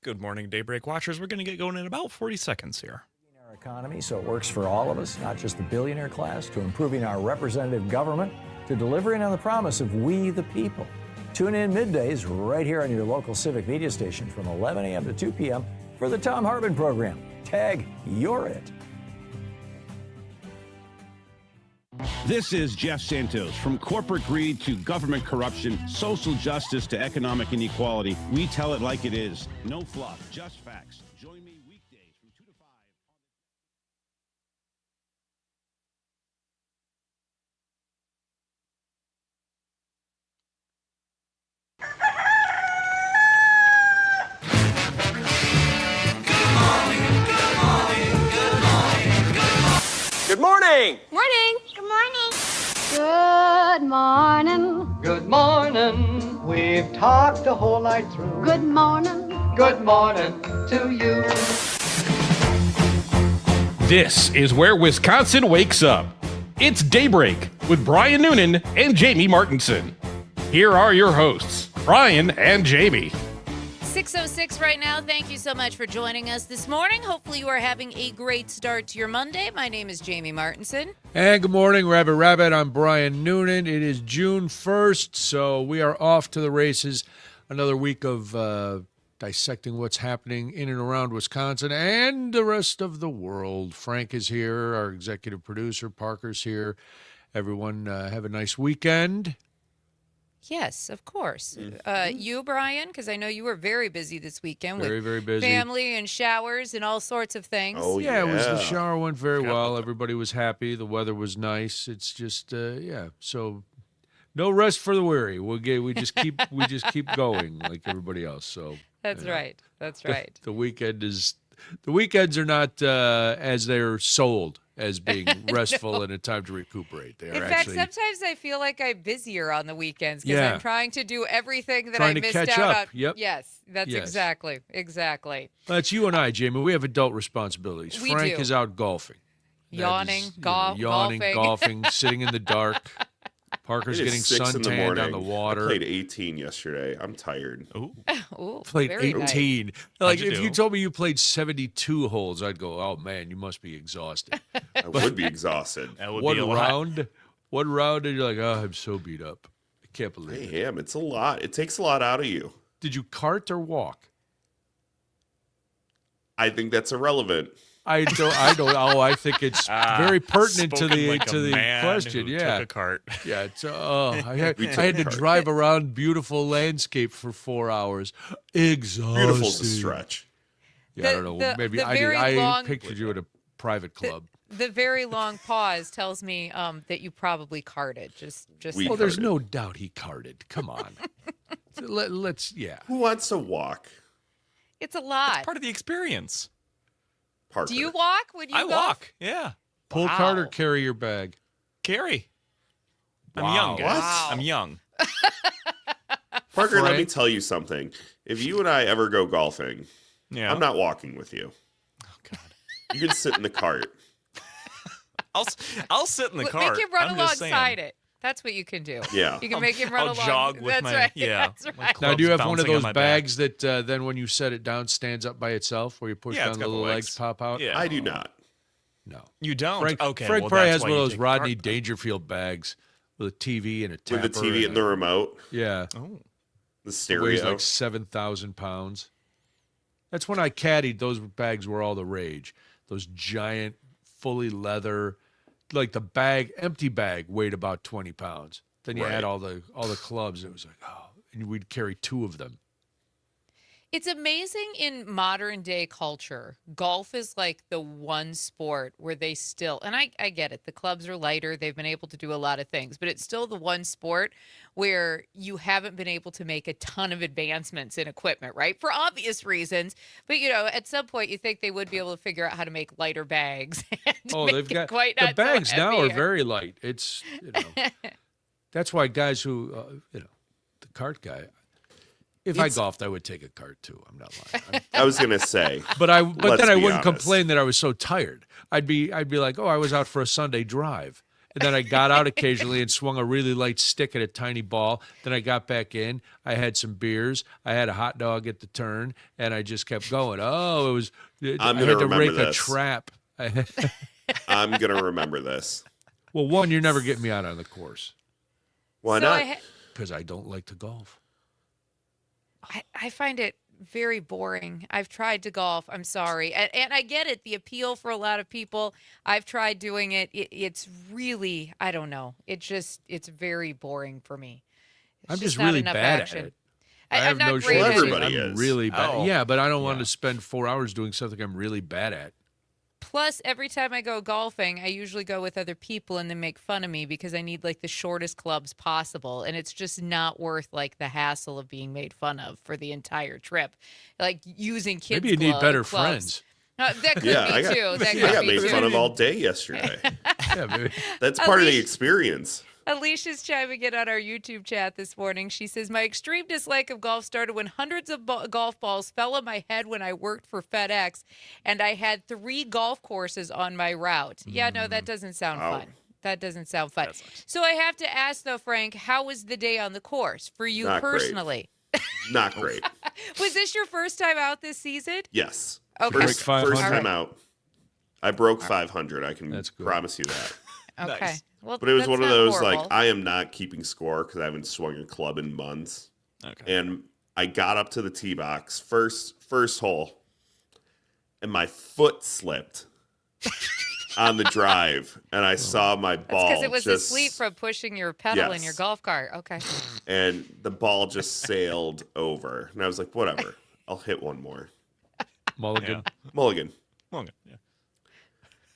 Good morning, Daybreak watchers. We're going to get going in about 40 seconds here. Our economy so it works for all of us, not just the billionaire class, to improving our representative government, to delivering on the promise of we the people. Tune in middays right here on your local Civic Media station from 11 a.m. to 2 p.m. for the Tom Hartman program. Tag You're It. This is Jeff Santos. From corporate greed to government corruption, social justice to economic inequality, we tell it like it is. No fluff, just facts. Join me weekdays from 2 to 5. Good morning! Morning! Good morning! Good morning! Good morning. We've talked the whole night through. Good morning! Good morning to you. This is where Wisconsin wakes up. It's Daybreak with Brian Noonan and Jamie Martinson. Here are your hosts, Brian and Jamie. 6:06 right now. Thank you so much for joining us this morning. Hopefully you are having a great start to your Monday. My name is Jamie Martinson. And good morning, Rabbit. I'm Brian Noonan. It is June 1st, so we are off to the races. Another week of dissecting what's happening in and around Wisconsin and the rest of the world. Frank is here, our executive producer. Parker's here. Everyone have a nice weekend. Yes, of course. You, Brian, because I know you were very busy this weekend Very, with very busy. family and showers and all sorts of things. Oh, Yeah, yeah. the shower went very well. Everybody was happy. The weather was nice. It's just, so no rest for the weary. We just keep going like everybody else. So That's right. That's right. The weekends are not as they're sold as being restful and a time to recuperate. They are In fact, actually sometimes I feel like I'm busier on the weekends because Yeah. I'm trying to do everything that Trying I to missed catch out up. on. Yep. Yes, that's Yes. exactly. That's you and I, Jamie. We have adult responsibilities. We Frank do. is out golfing. Yawning, Yawning, golfing. golfing, sitting in the dark. Parker's It is getting 6 in the suntanned morning. on the water. I played 18 yesterday. I'm tired. Ooh, Played very nice. 18. Like How'd you if you do? told me you played 72 holes, I'd go, "Oh man, you must be exhausted." I would be exhausted. That would One be a lot. round, and you're like, "Oh, I'm so beat up. I can't I believe it." am. It's a lot. It takes a lot out of you. Did you cart or walk? I think that's irrelevant. I don't. Oh, I think it's very pertinent to Spoken the like a man question. who Yeah, took a cart. yeah. It's I had We took to a cart. drive around beautiful landscape for 4 hours. Exhausting. Beautiful's a stretch. Yeah, I don't know. Maybe the I did. very I long- pictured you at a private club. The very long pause tells me that you probably carted. Just We- Well, there's carted. no doubt he carted. Come on. Let's. Who wants to walk? it's a lot. Part of the experience. Parker. Do you walk when you I golf? walk. Yeah. Pull Wow. cart or carry your bag. Carry. I'm Wow. young, guys. What? I'm young. Parker, let me Frank? tell you something. If you and I ever go golfing, Yeah. I'm not walking with you. Oh, God. You can sit in the cart. I'll sit in the car. Make him run I'm just saying. alongside it. That's what you can do. Yeah. You can make him run I'll along. jog with That's my right. yeah. That's my right. Now, do you club's have one of bouncing on those my bags that then when you set it down stands up by itself, where you push Yeah, down it's the got the little legs legs. pop out? Yeah. I do not. No. You don't? Frank, Okay. Frank well, probably that's has why one you of those take Rodney cart. Dangerfield bags with a TV and a tapper. With the TV and the remote, Yeah. Oh. the Weighs stereo. like 7,000 pounds. That's when I caddied. Those bags were all the rage. Those giant, fully leather, like the bag, empty bag weighed about 20 pounds. Then you Right. had all the clubs. It was like, oh, and we'd carry 2 of them. It's amazing in modern day culture. Golf is like the one sport where they still, and I get it, the clubs are lighter. They've been able to do a lot of things, but it's still the one sport where you haven't been able to make a ton of advancements in equipment, right? For obvious reasons. But, at some point you think they would be able to figure out how to make lighter bags. And Oh, make they've it got quite the not so bags now are heavy. very light. It's that's why guys who the cart guy. If I golfed, I would take a cart too. I'm not lying. I was gonna say, But Let's then I be wouldn't honest. complain that I was so tired. I'd be like, oh, I was out for a Sunday drive, And then I got out occasionally and swung a really light stick at a tiny ball. Then I got back in. I had some beers. I had a hot dog at the turn, and I just kept going. Oh, it was. I had to rake a trap. I'm gonna remember this. Well, one, you're never getting me out on the course. Why So not? Because I don't like to golf. I find it very boring. I've tried to golf. I'm sorry. And I get it, the appeal for a lot of people. I've tried doing it. It's really, I don't know. It's very boring for me. It's I'm just not really enough bad action. at it. I'm have not no great shame. at it. Everybody I'm is. really bad. Oh. Yeah, but I don't want Yeah. to spend 4 hours doing something I'm really bad at. Plus, every time I go golfing, I usually go with other people and they make fun of me because I need like the shortest clubs possible. And it's just not worth like the hassle of being made fun of for the entire trip. Like using kids' Maybe you need better clubs. friends. That could Yeah, be I got, too. That I could got be made too. fun of all day yesterday. Yeah, maybe. That's part of the Alicia- experience. Alicia's chiming in on our YouTube chat this morning. She says, my extreme dislike of golf started when hundreds of golf balls fell on my head when I worked for FedEx, and I had 3 golf courses on my route. Yeah, no, that doesn't sound Wow. fun. That doesn't sound fun. That sucks. So I have to ask, though, Frank, how was the day on the course for you Not great. personally? Not great. Was this your first time out this season? Yes. Okay. First Break 500. time out. I broke 500. I can That's good. promise you that. Okay. Nice. Well, But it was that's one of not those horrible. like I am not keeping score because I haven't swung a club in months. Okay. And I got up to the tee box first hole, and my foot slipped on the drive, and I saw my ball because it was just asleep from pushing your pedal in your Yes. golf cart. Okay. and the ball just sailed over, and I was like, whatever, I'll hit one more. Mulligan. Mulligan. Well, okay, yeah.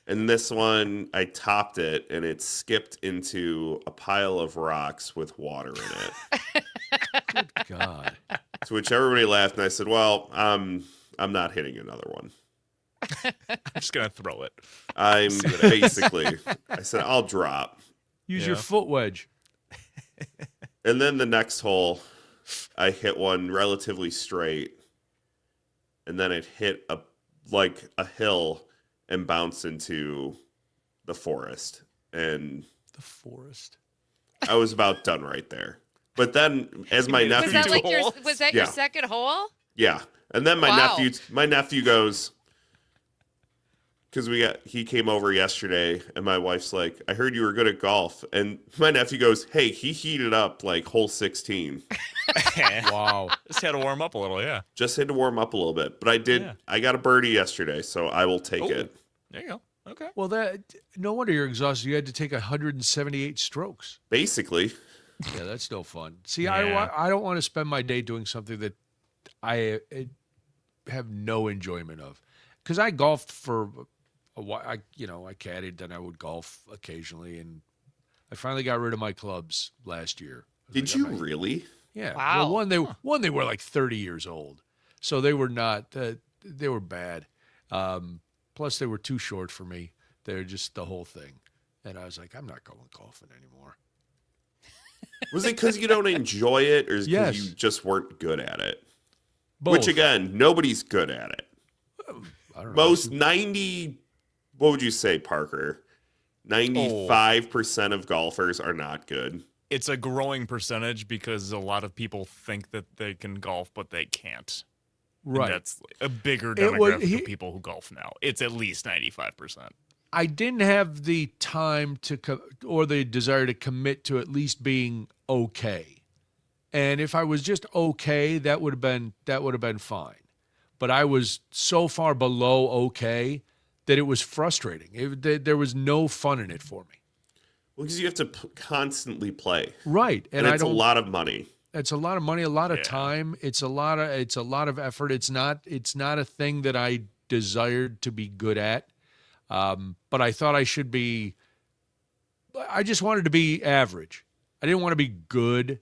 And this one, I topped it, and it skipped into a pile of rocks with water in it. God. To which everybody laughed, and I said, well, I'm not hitting another one. I'm just gonna throw it. I'm basically, I said, I'll drop. Use your Yeah. foot wedge. And then the next hole, I hit one relatively straight, and then it hit a hill and bounced into the forest. And The forest. I was about done right there. But then, as my made it nephew, Was that like your holes? was that Yeah. your second hole? yeah, and then Wow. my nephew goes, because he came over yesterday, and my wife's like, I heard you were good at golf, and my nephew goes, hey, he heated up like hole 16. Wow. Just had to warm up a little, yeah. Just had to warm up a little bit, but I did. Yeah. I got a birdie yesterday, so I will take Oh. it. There you go. Okay. Well, no wonder you're exhausted. You had to take 178 strokes. Basically, Yeah, that's no fun. See, Yeah. I don't want to spend my day doing something that I have no enjoyment of. Because I golfed for a while. I caddied, then I would golf occasionally, and I finally got rid of my clubs last year. I was did like, you I'm not- really? Yeah. Wow. Well, one they were like 30 years old, so they were not. They were bad. Plus, they were too short for me. They're just the whole thing, and I was like, I'm not going golfing anymore. Was it because you don't enjoy it, or is it because Yes. you just weren't good at it? Both. Which again, nobody's good at it. I don't know. Most 90. What would you say, Parker? 95% of golfers are not good. It's a growing percentage because a lot of people think that they can golf, but they can't. And Right. that's a bigger It was- demographic of people who golf now. It's at least 95%. I didn't have the time or the desire to commit to at least being okay. And if I was just okay, that would have been fine. But I was so far below okay that it was frustrating. There was no fun in it for me. Well, because you have to constantly play, Right. and I it's a don't. lot of money. It's a lot of money, a lot of Yeah. time. It's a lot of effort. It's not a thing that I desired to be good at. But I thought I should be. I just wanted to be average. I didn't want to be good.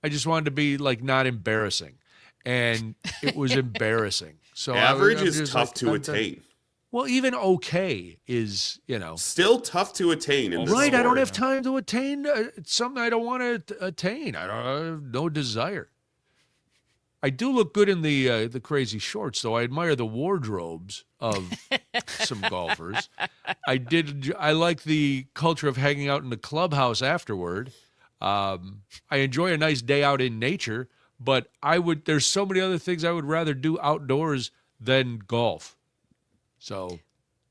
I just wanted to be like not embarrassing, and it was embarrassing. So Average I'm is just tough like, to I'm done. attain. Well, even okay is Still tough to attain in this right. I don't sport. have time to attain something I don't want to attain. I have no desire. I do look good in the crazy shorts, though. I admire the wardrobes of some golfers. I like the culture of hanging out in the clubhouse afterward. I enjoy a nice day out in nature, but there's so many other things I would rather do outdoors than golf. So,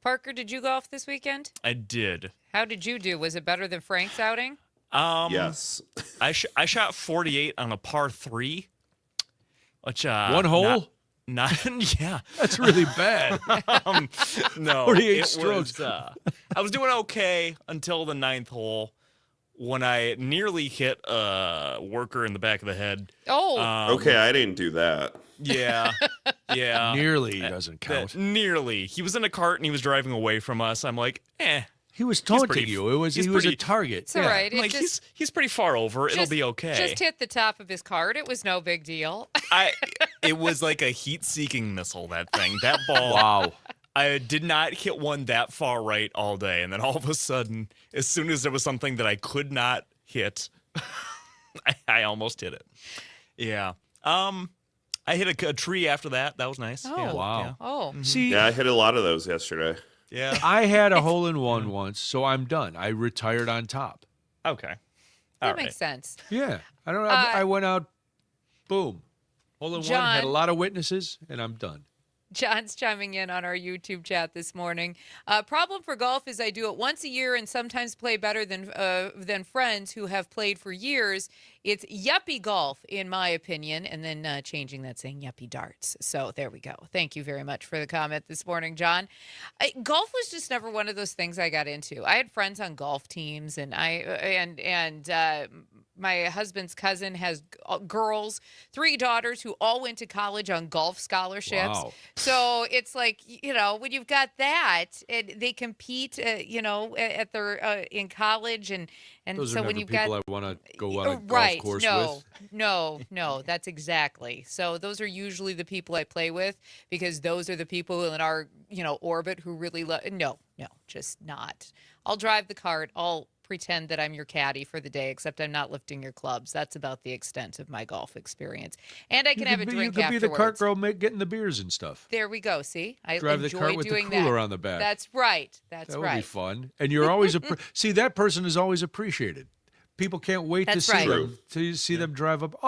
Parker, did you golf this weekend? I did. How did you do? Was it better than Frank's outing? Yes. I shot 48 on a par 3. Which, one hole? Not yeah. That's really bad. No. 48 strokes. I was doing okay until the 9th hole when I nearly hit a worker in the back of the head. Oh. Okay, I didn't do that. Yeah. Yeah. Nearly doesn't count. Nearly. He was in a cart and he was driving away from us. I'm like, He was taunting pretty- you. He was a target. It's all right. I'm like, he's pretty far over. It'll be okay. Just hit the top of his cart. It was no big deal. It was like a heat-seeking missile, that thing. That ball. Wow. I did not hit one that far right all day. And then all of a sudden, as soon as there was something that I could not hit, I almost hit it. Yeah. I hit a tree after that. That was nice. Oh, yeah, wow. Yeah. Oh. See, Yeah, I hit a lot of those yesterday. Yeah. I had a hole-in-one once, so I'm done. I retired on top. Okay. All That right. makes sense. Yeah. I don't know. I went out, boom. Hole-in-one, had a John. lot of witnesses, and I'm done. John's chiming in on our YouTube chat this morning. Problem for golf is I do it once a year and sometimes play better than friends who have played for years. It's yuppie golf, in my opinion, and then changing that, saying yuppie darts. So there we go. Thank you very much for the comment this morning, John. Golf was just never one of those things I got into. I had friends on golf teams, and my husband's cousin has girls, 3 daughters who all went to college on golf scholarships. Wow. So it's like, when you've got that, they compete, at their in college, and Those so are when never you've people got I want to go on a right, golf course no, with. no, that's exactly. So those are usually the people I play with because those are the people in our orbit who really love. No, just not. I'll drive the cart. I'll pretend that I'm your caddy for the day, except I'm not lifting your clubs. That's about the extent of my golf experience. And I can have a drink You could afterwards. be the cart girl getting the beers and stuff. There we go. See, I Drive the enjoy cart with the doing cooler that. on the back. That's right. That's That would right. be fun. And you're always see, that person is always appreciated. People can't wait That's to see right. them. To see them drive up.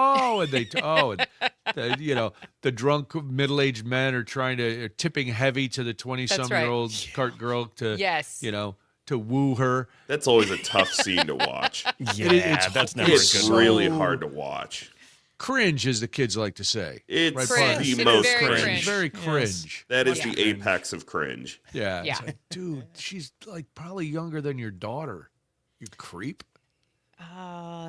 The drunk middle-aged men are tipping heavy to the 20-some-year-old cart girl to Yes. To woo her. That's always a tough scene to watch. Yeah, that's never a good It's one. really hard to watch. Cringe, as the kids like to say. It's Cringe. the It's most very cringe. cringe. Very cringe. That is Yeah. the apex of cringe. Yeah. Yeah. It's like, dude, she's like probably younger than your daughter. You creep.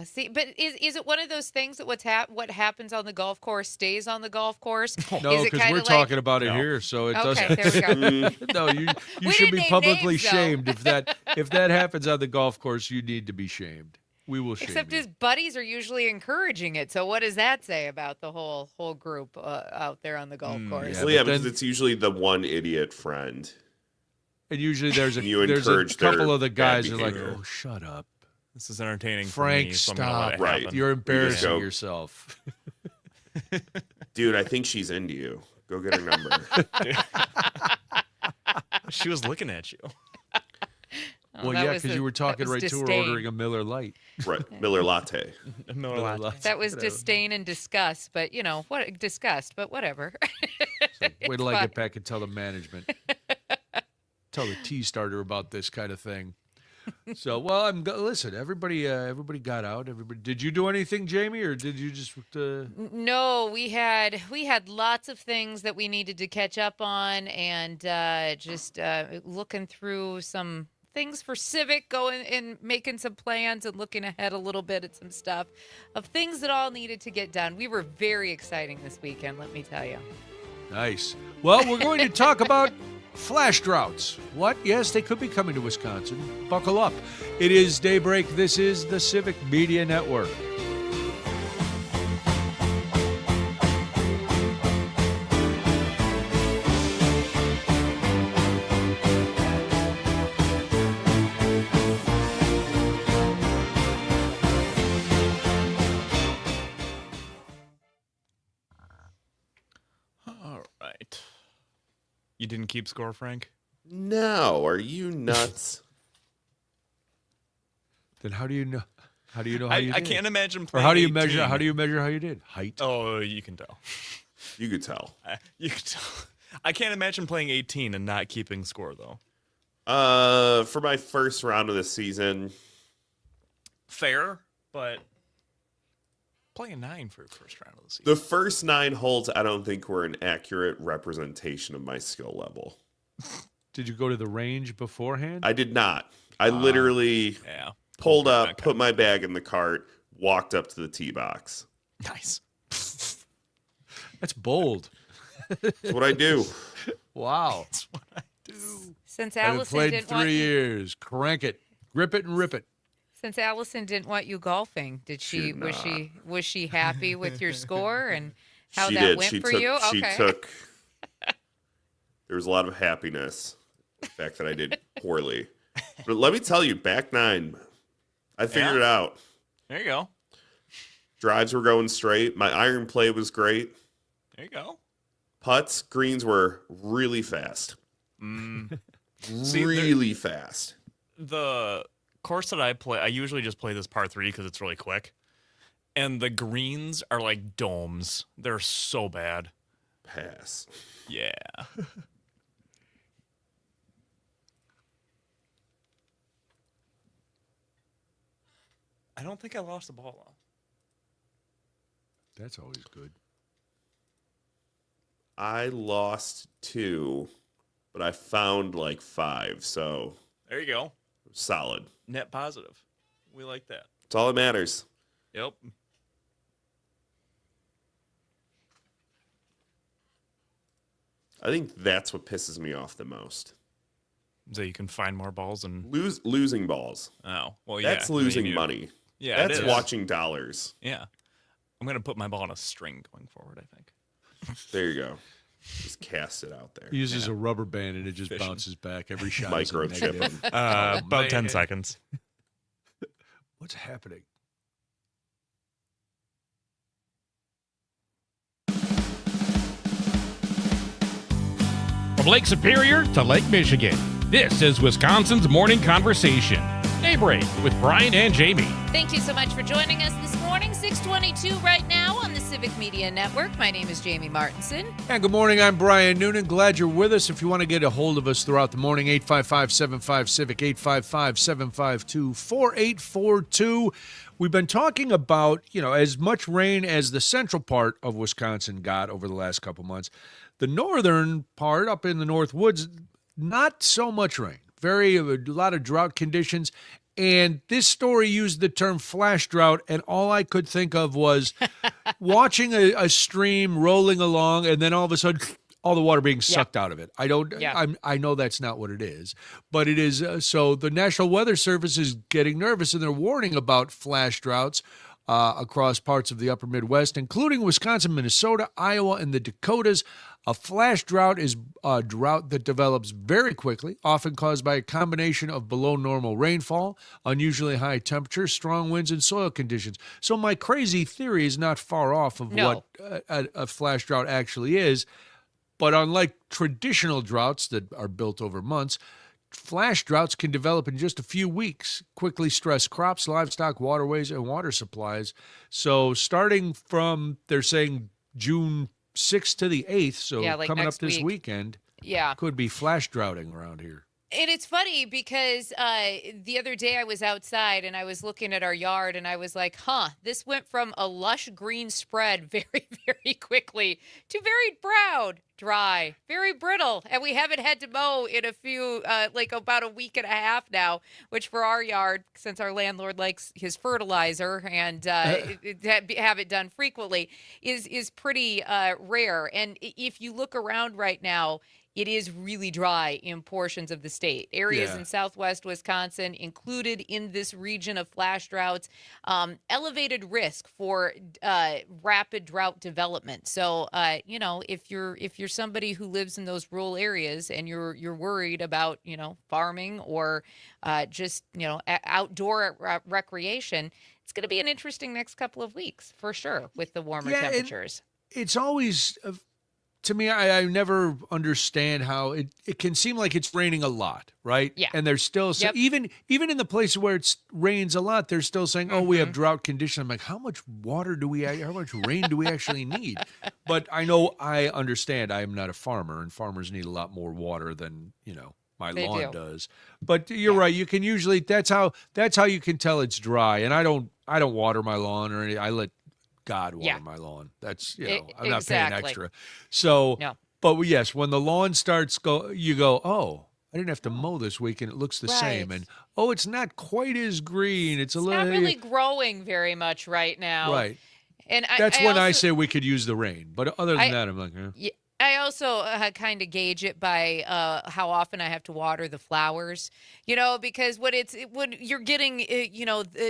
See, but is it one of those things that what happens on the golf course stays on the golf course? No, Is it because kinda we're like- talking about it here, so it Okay, doesn't. there we go. No, you We should didn't be name publicly names, though. shamed if that happens on the golf course. You need to be shamed. We will shame Except you. his buddies are usually encouraging it. So what does that say about the whole group out there on the golf course? yeah. Well, yeah, but because then- it's usually the one idiot friend. And usually there's a You there's a encourage their couple of the bad guys are like, behavior. "Oh, shut up, This is entertaining Frank, for me, so I'm gonna let it stop! Right. happen. You're embarrassing go- yourself." Dude, I think she's into you. Go get her number. She was looking at you. Well, that yeah, was because you were talking right to her, disdain. ordering a Miller Lite. Right. Miller Latte. Miller Lite. That was disdain and disgust, but whatever. Wait till I get back and tell the management. Tell the tea starter about this kind of thing. So, well, listen. Everybody got out. Did you do anything, Jamie, or did you just? No, we had lots of things that we needed to catch up on, and just looking through some things for Civic, going and making some plans and looking ahead a little bit at some stuff of things that all needed to get done. We were very exciting this weekend, let me tell you. Nice. Well, we're going to talk about flash droughts. What? Yes, they could be coming to Wisconsin. Buckle up. It is Daybreak. This is the Civic Media Network. You didn't keep score, Frank? No, are you nuts? Then how do you know? How do you know how you I did? can't imagine Or playing how do you 18. measure? How do you measure how you did? Height. Oh, you can tell. You could tell. You can tell. I can't imagine playing 18 and not keeping score, though. For my first round of the season, Fair, but playing 9 for your first round of the season. the first 9 holes I don't think were an accurate representation of my skill level. Did you go to the range beforehand? I did not. I literally Yeah. pulled up, Okay. put my bag in the cart, walked up to the tee box. Nice. That's bold. That's what I do. Wow. That's what I do. Since I've Allison played didn't 3 want you, years. Crank it. Grip it and rip it. since Allison didn't want you golfing, did she Did was she happy with your score and how She that did. went She for took, you? She Okay. took. There was a lot of happiness. The fact that I did poorly. But let me tell you, back 9, I figured it out. There you go. Drives were going straight. My iron play was great. There you go. Putts, greens were really fast. See, Really fast. The course that I play, I usually just play this par 3 because it's really quick. And the greens are like domes. They're so bad. Pass. Yeah. I don't think I lost the ball, though. That's always good. I lost 2, but I found like 5, so There you go. solid. Net positive. We like that. That's all that matters. Yep. I think that's what pisses me off the most. So you can find more balls and Losing balls. oh well, yeah. That's losing you- money. Yeah, it That's is. watching dollars. Yeah, I'm gonna put my ball on a string going forward. I think. There you go. Just cast it out there. He uses a rubber band and it just Fishing. bounces back. Every shot is a Microchip negative. him. About 10 man. seconds. What's happening? From Lake Superior to Lake Michigan, this is Wisconsin's Morning Conversation. Daybreak with Brian and Jamie. Thank you so much for joining us this morning. 6:22 right now on the Civic Media Network. My name is Jamie Martinson. And good morning. I'm Brian Noonan. Glad you're with us. If you want to get a hold of us throughout the morning, 855-75-CIVIC, 855-752-4842. We've been talking about, as much rain as the central part of Wisconsin got over the last couple months. The northern part up in the North Woods, not so much rain. A lot of drought conditions. And this story used the term flash drought, and all I could think of was watching a stream rolling along, and then all of a sudden, all the water being sucked out of it. I know that's not what it is, but it is. So the National Weather Service is getting nervous, and they're warning about flash droughts across parts of the upper Midwest, including Wisconsin, Minnesota, Iowa, and the Dakotas. A flash drought is a drought that develops very quickly, often caused by a combination of below normal rainfall, unusually high temperatures, strong winds, and soil conditions. So my crazy theory is not far off of what a flash drought actually is. But unlike traditional droughts that are built over months, flash droughts can develop in just a few weeks, quickly stress crops, livestock, waterways, and water supplies. So starting from, they're saying, June 6th to the 8th, so coming up this weekend, could be flash droughting around here. And it's funny because the other day I was outside and I was looking at our yard and I was like, this went from a lush green spread very, very quickly to very brown, dry, very brittle. And we haven't had to mow in a few, about a week and a half now, which for our yard, since our landlord likes his fertilizer and have it done frequently, is pretty rare. And if you look around right now, it is really dry in portions of the state. Areas in southwest Wisconsin included in this region of flash droughts, elevated risk for rapid drought development. So, if you're somebody who lives in those rural areas and you're worried about, farming or just, outdoor recreation, it's going to be an interesting next couple of weeks for sure with the warmer temperatures. It's always to me, I never understand how it can seem like it's raining a lot, right? Yeah. And there's still even in the places where it rains a lot, they're still saying, "Oh, we have drought conditions." I'm like, how much how much rain do we actually need? But I understand. I am not a farmer, and farmers need a lot more water than my They lawn do. does. But you're right. You can usually that's how you can tell it's dry. And I don't water my lawn or anything. I let God water my lawn. That's I'm not paying Exactly. extra. So, No. but yes, when the lawn starts you go, oh, I didn't have to mow this week, and it looks the same. Right. And it's not quite as green. It's a little Not really growing very much right now. right. And That's when I also- say we could use the rain. But other than that, I'm like, Yeah, I also kind of gauge it by how often I have to water the flowers, because when you're getting,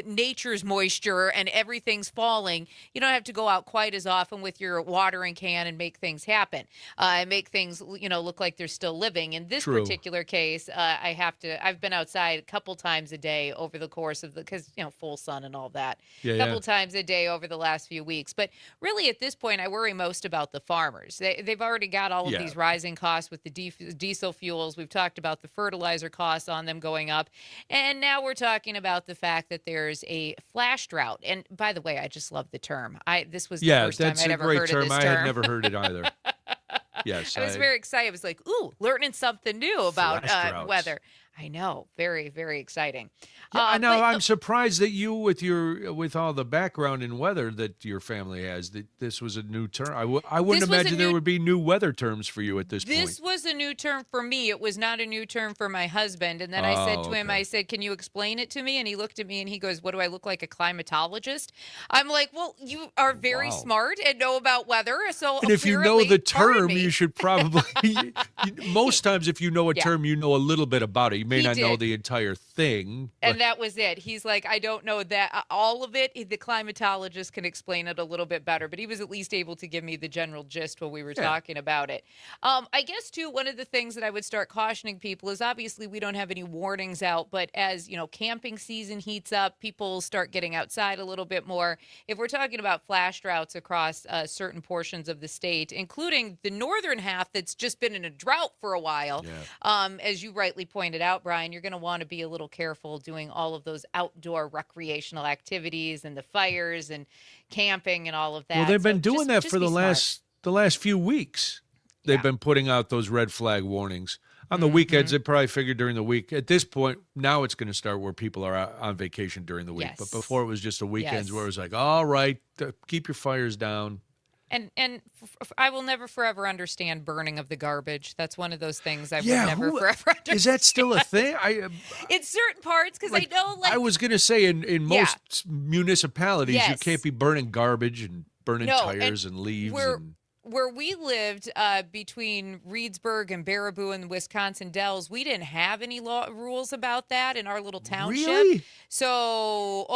nature's moisture and everything's falling, you don't have to go out quite as often with your watering can and make things happen, and make things, look like they're still living. In this True. particular case, I've been outside a couple times a day over the course of because, full sun and all that, Yeah, a couple yeah. times a day over the last few weeks. But really at this point, I worry most about the farmers. They've already got all of Yeah. these rising costs with the diesel fuels. We've talked about the fertilizer costs on them going up. And now we're talking about the fact that there's a flash drought. And by the way, I just love the term. This was the first time that's I'd a ever great heard term. of this I term. had never heard it either. Yes, I was very excited. I was like, ooh, learning something new about Flash droughts. weather. I know. Very, very exciting. Yeah, I know. but- I'm surprised that you, with all the background in weather that your family has, that this was a new term. I wouldn't This was a imagine there new- would be new weather terms for you at this This point. was a new term for me. It was not a new term for my husband. And then I said to him, okay. I said, can you explain it to me? And he looked at me and he goes, what do I look like, a climatologist? I'm like, well, you are very Wow. smart and know about weather. So And if you know apparently- the pardon term, me. you should probably. Most times, if you know a Yeah. term, you know a little bit about it. You may He not know did. the entire thing. But And that was it. He's like, I don't know that all of it. The climatologist can explain it a little bit better, but he was at least able to give me the general gist while we were talking about it. I guess too, one of the things that I would start cautioning people is obviously we don't have any warnings out, but as camping season heats up, people start getting outside a little bit more. If we're talking about flash droughts across certain portions of the state, including the northern half that's just been in a drought for a while, as you rightly pointed out, Brian, you're going to want to be a little careful doing all of those outdoor recreational activities and the fires and camping and all of that. well, they've So been doing that just for be the smart. last few weeks. They've Yeah. been putting out those red flag warnings. On the weekends, they probably figured during the week. At this point, now it's going to start where people are out on vacation during the week. But Yes. before it was just the weekends Yes. where it was like, all right, keep your fires down. And I will never forever understand burning of the garbage. That's one of those things I Yeah, will never who- forever understand. Is that still a thing? in certain parts? Because I know, I was going to say in most municipalities, you Yes. can't be burning garbage and burning No, tires and leaves. where we lived between Reedsburg and Baraboo and the Wisconsin Dells, we didn't have any rules about that in our little township. Really? So,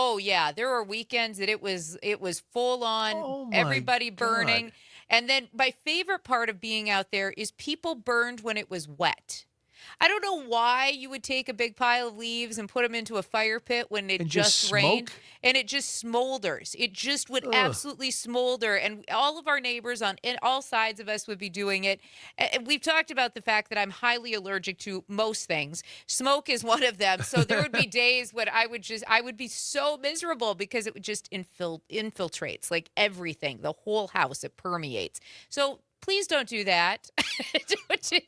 there were weekends that it was full on, Oh my everybody burning. God. And then my favorite part of being out there is people burned when it was wet. I don't know why you would take a big pile of leaves and put them into a fire pit when it And just rained smoke? and it just smolders. It just would Ugh. absolutely smolder. And all of our neighbors on all sides of us would be doing it. And we've talked about the fact that I'm highly allergic to most things. Smoke is one of them. So there would be days when I would be so miserable because it would just infiltrates like everything, the whole house, it permeates. So please don't do that.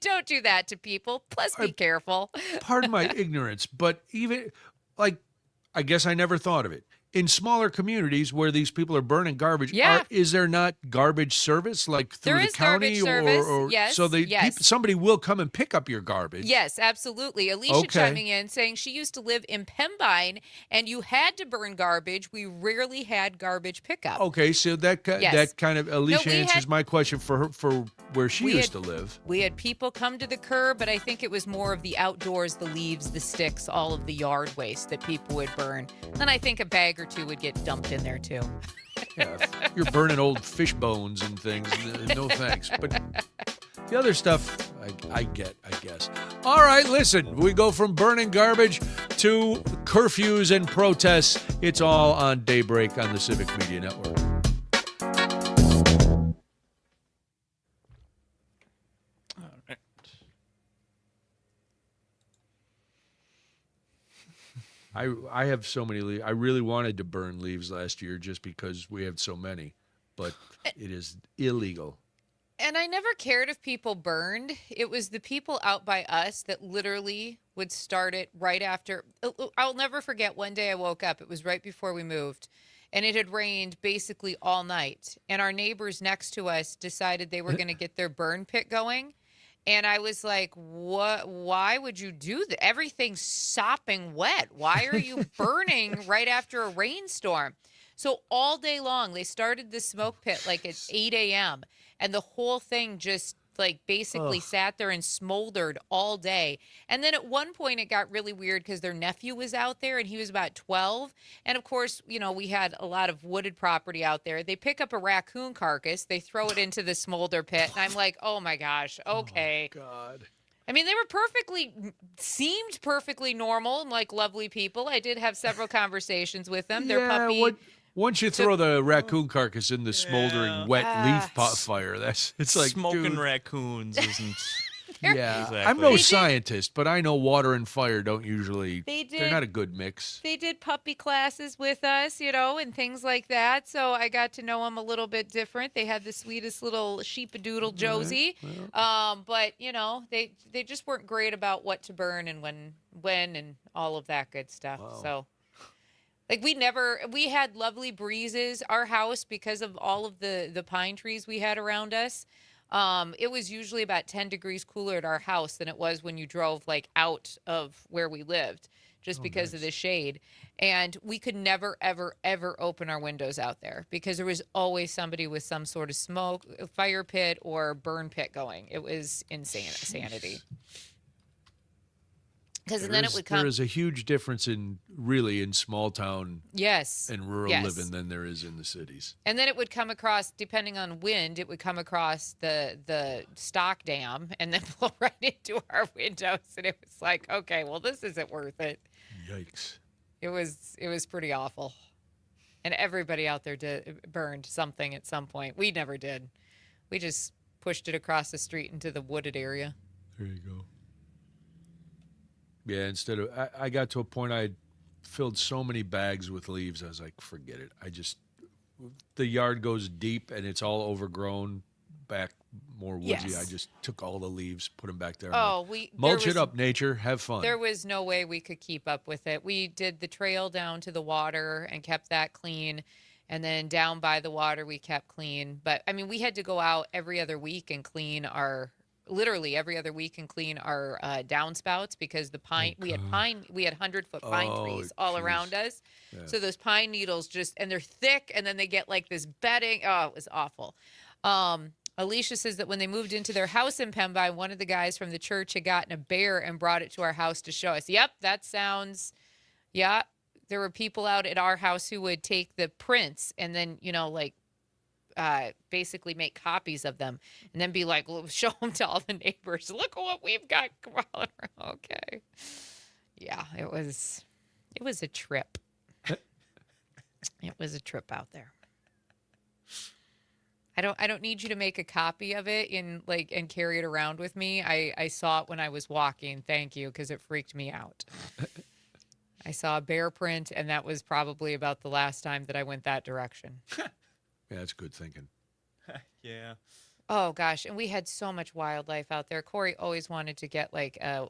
Don't do that to people. Plus, be careful. Pardon my ignorance, but even I guess I never thought of it. In smaller communities where these people are burning garbage, Yeah. is there not garbage service through There the is county garbage service, or yes, so yes. somebody will come and pick up your garbage? Yes, absolutely. Alicia Okay. chiming in saying she used to live in Pembine and you had to burn garbage. We rarely had garbage pickup. Okay, so that Yes. kind of Alicia we answers had- my question for where she We used had- to live. We had people come to the curb, but I think it was more of the outdoors, the leaves, the sticks, all of the yard waste that people would burn. Then I think a bag or two would get dumped in there too. Yeah, if you're burning old fish bones and things. No thanks. But the other stuff, I get, I guess. All right, listen, we go from burning garbage to curfews and protests. It's all on Daybreak on the Civic Media Network. I have so many leaves. I really wanted to burn leaves last year just because we had so many, but it is illegal. And I never cared if people burned. It was the people out by us that literally would start it right after. I'll never forget one day I woke up. It was right before we moved, and it had rained basically all night. And our neighbors next to us decided they were going to get their burn pit going. And I was like, what? Why would you do that? Everything's sopping wet. Why are you burning right after a rainstorm? So all day long, they started the smoke pit like at 8 a.m. And the whole thing just like basically sat there and smoldered all day. And then at one point it got really weird because their nephew was out there and he was about 12. And of course, you know, we had a lot of wooded property out there. They pick up a raccoon carcass, they throw it into the smolder pit. And I'm like, oh my gosh, okay. Oh, God. I mean, they were seemed perfectly normal and like lovely people. I did have several conversations with them. Their puppy. Once you throw the raccoon carcass in the smoldering wet leaf pot fire, it's like smoking raccoons isn't. Yeah, exactly. I'm no scientist, but I know water and fire don't usually. They're not a good mix. They did puppy classes with us, you know, and things like that. So I got to know them a little bit different. They had the sweetest little sheepadoodle Josie, but you know, they just weren't great about what to burn and when and all of that good stuff. Wow. So. Like we had lovely breezes. Our house, because of all of the pine trees we had around us, it was usually about 10 degrees cooler at our house than it was when you drove like out of where we lived, just because of the shade. And we could never, ever, ever open our windows out there because there was always somebody with some sort of smoke, fire pit or burn pit going. It was insanity. Because then it would come. There is a huge difference in small town and rural living than there is in the cities. And then it would come across, depending on wind, it would come across the stock dam and then blow right into our windows. And it was like, okay, well, this isn't worth it. Yikes. It was pretty awful. And everybody out there burned something at some point. We never did. We just pushed it across the street into the wooded area. There you go. Yeah, instead of, I got to a point I filled so many bags with leaves, I was like, forget it. The yard goes deep and it's all overgrown, back more woodsy. Yes. I just took all the leaves, put them back there. Mulch it up, nature, have fun. There was no way we could keep up with it. We did the trail down to the water and kept that clean. And then down by the water, we kept clean. But, I mean, we had to go out every other week and clean literally every other week and clean our downspouts because we had 100-foot pine trees all around us. Yeah. So those pine needles and they're thick and then they get like this bedding. Oh, it was awful. Alicia says that when they moved into their house in Pemby, one of the guys from the church had gotten a bear and brought it to our house to show us. Yep, that sounds, yeah. There were people out at our house who would take the prints and then, you know, like, basically make copies of them and then be like, show them to all the neighbors. Look at what we've got crawling around. Okay. Yeah, it was a trip. It was a trip out there. I don't need you to make a copy of it and carry it around with me. I saw it when I was walking. Thank you, because it freaked me out. I saw a bear print, and that was probably about the last time that I went that direction. Yeah, that's good thinking. Yeah. Oh, gosh. And we had so much wildlife out there. Corey always wanted to get like a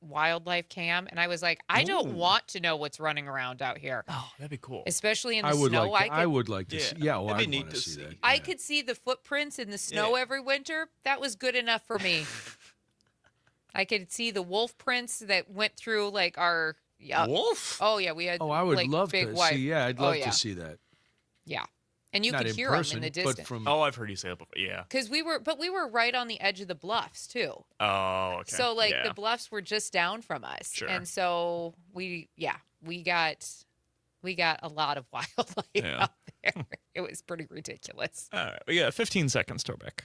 wildlife cam. And I was like, I don't want to know what's running around out here. Oh, that'd be cool. Especially in the snow. I would like to see. Yeah, well, I'd want to see that. Yeah. I could see the footprints in the snow every winter. That was good enough for me. I could see the wolf prints that went through like our wolf. Oh, yeah. We had I would like, love big to white. see. Yeah, I'd love to see that. Yeah. And you Not could in hear person, them in the distance. I've heard you say that before. Yeah. Because we were right on the edge of the bluffs too. Oh, okay. So the bluffs were just down from us. Sure. And so we got a lot of wildlife out there. It was pretty ridiculous. All right. We got 15 seconds to back.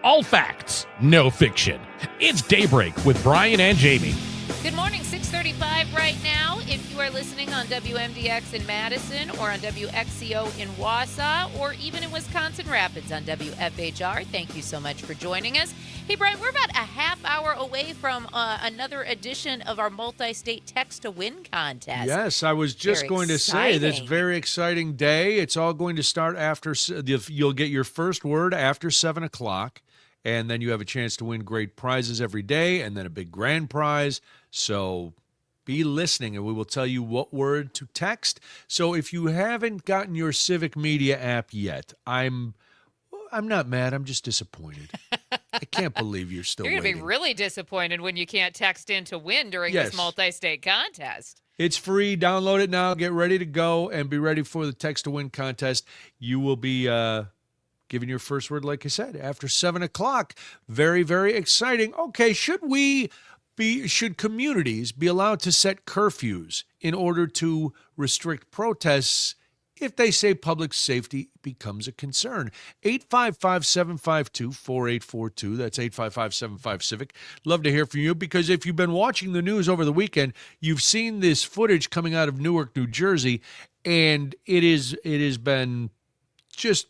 All facts, no fiction. It's Daybreak with Brian and Jamie. Good morning, 6:35 right now. If you are listening on WMDX in Madison or on WXCO in Wausau or even in Wisconsin Rapids on WFHR, thank you so much for joining us. Hey, Brian, we're about a half hour away from another edition of our multi-state text-to-win contest. Yes, I was just Very going to say this exciting. very exciting day. It's all going to start after, you'll get your first word after 7 o'clock, and then you have a chance to win great prizes every day and then a big grand prize. So be listening, and we will tell you what word to text. So if you haven't gotten your Civic Media app yet, I'm not mad. I'm just disappointed. I can't believe you're still You're going to be waiting. really disappointed when you can't text in to win during Yes. this multi-state contest. It's free. Download it now. Get ready to go and be ready for the Text to Win contest. You will be giving your first word, like I said, after 7 o'clock. Very, very exciting. Okay, should communities be allowed to set curfews in order to restrict protests if they say public safety becomes a concern? 855-752-4842. That's 855-75-CIVIC. Love to hear from you, because if you've been watching the news over the weekend, you've seen this footage coming out of Newark, New Jersey, and it has been just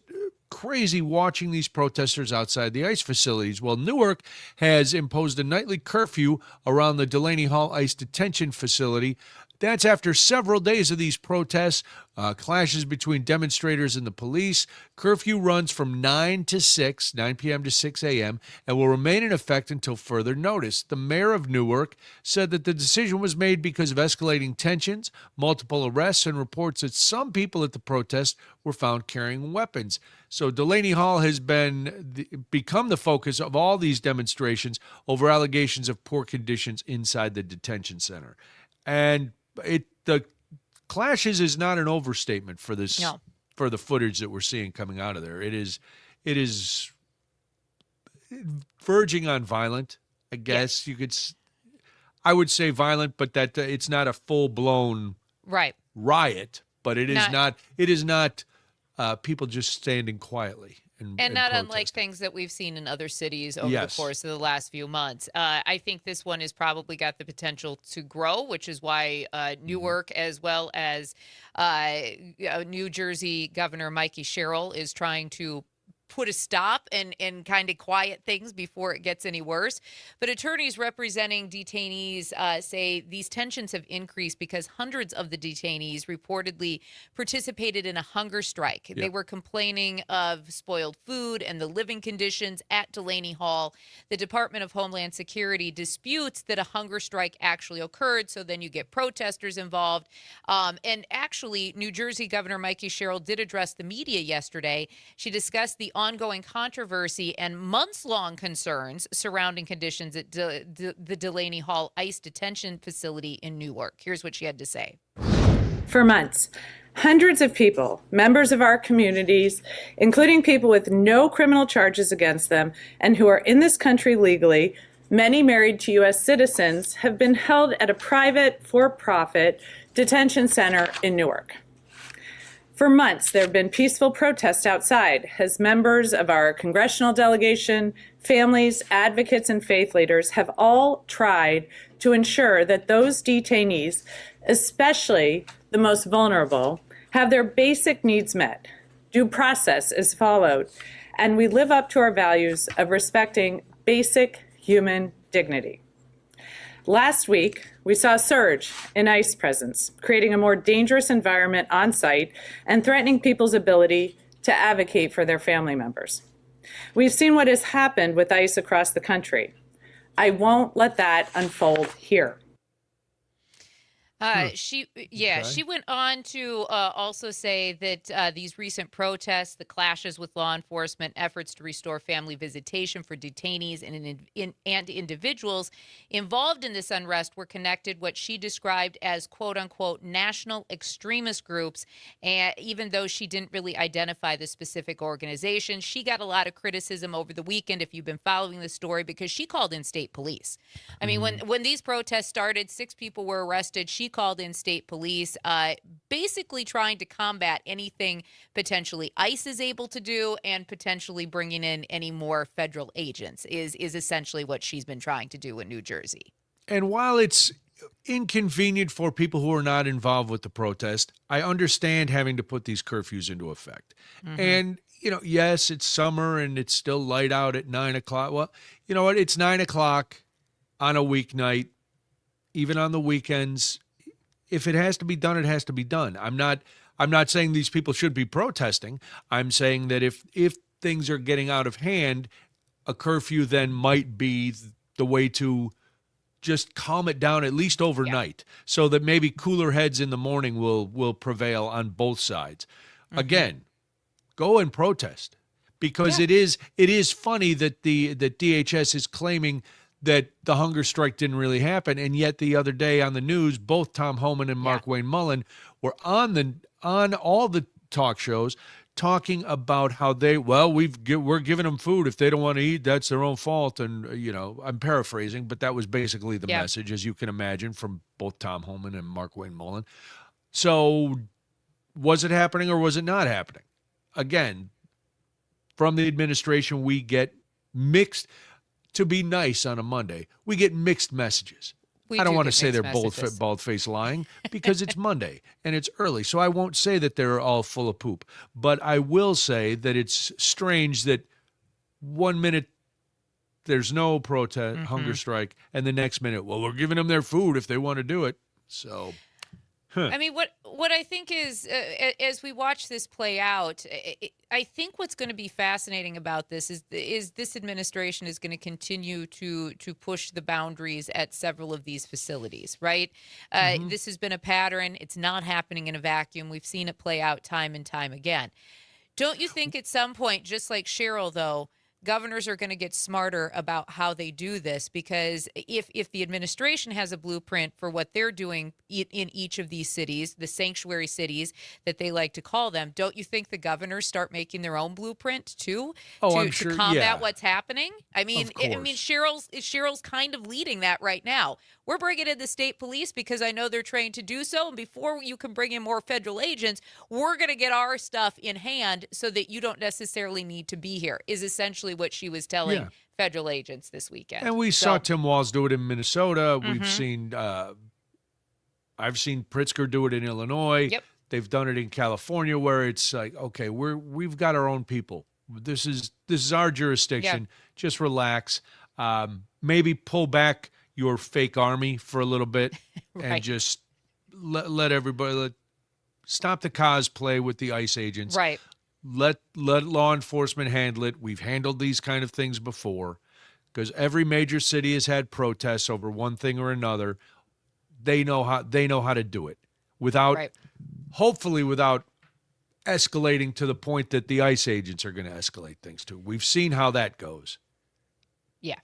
crazy watching these protesters outside the ICE facilities. Well, Newark has imposed a nightly curfew around the Delaney Hall ICE detention facility. That's after several days of these protests, clashes between demonstrators and the police. Curfew runs from 9 p.m. to 6 a.m. and will remain in effect until further notice. The mayor of Newark said that the decision was made because of escalating tensions, multiple arrests, and reports that some people at the protest were found carrying weapons. So Delaney Hall has become the focus of all these demonstrations over allegations of poor conditions inside the detention center. And the clashes is not an overstatement for this. No. For the footage that we're seeing coming out of there. It is verging on violent, I guess. Yes. I would say violent, but that it's not a full-blown riot, but it is not people just standing quietly. And not unlike things that we've seen in other cities over the course of the last few months. I think this one has probably got the potential to grow, which is why Newark, as well as New Jersey Governor Mikey Sherrill, is trying to put a stop and kind of quiet things before it gets any worse. But attorneys representing detainees say these tensions have increased because hundreds of the detainees reportedly participated in a hunger strike. Yep. They were complaining of spoiled food and the living conditions at Delaney Hall. The Department of Homeland Security disputes that a hunger strike actually occurred, so then you get protesters involved. And actually, New Jersey Governor Mikey Sherrill did address the media yesterday. She discussed the ongoing controversy and months-long concerns surrounding conditions at the Delaney Hall ICE detention facility in Newark. Here's what she had to say. For months, hundreds of people, members of our communities, including people with no criminal charges against them and who are in this country legally, many married to U.S. citizens, have been held at a private, for-profit detention center in Newark. For months, there have been peaceful protests outside as members of our congressional delegation, families, advocates, and faith leaders have all tried to ensure that those detainees, especially the most vulnerable, have their basic needs met. Due process is followed, and we live up to our values of respecting basic human dignity. Last week, we saw a surge in ICE presence, creating a more dangerous environment on site and threatening people's ability to advocate for their family members. We've seen what has happened with ICE across the country. I won't let that unfold here. She went on to also say that these recent protests, the clashes with law enforcement, efforts to restore family visitation for detainees and individuals involved in this unrest were connected what she described as quote unquote national extremist groups. And even though she didn't really identify the specific organization, she got a lot of criticism over the weekend, if you've been following the story, because she called in state police. I mean, when these protests started, 6 people were arrested. She called in state police, basically trying to combat anything potentially ICE is able to do, and potentially bringing in any more federal agents is essentially what she's been trying to do in New Jersey. And while it's inconvenient for people who are not involved with the protest, I understand having to put these curfews into effect. And, yes, it's summer and it's still light out at 9 o'clock. Well, you know what? It's 9 o'clock on a weeknight, even on the weekends. If it has to be done, it has to be done. I'm not saying these people should be protesting. I'm saying that if things are getting out of hand, a curfew then might be the way to just calm it down, at least overnight, so that maybe cooler heads in the morning will prevail on both sides. Again, go and protest, because it is funny that that DHS is claiming that the hunger strike didn't really happen, and yet the other day on the news, both Tom Homan and Mark Wayne Mullen were on all the talk shows talking about how we're giving them food. If they don't want to eat, that's their own fault. And, I'm paraphrasing, but that was basically the message, as you can imagine, from both Tom Homan and Mark Wayne Mullen. So was it happening or was it not happening? Again, from the administration, we get mixed, to be nice on a Monday, we get mixed messages. I don't want to say they're bald-faced lying, because it's Monday and it's early. So I won't say that they're all full of poop. But I will say that it's strange that 1 minute there's no protest, hunger strike, and the next minute, we're giving them their food if they want to do it. So, I mean, what I think is, as we watch this play out, I think what's going to be fascinating about this is this administration is going to continue to push the boundaries at several of these facilities, right? This has been a pattern. It's not happening in a vacuum. We've seen it play out time and time again. Don't you think at some point, just like Cheryl, though, governors are going to get smarter about how they do this? Because if the administration has a blueprint for what they're doing in each of these cities, the sanctuary cities that they like to call them, don't you think the governors start making their own blueprint too I'm sure, to combat what's happening? I mean, course. Cheryl's kind of leading that right now. We're bringing in the state police because I know they're trained to do so. And before you can bring in more federal agents, we're going to get our stuff in hand so that you don't necessarily need to be here, is essentially what she was telling federal agents this weekend. And we saw Tim Walz do it in Minnesota. We've seen, I've seen Pritzker do it in Illinois. Yep. They've done it in California, where it's like, okay, we've got our own people. This is our jurisdiction. Just relax. Maybe pull back your fake army for a little bit and just let everybody stop the cosplay with the ICE agents. Right. Let law enforcement handle it. We've handled these kind of things before, because every major city has had protests over one thing or another. They know how to do it hopefully without escalating to the point that the ICE agents are going to escalate things to. We've seen how that goes. Yeah.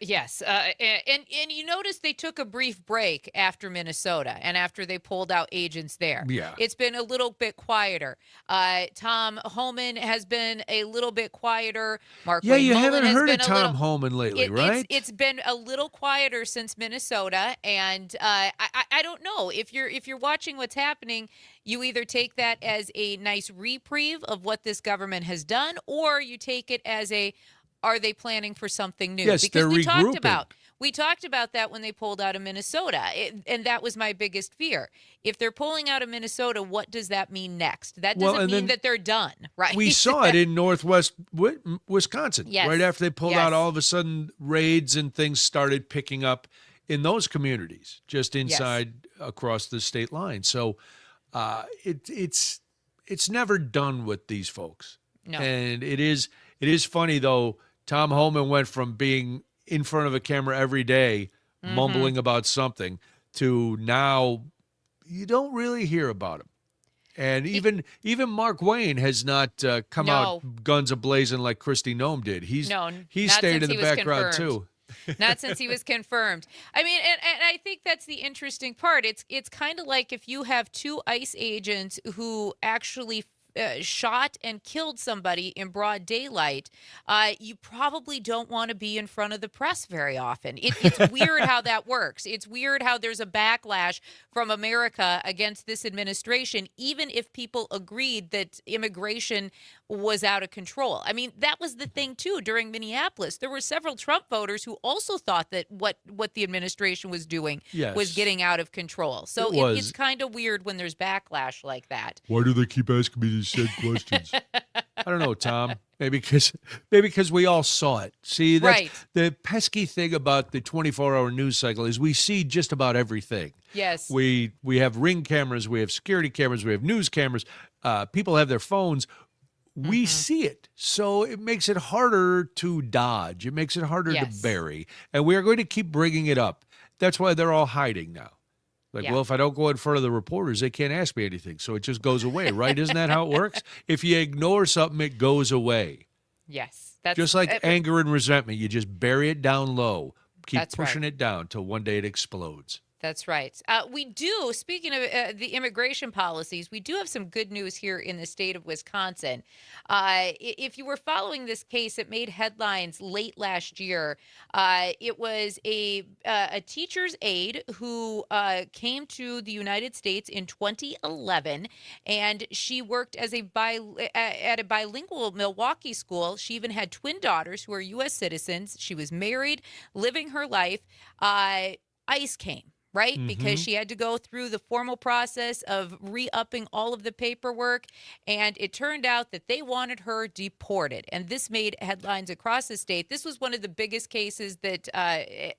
Yes. And you notice they took a brief break after Minnesota and after they pulled out agents there. Yeah. It's been a little bit quieter. Tom Homan has been a little bit quieter. Mark Wayne you Mullen haven't has heard been of a little, Tom Homan lately, right? It's been a little quieter since Minnesota. And I don't know. If you're watching what's happening, you either take that as a nice reprieve of what this government has done, or you take it as are they planning for something new? Yes, because they're regrouping. we talked about that when they pulled out of Minnesota, and that was my biggest fear. If they're pulling out of Minnesota, what does that mean next? That doesn't mean that they're done, right? We saw it in Northwest Wisconsin. Yes. Right after they pulled out, all of a sudden raids and things started picking up in those communities just inside across the state line. So it's never done with these folks. No. And it is funny, though. Tom Homan went from being in front of a camera every day, mumbling about something, to now you don't really hear about him. And even Mark Wayne has not come out guns a-blazing like Kristi Noem did. He stayed in the background too. Not since he was confirmed. I mean, and I think that's the interesting part. It's kind of like if you have two ICE agents who actually shot and killed somebody in broad daylight, you probably don't want to be in front of the press very often. It's weird how that works. It's weird how there's a backlash from America against this administration, even if people agreed that immigration was out of control. I mean, that was the thing, too, during Minneapolis. There were several Trump voters who also thought that what the administration was doing was getting out of control. So it's kind of weird when there's backlash like that. Why do they keep asking me these same questions? I don't know, Tom. Maybe because we all saw it. See, that's Right. the pesky thing about the 24-hour news cycle is we see just about everything. Yes. We have Ring cameras, we have security cameras, we have news cameras. People have their phones. We see it. So it makes it harder to dodge. It makes it harder to bury. And we are going to keep bringing it up. That's why they're all hiding now. Well, if I don't go in front of the reporters, they can't ask me anything. So it just goes away, right? Isn't that how it works? If you ignore something, it goes away. Yes. That's Just like anger and resentment, you just bury it down low. Keep That's pushing right. it down till one day it explodes. That's right. We do, speaking of the immigration policies, we do have some good news here in the state of Wisconsin. If you were following this case, it made headlines late last year. It was a teacher's aide who came to the United States in 2011, and she worked as at a bilingual Milwaukee school. She even had twin daughters who are U.S. citizens. She was married, living her life. ICE came. Right? Because she had to go through the formal process of re-upping all of the paperwork. And it turned out that they wanted her deported. And this made headlines across the state. This was one of the biggest cases that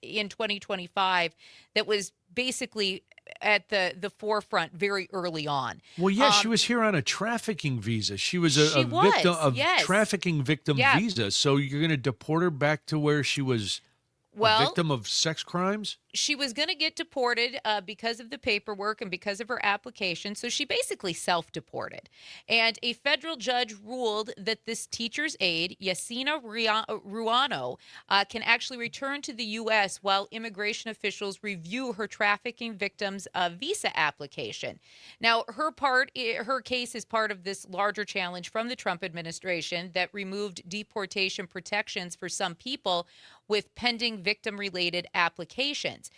in 2025 that was basically at the forefront very early on. Well, yes, she was here on a trafficking visa. She was a victim of trafficking victim visa. So you're going to deport her back to where she was a victim of sex crimes? She was going to get deported because of the paperwork and because of her application. So she basically self-deported. And a federal judge ruled that this teacher's aide, Yasina Ruano, can actually return to the U.S. while immigration officials review her trafficking victim's visa application. Now, her case is part of this larger challenge from the Trump administration that removed deportation protections for some people with pending victim-related applications.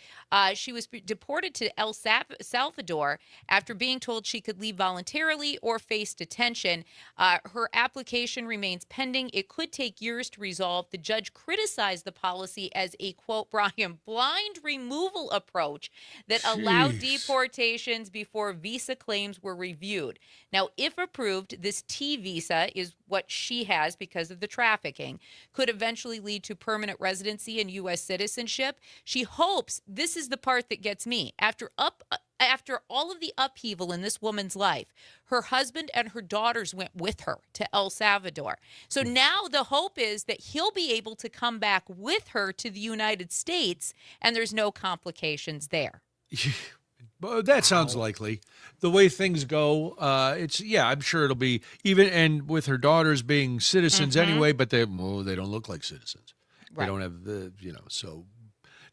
She was deported to El Salvador after being told she could leave voluntarily or face detention. Her application remains pending. It could take years to resolve. The judge criticized the policy as a, quote, Brian, blind removal approach that allowed deportations before visa claims were reviewed. Now, if approved, this T visa is what she has because of the trafficking, could eventually lead to permanent residency and U.S. citizenship. She hopes, this is the part that gets me, after all of the upheaval in this woman's life, her husband and her daughters went with her to El Salvador. So now the hope is that he'll be able to come back with her to the United States and there's no complications there. That sounds likely. The way things go, I'm sure it'll be even, and with her daughters being citizens anyway, but they don't look like citizens. Right. They don't have so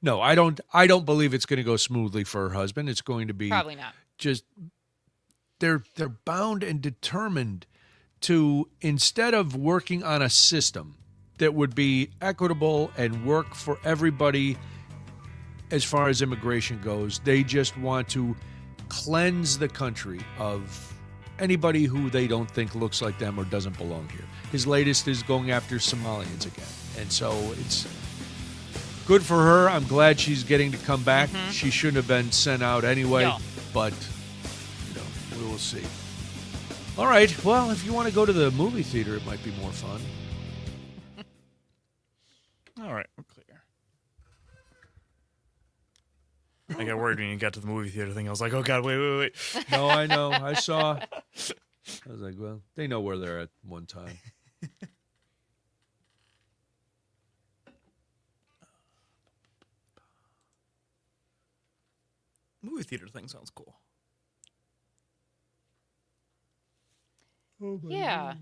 no, I don't believe it's going to go smoothly for her husband. It's going to be probably not. Just they're bound and determined to, instead of working on a system that would be equitable and work for everybody as far as immigration goes, they just want to cleanse the country of anybody who they don't think looks like them or doesn't belong here. His latest is going after Somalians again. And so it's good for her. I'm glad she's getting to come back. She shouldn't have been sent out anyway, but we will see. All right. Well, if you want to go to the movie theater, it might be more fun. All right, we're clear. I got worried when you got to the movie theater thing. I was like, oh, God, wait. No, I know. I saw. I was like, well, they know where they're at one time. Movie theater thing sounds cool. Oh, yeah.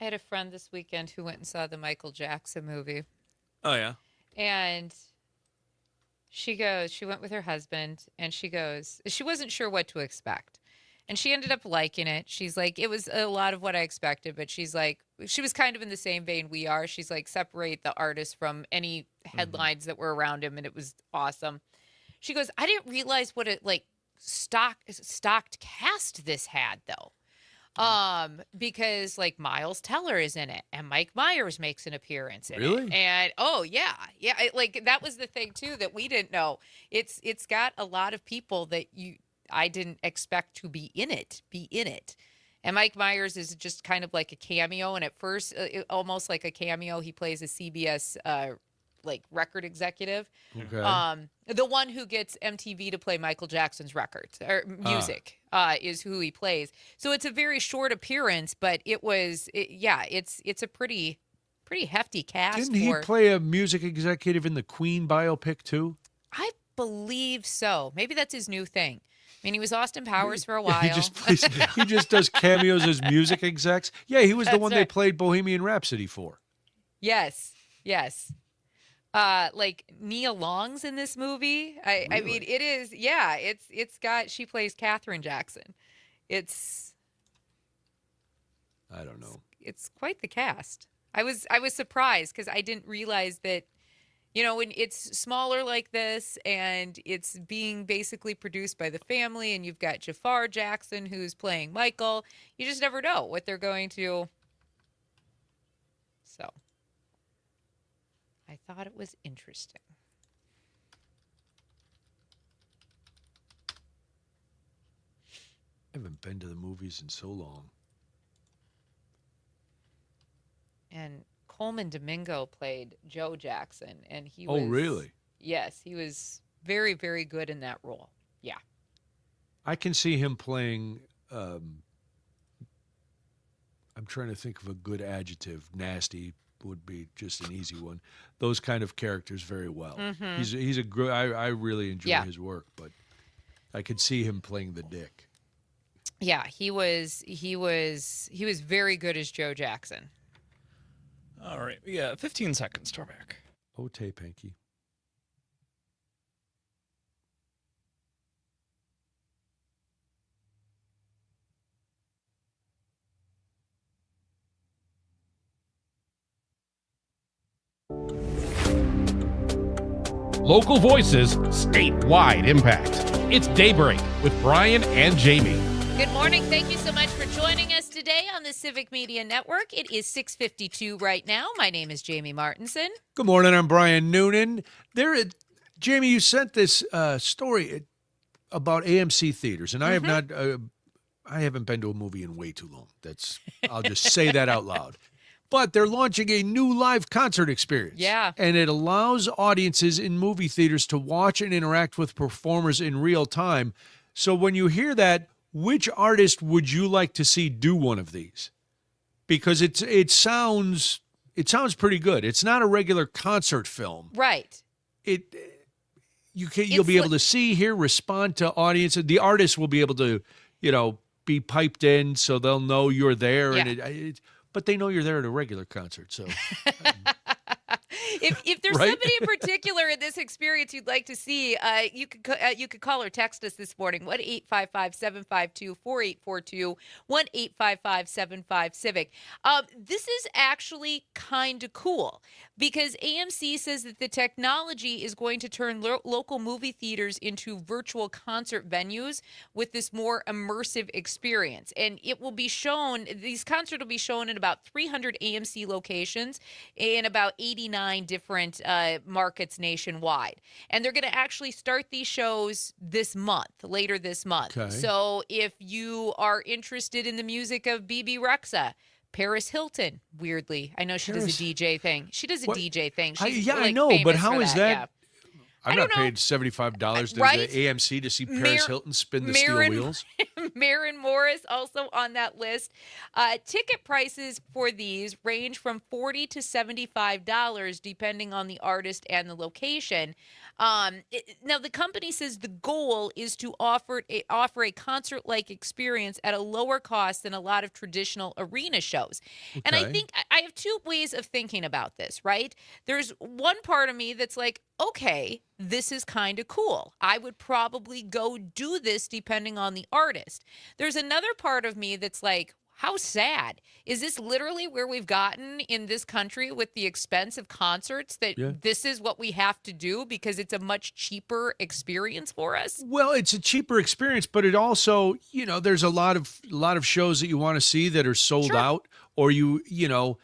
I had a friend this weekend who went and saw the Michael Jackson movie. Oh, yeah. And She went with her husband, and she wasn't sure what to expect. And she ended up liking it. She's like, it was a lot of what I expected, but she's like, she was kind of in the same vein we are. She's like, separate the artist from any headlines that were around him, and it was awesome. She goes, I didn't realize what it like stocked cast this had though. Because like Miles Teller is in it, and Mike Myers makes an appearance in it. And oh yeah, like that was the thing too that we didn't know. It's got a lot of people that I didn't expect to be in it. And Mike Myers is just kind of like a cameo, and at first, almost like a cameo, he plays a CBS like record executive. Okay. The one who gets MTV to play Michael Jackson's records or music is who he plays. So it's a very short appearance, but it's a pretty hefty cast. Didn't he play a music executive in the Queen biopic too? I believe so. Maybe that's his new thing. I mean, he was Austin Powers for a while. He just does cameos as music execs. Yeah, he was the one they played Bohemian Rhapsody for. Yes. Like Nia Long's in this movie. I mean, it is. Yeah, it's got. She plays Katherine Jackson. I don't know. It's quite the cast. I was surprised because I didn't realize that. You know, when it's smaller like this and it's being basically produced by the family, and you've got Jafar Jackson who's playing Michael, you just never know what they're going to. So I thought it was interesting. I haven't been to the movies in so long. And Coleman Domingo played Joe Jackson, and he was... Oh, really? Yes, he was very, very good in that role. Yeah. I can see him playing... I'm trying to think of a good adjective. Nasty would be just an easy one. Those kind of characters very well. Mm-hmm. He's a good... I really enjoy his work, but I could see him playing the dick. Yeah, he was very good as Joe Jackson. All right. Yeah, 15 seconds. We're back. Ote, Pinky. Local voices, statewide impact. It's Daybreak with Brian and Jamie. Good morning. Thank you so much for joining us today on the Civic Media Network. It is 6:52 right now. My name is Jamie Martinson. Good morning. I'm Brian Noonan. Jamie, you sent this story about AMC theaters, and I have not. I haven't been to a movie in way too long. I'll just say that out loud. But they're launching a new live concert experience. Yeah. And it allows audiences in movie theaters to watch and interact with performers in real time. So when you hear that, which artist would you like to see do one of these? Because it sounds pretty good. It's not a regular concert film. Right. You'll be able to see, hear, respond to audiences. The artists will be able to, be piped in so they'll know you're there. Yeah. And but they know you're there at a regular concert. So If there's somebody in particular in this experience you'd like to see, you could call or text us this morning, 1-855-752-4842, 1-855-75-CIVIC. This is actually kind of cool because AMC says that the technology is going to turn local movie theaters into virtual concert venues with this more immersive experience. And it will be shown, these concerts will be shown in about 300 AMC locations in about 89 different markets nationwide. And they're going to actually start these shows later this month. Okay. So if you are interested in the music of BB Rexha, Paris Hilton, weirdly, I know she does a DJ thing. She does a DJ thing. She's I know, but how is that? Yeah. I'm not paid $75 to the AMC to see Paris Hilton spin the steel wheels. Maren Morris also on that list. Ticket prices for these range from $40 to $75 depending on the artist and the location. Now, the company says the goal is to offer a concert-like experience at a lower cost than a lot of traditional arena shows. Okay. And I think I have two ways of thinking about this, right? There's one part of me that's like, okay, this is kind of cool. I would probably go do this depending on the artist. There's another part of me that's like, how sad. Is this literally where we've gotten in this country with the expense of concerts, that this is what we have to do because it's a much cheaper experience for us? Well, it's a cheaper experience, but it also, there's a lot of shows that you want to see that are sold out, or the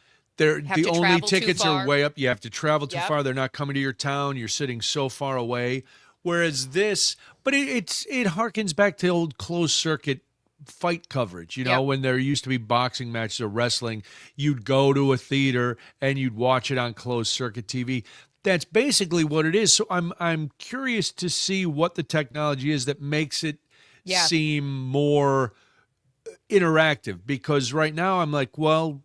only tickets are way up. You have to travel too far. They're not coming to your town. You're sitting so far away. Whereas this, but it harkens back to old closed circuit fight coverage, when there used to be boxing matches or wrestling, you'd go to a theater and you'd watch it on closed circuit TV. That's basically what it is. So I'm curious to see what the technology is that makes it seem more interactive, because right now I'm like, well,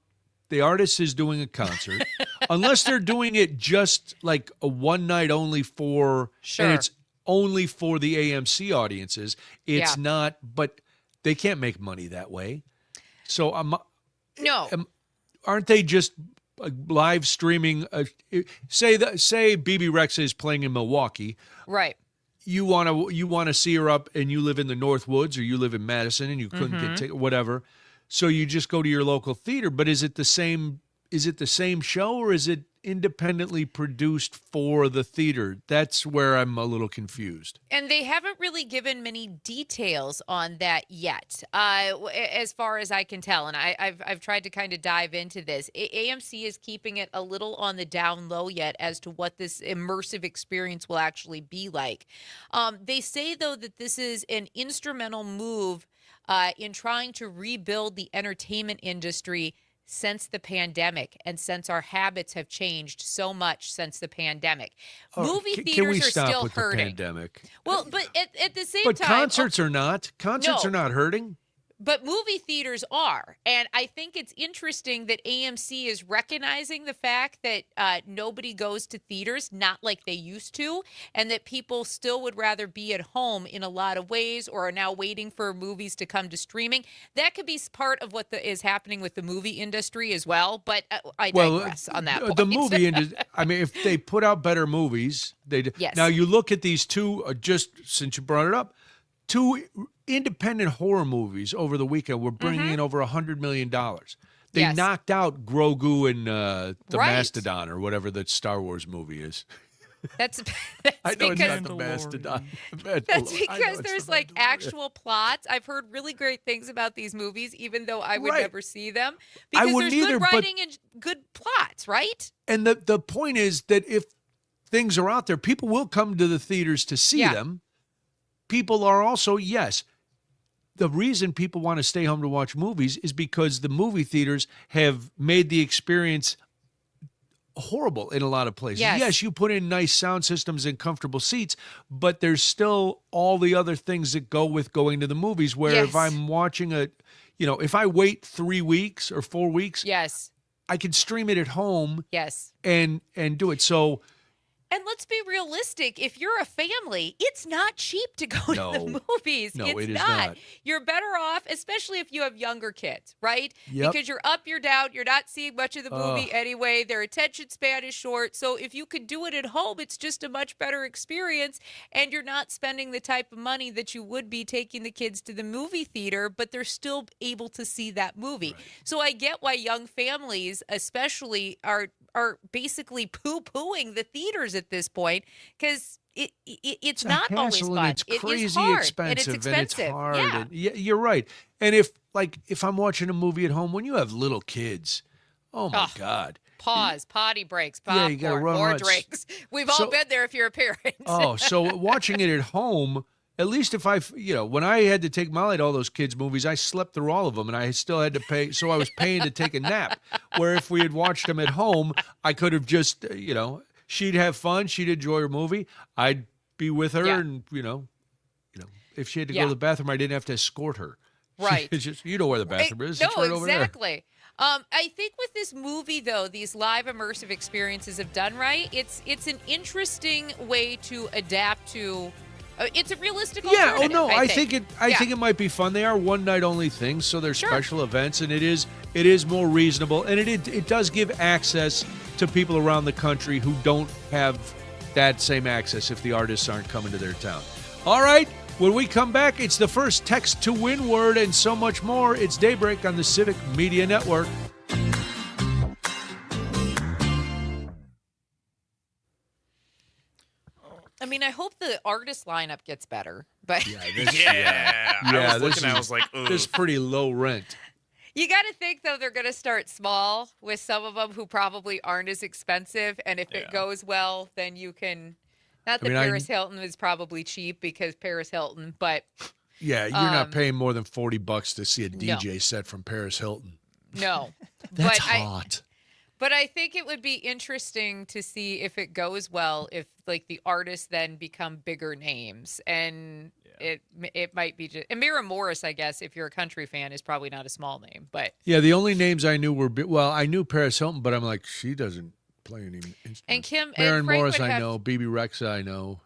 the artist is doing a concert, unless they're doing it just like a one night only and it's only for the AMC audiences. It's not, but they can't make money that way. So aren't they just live streaming? Say BB Rexa is playing in Milwaukee, right? You want to see her up, and you live in the North Woods, or you live in Madison, and you couldn't get tickets, whatever. So you just go to your local theater. But is it the same? Is it the same show, or is it independently produced for the theater? That's where I'm a little confused. And they haven't really given many details on that yet, as far as I can tell. And I've tried to kind of dive into this. AMC is keeping it a little on the down low yet as to what this immersive experience will actually be like. They say, though, that this is an instrumental move in trying to rebuild the entertainment industry since the pandemic, and since our habits have changed so much since the pandemic. Movie theaters are still hurting. The pandemic? Well, but at the same time, concerts are not. Concerts are not hurting. But movie theaters are. And I think it's interesting that AMC is recognizing the fact that nobody goes to theaters, not like they used to, and that people still would rather be at home in a lot of ways, or are now waiting for movies to come to streaming. That could be part of what is happening with the movie industry as well. But I digress on that point. The movie industry, I mean, if they put out better movies, Now you look at these two, just since you brought it up, two independent horror movies over the weekend were bringing in over $100 million. They knocked out Grogu and the Mastodon, or whatever that Star Wars movie is. That's I know because it's not the Mastodon. That's because there's like actual plots. I've heard really great things about these movies, even though I would never see them, because there's good writing and good plots, right? And the point is that if things are out there, people will come to the theaters to see them. People are also, the reason people want to stay home to watch movies is because the movie theaters have made the experience horrible in a lot of places. Yes, you put in nice sound systems and comfortable seats, but there's still all the other things that go with going to the movies, where if I'm watching if I wait 3 weeks or 4 weeks, I can stream it at home and do it. So, and let's be realistic. If you're a family, it's not cheap to go to the movies. No, it's it is not. You're better off, especially if you have younger kids, right? Yep. Because you're up, you're down, you're not seeing much of the movie anyway. Their attention span is short. So if you could do it at home, it's just a much better experience, and you're not spending the type of money that you would be taking the kids to the movie theater, but they're still able to see that movie. Right. So I get why young families especially are basically poo-pooing the theaters at this point, because it's not always fun. It's crazy expensive, and it's expensive. hard. Yeah. And you're right. And if I'm watching a movie at home, when you have little kids, oh my God. Pause, potty breaks, popcorn, you gotta run more runs. drinks. We've all been there if you're a parent. So watching it at home, at least if when I had to take Molly to all those kids' movies, I slept through all of them, and I still had to pay. So I was paying to take a nap. Where if we had watched them at home, I could have just, she'd have fun, she'd enjoy her movie, I'd be with her, and if she had to go to the bathroom, I didn't have to escort her. Right. It's just, you know where the bathroom is. It's right over there. Exactly. I think with this movie, though, these live immersive experiences, if done right, it's an interesting way to adapt to. It's a realistic alternative. I think it might be fun. They are one night only things, so they're special events, and it is more reasonable, and it does give access to people around the country who don't have that same access if the artists aren't coming to their town. All right, when we come back, it's the first text to win word and so much more. It's Daybreak on the Civic Media Network. I mean, I hope the artist lineup gets better, but I was looking, I was like, ugh. This is pretty low rent. you got to think, though, they're going to start small with some of them who probably aren't as expensive. And if it goes well, then you can. Not that Paris Hilton is probably cheap because Paris Hilton, but. Yeah, you're not paying more than $40 to see a DJ set from Paris Hilton. No. That's hot. But I think it would be interesting to see if it goes well, if like the artists then become bigger names, and it might be just. And Mira Morris, I guess, if you're a country fan, is probably not a small name, but yeah, the only names I knew were I knew Paris Hilton, but I'm like, she doesn't play any instruments. And Kim Maren Frank Morris, would I have, know. BB Rexa, I know.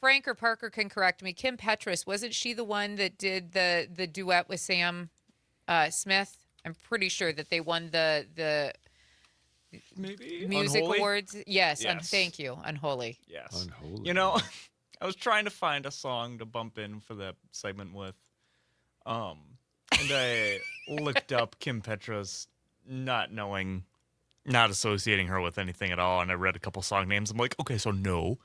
Frank or Parker can correct me. Kim Petras, wasn't she the one that did the duet with Sam Smith? I'm pretty sure that they won the maybe music Unholy? Awards. Yes. Yes. Thank you. Unholy. Yes. Unholy. You know, I was trying to find a song to bump in for that segment with, and I looked up Kim Petras, not associating her with anything at all, and I read a couple song names. I'm like, okay, so no.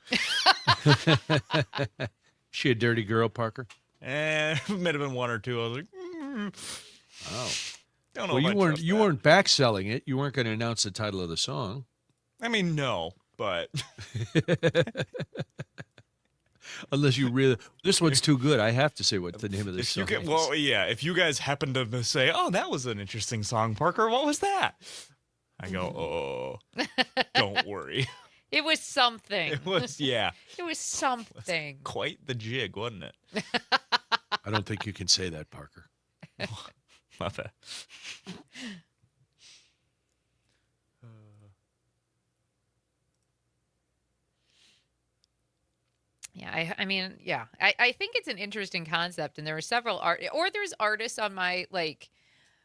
She a dirty girl, Parker? And it might have been one or two. I was like, Oh. don't know. Well, if you weren't back selling it. You weren't going to announce the title of the song. I mean, no, but unless you really, this one's too good. I have to say what the name of this if song you is. well, yeah. If you guys happen to say, "Oh, that was an interesting song, Parker," what was that? I go, "Oh, don't worry." It was something. It was, yeah. It was something. Quite the jig, wasn't it? I don't think you can say that, Parker. My bad. Yeah, I mean, yeah. I think it's an interesting concept, and there are several there's artists on my,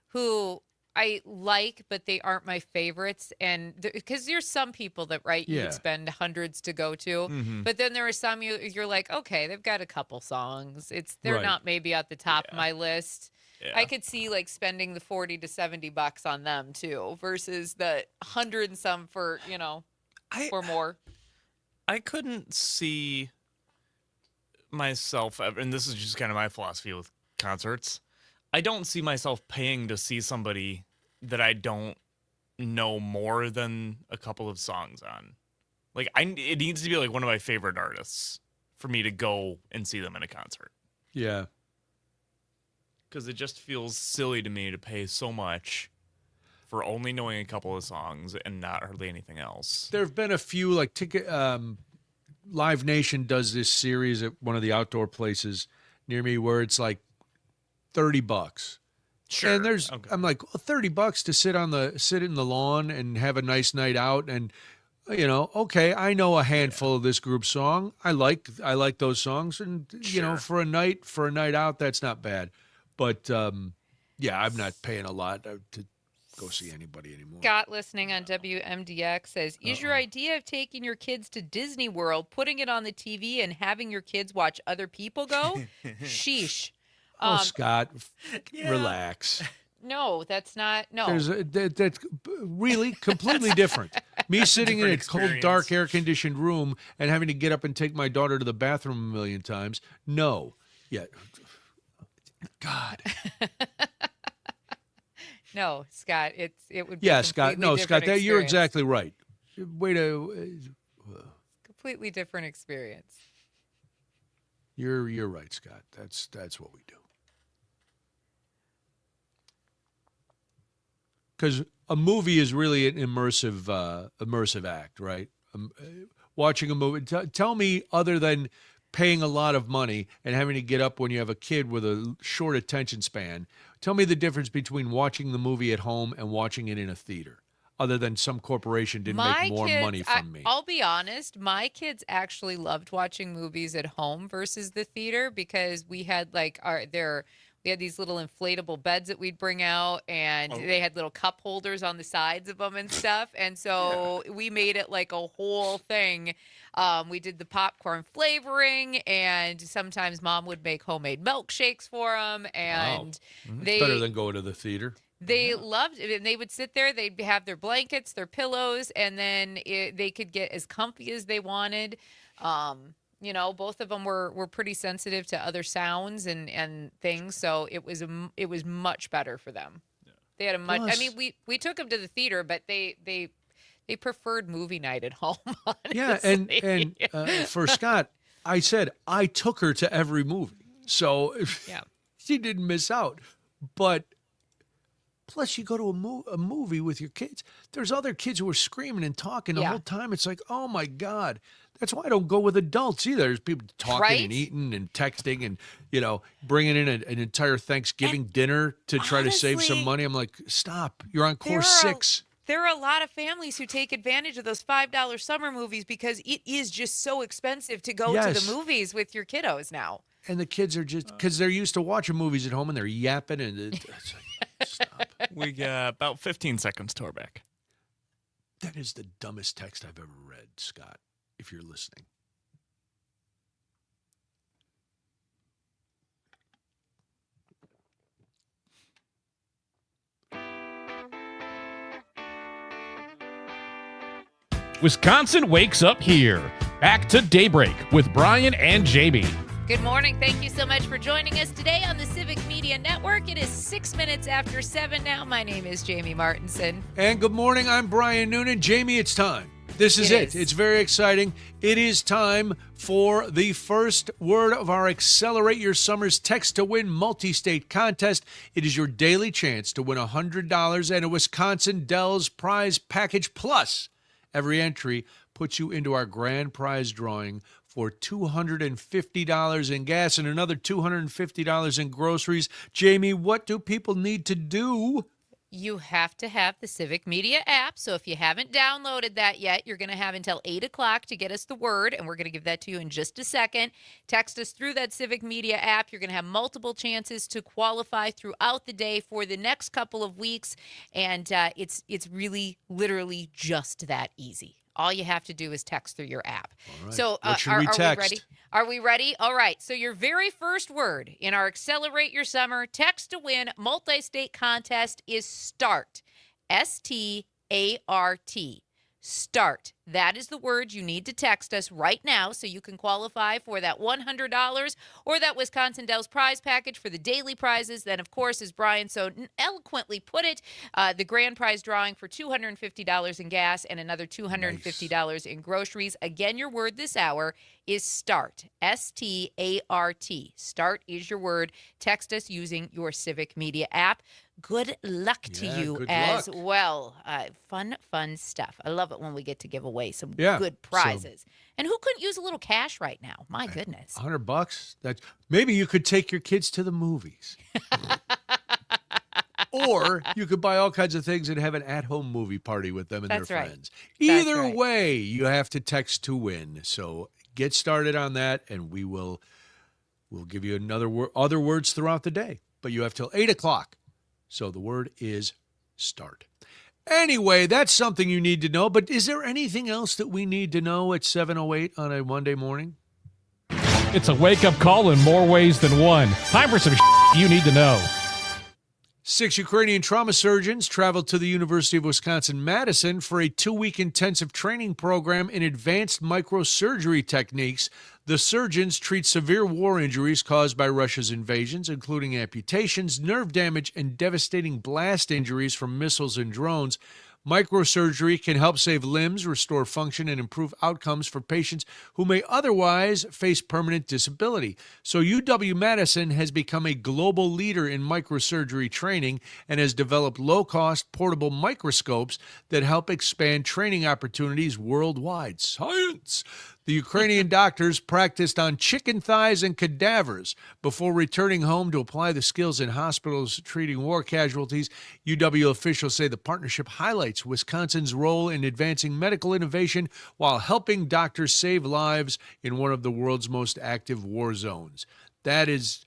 who I like, but they aren't my favorites, and because there's some people that, you would spend hundreds to go to, but then there are some you're like, okay, they've got a couple songs. They're not maybe at the top of my list. Yeah. I could see spending the $40 to $70 on them too, versus the 100 and some for or more. I couldn't see myself ever, and this is just kind of my philosophy with concerts. I don't see myself paying to see somebody that I don't know more than a couple of songs on. It needs to be one of my favorite artists for me to go and see them in a concert. Yeah. Because it just feels silly to me to pay so much for only knowing a couple of songs and not hardly anything else. There have been a few, Live Nation does this series at one of the outdoor places near me where it's $30. Sure. And I'm like, well, $30 to sit in the lawn and have a nice night out, and okay, I know a handful of this group's song. I like those songs, and for a night out, that's not bad. But I'm not paying a lot to go see anybody anymore. Scott, listening on WMDX, says, is your idea of taking your kids to Disney World, putting it on the TV, and having your kids watch other people go? Sheesh. Scott, relax. No, that's not. No. That's really completely different. Me sitting in a cold, dark, air-conditioned room and having to get up and take my daughter to the bathroom a million times. No. Yeah. God. No, Scott. It would be Scott. No, Scott. You're exactly right. Way to. Completely different experience. You're right, Scott. That's what we do. Because a movie is really an immersive act, right? Watching a movie. Tell me, other than paying a lot of money and having to get up when you have a kid with a short attention span, tell me the difference between watching the movie at home and watching it in a theater, other than some corporation didn't make more money from me. I'll be honest, my kids actually loved watching movies at home versus the theater, because we had We had these little inflatable beds that we'd bring out, and they had little cup holders on the sides of them and stuff. And so we made it like a whole thing. We did the popcorn flavoring, and sometimes Mom would make homemade milkshakes for them. And It's better than going to the theater. they loved it. And they would sit there, they'd have their blankets, their pillows, and then they could get as comfy as they wanted. You know, both of them were pretty sensitive to other sounds and things, so it was much better for them. Yeah. They had a much. I mean, we took them to the theater, but they preferred movie night at home. Honestly. Yeah, and for Scott, I said I took her to every movie, so she didn't miss out. But plus, you go to a movie with your kids. There's other kids who are screaming and talking the whole time. It's like, oh my God. That's why I don't go with adults either. There's people talking and eating and texting and, bringing in an entire Thanksgiving dinner to try to save some money. I'm like, stop. You're on course 6. There are a lot of families who take advantage of those $5 summer movies because it is just so expensive to go to the movies with your kiddos now. And the kids are just, because they're used to watching movies at home and they're yapping and it's like, stop. We got about 15 seconds to our back. That is the dumbest text I've ever read, Scott, if you're listening. Wisconsin wakes up here. Back to Daybreak with Brian and Jamie. Good morning. Thank you so much for joining us today on the Civic Media Network. It is 6 minutes after 7 now. My name is Jamie Martinson. And good morning. I'm Brian Noonan. Jamie, it's time. This is it. It's very exciting. It is time for the first word of our Accelerate Your Summer's Text to Win multi-state contest. It is your daily chance to win $100 and a Wisconsin Dells prize package. Plus, every entry puts you into our grand prize drawing for $250 in gas and another $250 in groceries. Jamie, what do people need to do? You have to have the Civic Media app. So if you haven't downloaded that yet, you're going to have until 8 o'clock to get us the word, and we're going to give that to you in just a second. Text us through that Civic Media app. You're going to have multiple chances to qualify throughout the day for the next couple of weeks, and it's really, literally just that easy. All you have to do is text through your app. All right. So what should we text? Are we ready? Are we ready? All right. So your very first word in our Accelerate Your Summer Text to Win multi-state contest is START. START. START. That is the word you need to text us right now so you can qualify for that $100 or that Wisconsin Dells prize package for the daily prizes. Then, of course, as Brian so eloquently put it, the grand prize drawing for $250 in gas and another $250 in groceries. Again, your word this hour is START. START. START is your word. Text us using your Civic Media app. Good luck to you as well. Fun stuff. I love it when we get to give away some good prizes. And who couldn't use a little cash right now? My goodness. $100? That's maybe you could take your kids to the movies. Or you could buy all kinds of things and have an at-home movie party with them and their friends. Either way, you have to text to win. So get started on that, and we'll give you other words throughout the day. But you have till 8 o'clock. So the word is START. Anyway, that's something you need to know. But is there anything else that we need to know at 7:08 on a Monday morning? It's a wake-up call in more ways than one. Time for some you need to know. 6 Ukrainian trauma surgeons traveled to the University of Wisconsin-Madison for a 2-week intensive training program in advanced microsurgery techniques. The surgeons treat severe war injuries caused by Russia's invasions, including amputations, nerve damage, and devastating blast injuries from missiles and drones. Microsurgery can help save limbs, restore function, and improve outcomes for patients who may otherwise face permanent disability. So UW-Madison has become a global leader in microsurgery training and has developed low-cost portable microscopes that help expand training opportunities worldwide. Science! The Ukrainian doctors practiced on chicken thighs and cadavers before returning home to apply the skills in hospitals treating war casualties. UW officials say the partnership highlights Wisconsin's role in advancing medical innovation while helping doctors save lives in one of the world's most active war zones. That is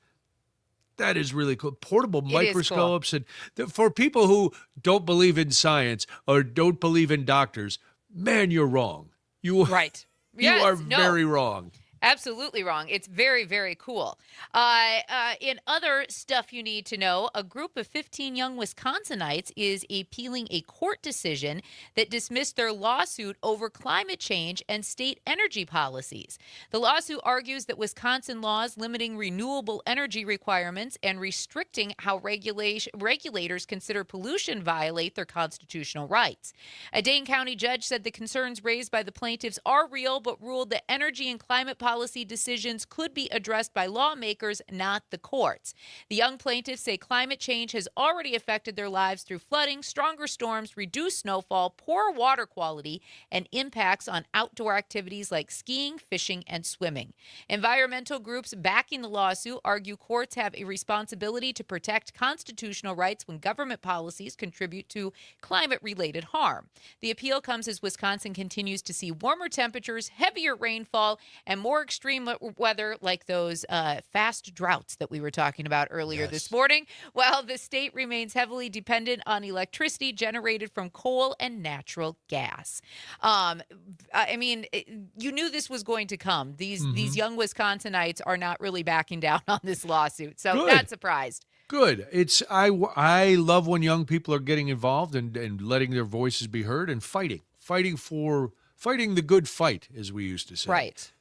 That is really cool. Portable It is cool. microscopes. And for people who don't believe in science or don't believe in doctors, man, you're wrong. Right. You are very wrong. Absolutely wrong. It's very, very cool. In other stuff you need to know, a group of 15 young Wisconsinites is appealing a court decision that dismissed their lawsuit over climate change and state energy policies. The lawsuit argues that Wisconsin laws limiting renewable energy requirements and restricting how regulators consider pollution violate their constitutional rights. A Dane County judge said the concerns raised by the plaintiffs are real, but ruled that energy and climate policy decisions could be addressed by lawmakers, not the courts. The young plaintiffs say climate change has already affected their lives through flooding, stronger storms, reduced snowfall, poor water quality, and impacts on outdoor activities like skiing, fishing, and swimming. Environmental groups backing the lawsuit argue courts have a responsibility to protect constitutional rights when government policies contribute to climate-related harm. The appeal comes as Wisconsin continues to see warmer temperatures, heavier rainfall, and more extreme weather like those fast droughts that we were talking about earlier this morning, while the state remains heavily dependent on electricity generated from coal and natural gas. I mean, you knew this was going to come. These young Wisconsinites are not really backing down on this lawsuit, so not surprised. Good. I love when young people are getting involved and letting their voices be heard and fighting the good fight, as we used to say. Right.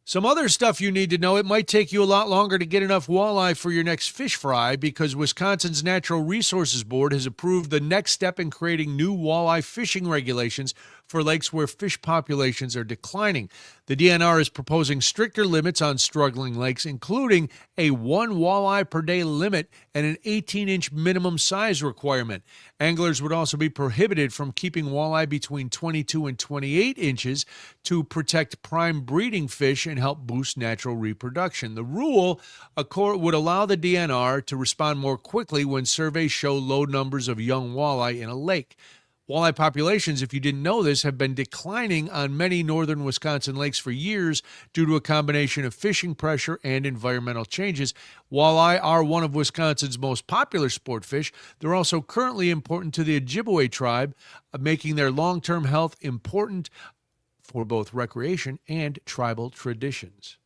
Some other stuff you need to know. It might take you a lot longer to get enough walleye for your next fish fry because Wisconsin's Natural Resources Board has approved the next step in creating new walleye fishing regulations for lakes where fish populations are declining. The DNR is proposing stricter limits on struggling lakes, including a 1 walleye per day limit and an 18-inch minimum size requirement. Anglers would also be prohibited from keeping walleye between 22 and 28 inches to protect prime breeding fish and help boost natural reproduction. The rule would allow the DNR to respond more quickly when surveys show low numbers of young walleye in a lake. Walleye populations, if you didn't know this, have been declining on many northern Wisconsin lakes for years due to a combination of fishing pressure and environmental changes. Walleye are one of Wisconsin's most popular sport fish. They're also currently important to the Ojibwe tribe, making their long-term health important for both recreation and tribal traditions.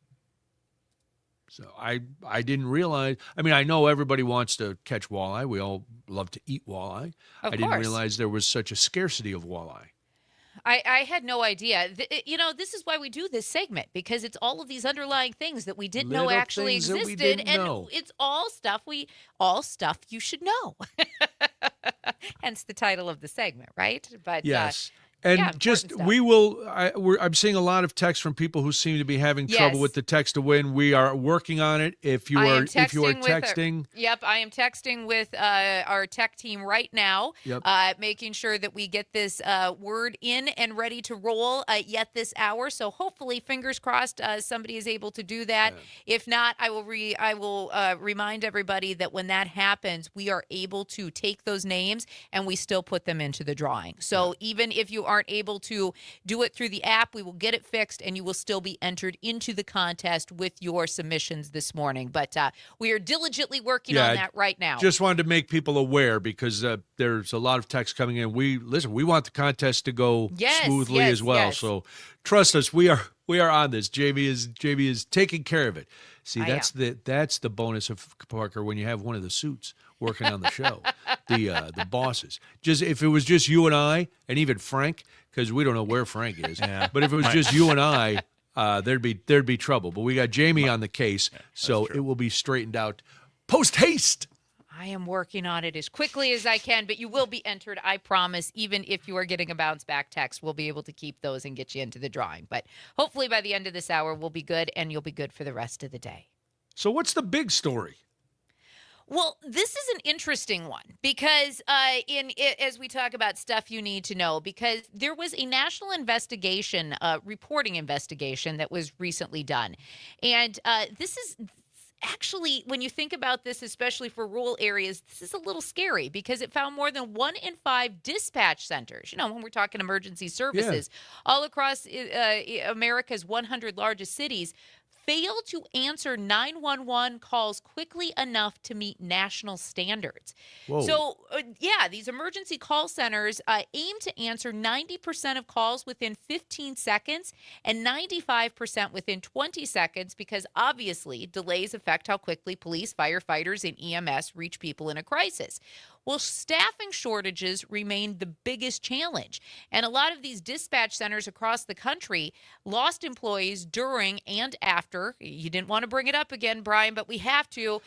So I didn't realize. I mean, I know everybody wants to catch walleye. We all love to eat walleye. I didn't realize there was such a scarcity of walleye. I had no idea. This is why we do this segment, because it's all of these underlying things that we didn't know actually existed, and it's all stuff you should know. Hence the title of the segment, right? But yes. And I'm seeing a lot of texts from people who seem to be having trouble with the text to win. We are working on it. If you are texting, I am texting with our tech team right now, making sure that we get this word in and ready to roll yet this hour. So hopefully, fingers crossed, somebody is able to do that. Yeah. If not, I will remind everybody that when that happens, we are able to take those names and we still put them into the drawing. So even if you aren't able to do it through the app, we will get it fixed and you will still be entered into the contest with your submissions this morning. But we are diligently working on that right now. Just wanted to make people aware because there's a lot of text coming in. We want the contest to go smoothly as well. Yes. So trust us, we are on this. Jamie is taking care of it. See, that's the bonus of Parker when you have one of the suits working on the show, the bosses. Just if it was just you and I, and even Frank, because we don't know where Frank is. But if it was just you and I, there'd be trouble. But we got Jamie on the case, so it will be straightened out post haste. I am working on it as quickly as I can, but you will be entered, I promise. Even if you are getting a bounce back text, we'll be able to keep those and get you into the drawing. But hopefully by the end of this hour, we'll be good, and you'll be good for the rest of the day. So what's the big story? Well, this is an interesting one because as we talk about stuff you need to know, because there was a national investigation, reporting investigation that was recently done. And this is actually, when you think about this, especially for rural areas, this is a little scary because it found more than 1 in 5 dispatch centers, when we're talking emergency services, all across America's 100 largest cities, fail to answer 911 calls quickly enough to meet national standards. Whoa. So, these emergency call centers aim to answer 90% of calls within 15 seconds and 95% within 20 seconds because obviously delays affect how quickly police, firefighters, and EMS reach people in a crisis. Well, staffing shortages remain the biggest challenge. And a lot of these dispatch centers across the country lost employees during and after. You didn't want to bring it up again, Brian, but we have to.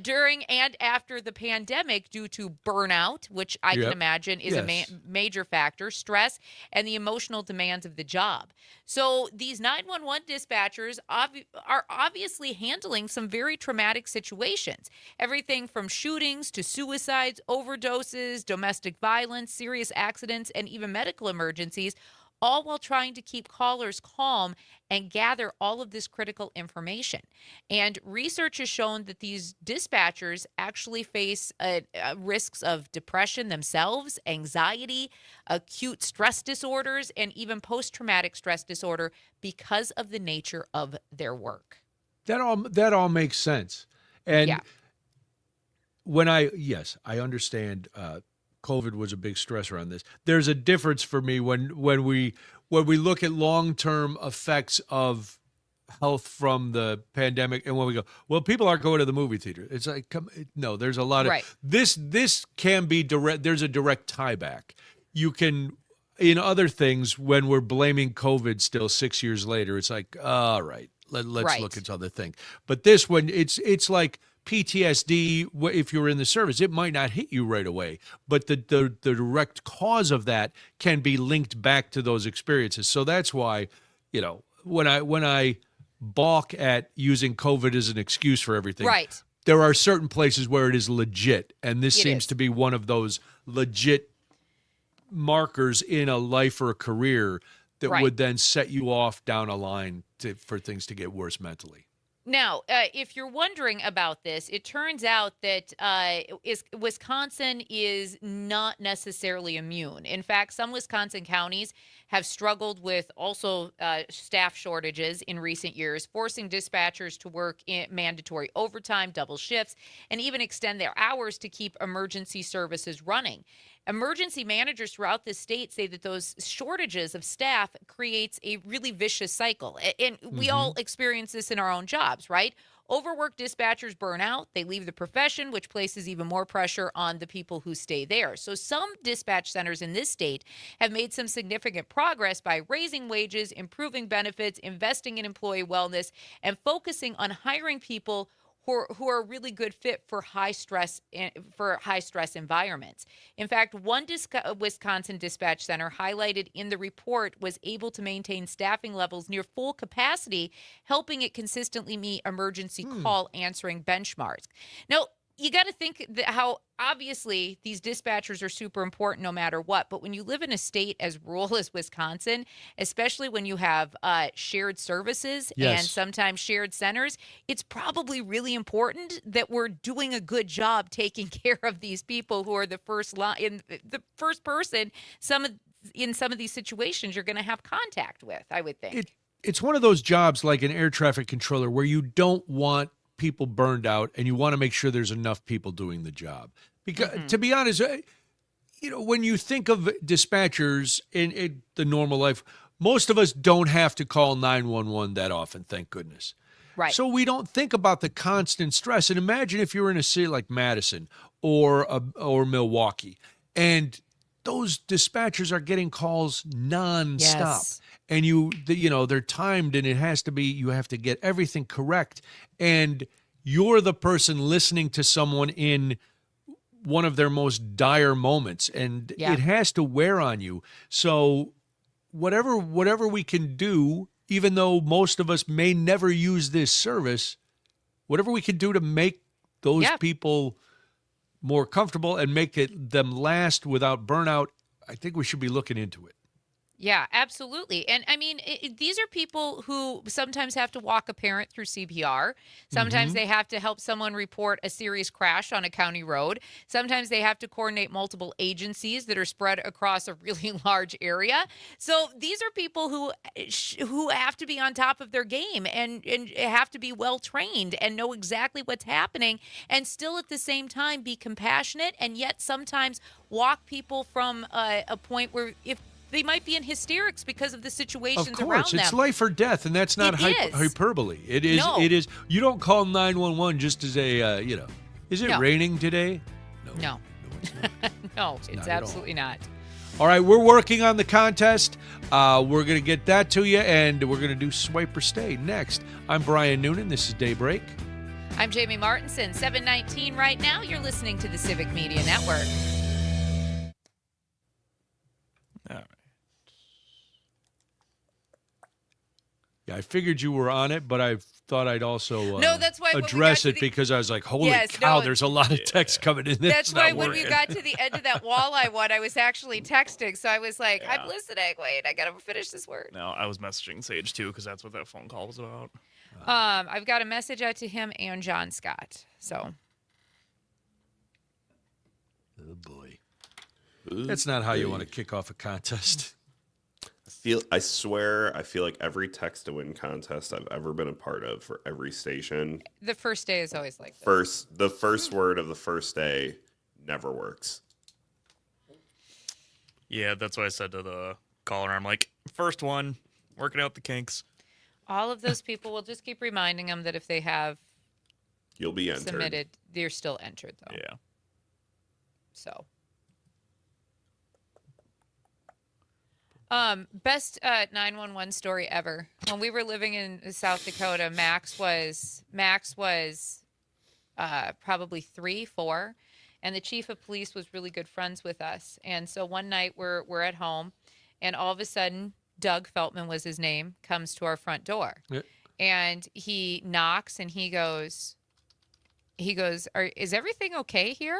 During and after the pandemic due to burnout, which I can imagine is a major factor, stress, and the emotional demands of the job. So these 911 dispatchers are obviously handling some very traumatic situations. Everything from shootings to suicides, overdoses, domestic violence, serious accidents, and even medical emergencies, all while trying to keep callers calm and gather all of this critical information. And research has shown that these dispatchers actually face risks of depression themselves, anxiety, acute stress disorders, and even post-traumatic stress disorder because of the nature of their work. That all makes sense. And when I understand COVID was a big stressor on this. There's a difference for me when we look at long-term effects of health from the pandemic, and when we go, well, people aren't going to the movie theater. It's like, no, there's a lot of this can be direct. There's a direct tie back. You can, in other things, when we're blaming COVID still 6 years later, it's like, all right, let's look at other things. But this one, it's like PTSD. If you're in the service, it might not hit you right away, but the direct cause of that can be linked back to those experiences. So that's why, when I balk at using COVID as an excuse for everything, there are certain places where it is legit, and this seems to be one of those legit markers in a life or a career that would then set you off down a line for things to get worse mentally. Now, if you're wondering about this, it turns out that Wisconsin is not necessarily immune. In fact, some Wisconsin counties have struggled with also staff shortages in recent years, forcing dispatchers to work in mandatory overtime, double shifts, and even extend their hours to keep emergency services running. Emergency managers throughout the state say that those shortages of staff creates a really vicious cycle. And we all experience this in our own jobs, right? Overworked dispatchers burn out. They leave the profession, which places even more pressure on the people who stay there. So some dispatch centers in this state have made some significant progress by raising wages, improving benefits, investing in employee wellness, and focusing on hiring people who are a really good fit for high stress environments. In fact, one Wisconsin dispatch center highlighted in the report was able to maintain staffing levels near full capacity, helping it consistently meet emergency call answering benchmarks. Now, you got to think that how obviously these dispatchers are super important no matter what. But when you live in a state as rural as Wisconsin, especially when you have shared services and sometimes shared centers, it's probably really important that we're doing a good job taking care of these people who are the first person in some of these situations you're going to have contact with, I would think. It's one of those jobs like an air traffic controller where you don't want people burned out, and you want to make sure there's enough people doing the job. Because to be honest, when you think of dispatchers in the normal life, most of us don't have to call 911 that often, thank goodness. Right. So we don't think about the constant stress. And imagine if you're in a city like Madison or Milwaukee, and those dispatchers are getting calls nonstop. Yes. And they're timed, and it has to be, you have to get everything correct. And you're the person listening to someone in one of their most dire moments, and it has to wear on you. So whatever we can do, even though most of us may never use this service, whatever we can do to make those people more comfortable and make them last without burnout, I think we should be looking into it. Yeah, absolutely. And I mean, these are people who sometimes have to walk a parent through CPR. Sometimes they have to help someone report a serious crash on a county road. Sometimes they have to coordinate multiple agencies that are spread across a really large area. So these are people who have to be on top of their game and have to be well trained and know exactly what's happening, and still at the same time be compassionate, and yet sometimes walk people from a point where if they might be in hysterics because of the situations Of around course, them. it's life or death, and that's not It is. hyperbole. It is. No. It is. You don't call 911 just as a, is it No. raining today? No. it's not. No, not it's at all. absolutely not. All right, we're working on the contest. We're going to get that to you, and we're going to do Swipe or Stay next. I'm Brian Noonan. This is Daybreak. I'm Jamie Martinson, 7:19 right now. You're listening to the Civic Media Network. All right. Yeah, I figured you were on it, but I thought I'd also No, that's why when we address got it to the- because I was like, holy Yes, cow, no, there's a lot of text coming in. That's why not when we working. got to the end of that walleye one, I was actually texting. So I was like, Yeah. I'm listening. Wait, I got to finish this word. No, I was messaging Sage too because that's what that phone call was about. I've got a message out to him and John Scott. So Oh, boy. That's not how you want to kick off a contest. I swear, I feel like every text to win contest I've ever been a part of for every station, the first day is always like this. the first word of the first day never works. Yeah, that's what I said to the caller. I'm like, first one, working out the kinks. All of those people, will just keep reminding them that if they have You'll be entered. submitted, they're still entered, though. Yeah. So, best 911 story ever. When we were living in South Dakota, Max was probably 3, 4, and the chief of police was really good friends with us. And so one night we're at home, and all of a sudden, Doug Feltman was his name, comes to our front door, and he knocks, and he goes, is everything okay here?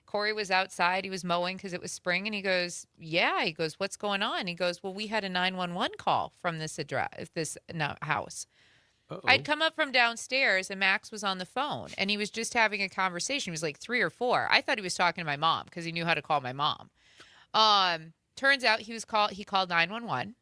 Corey was outside. He was mowing because it was spring. And he goes, yeah. He goes, what's going on? He goes, well, we had a 911 call from this house. Uh-oh. I'd come up from downstairs and Max was on the phone and he was just having a conversation. He was like 3 or 4. I thought he was talking to my mom because he knew how to call my mom. Turns out he called 911.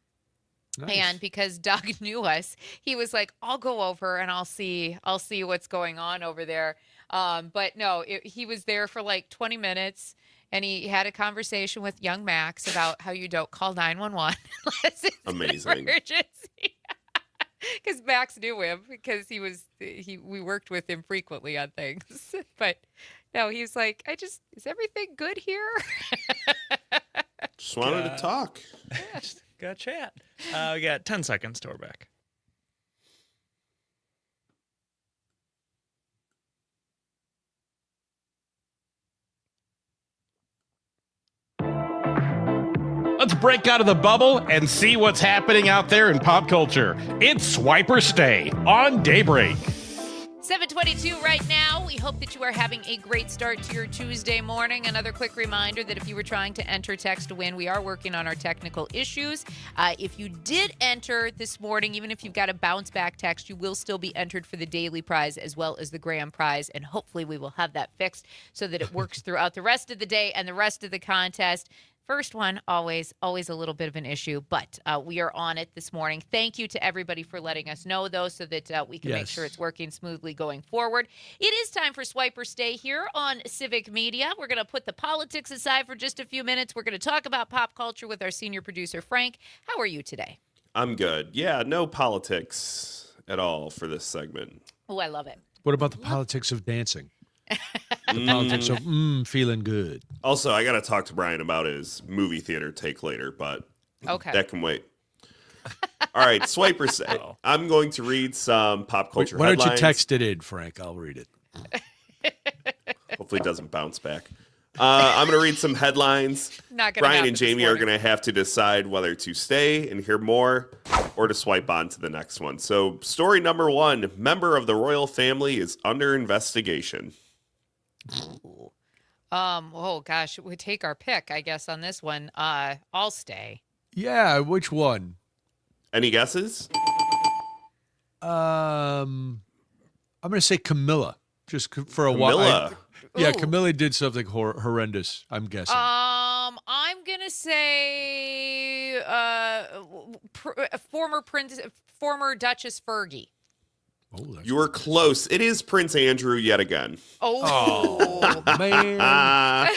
Nice. And because Doug knew us, he was like, I'll go over and I'll see what's going on over there. But no, he was there for like 20 minutes and he had a conversation with young Max about how you don't call 911 unless it's Amazing. an emergency. Because Max knew him because we worked with him frequently on things. But no, he was like, is everything good here? Just wanted to talk. Yeah, just got chat. We got 10 seconds till we're back. Let's break out of the bubble and see what's happening out there in pop culture. It's Swipe or Stay on Daybreak. 7:22 right now. We hope that you are having a great start to your Tuesday morning. Another quick reminder that if you were trying to enter text to win, we are working on our technical issues. If you did enter this morning, even if you've got a bounce back text, you will still be entered for the daily prize as well as the grand prize. And hopefully we will have that fixed so that it works throughout the rest of the day and the rest of the contest. First one, always a little bit of an issue, but we are on it this morning. Thank you to everybody for letting us know, though, so that we can make sure it's working smoothly going forward. It is time for Swipe or Stay here on Civic Media. We're going to put the politics aside for just a few minutes. We're going to talk about pop culture with our senior producer, Frank. How are you today? I'm good. Yeah, no politics at all for this segment. Oh, I love it. What about the politics of dancing? The politics of feeling good. Also, I got to talk to Brian about his movie theater take later, but Okay. that can wait. All right, Swipe or Stay. I'm going to read some pop culture Why don't headlines. you text it in, Frank? I'll read it. Hopefully it doesn't bounce back. I'm going to read some headlines. Not gonna Brian happen and this Jamie are morning. going to have to decide whether to stay and hear more or to swipe on to the next one. So, story number 1, member of the royal family is under investigation. Oh gosh, we take our pick, I guess, on this one. I'll stay. Yeah, which one? Any guesses? I'm going to say Camilla, just for a while. Camilla. Yeah, Ooh. Camilla did something horrendous, I'm guessing. I'm gonna say former Duchess Fergie. Oh, that's You were close. It is Prince Andrew yet again. Oh, man.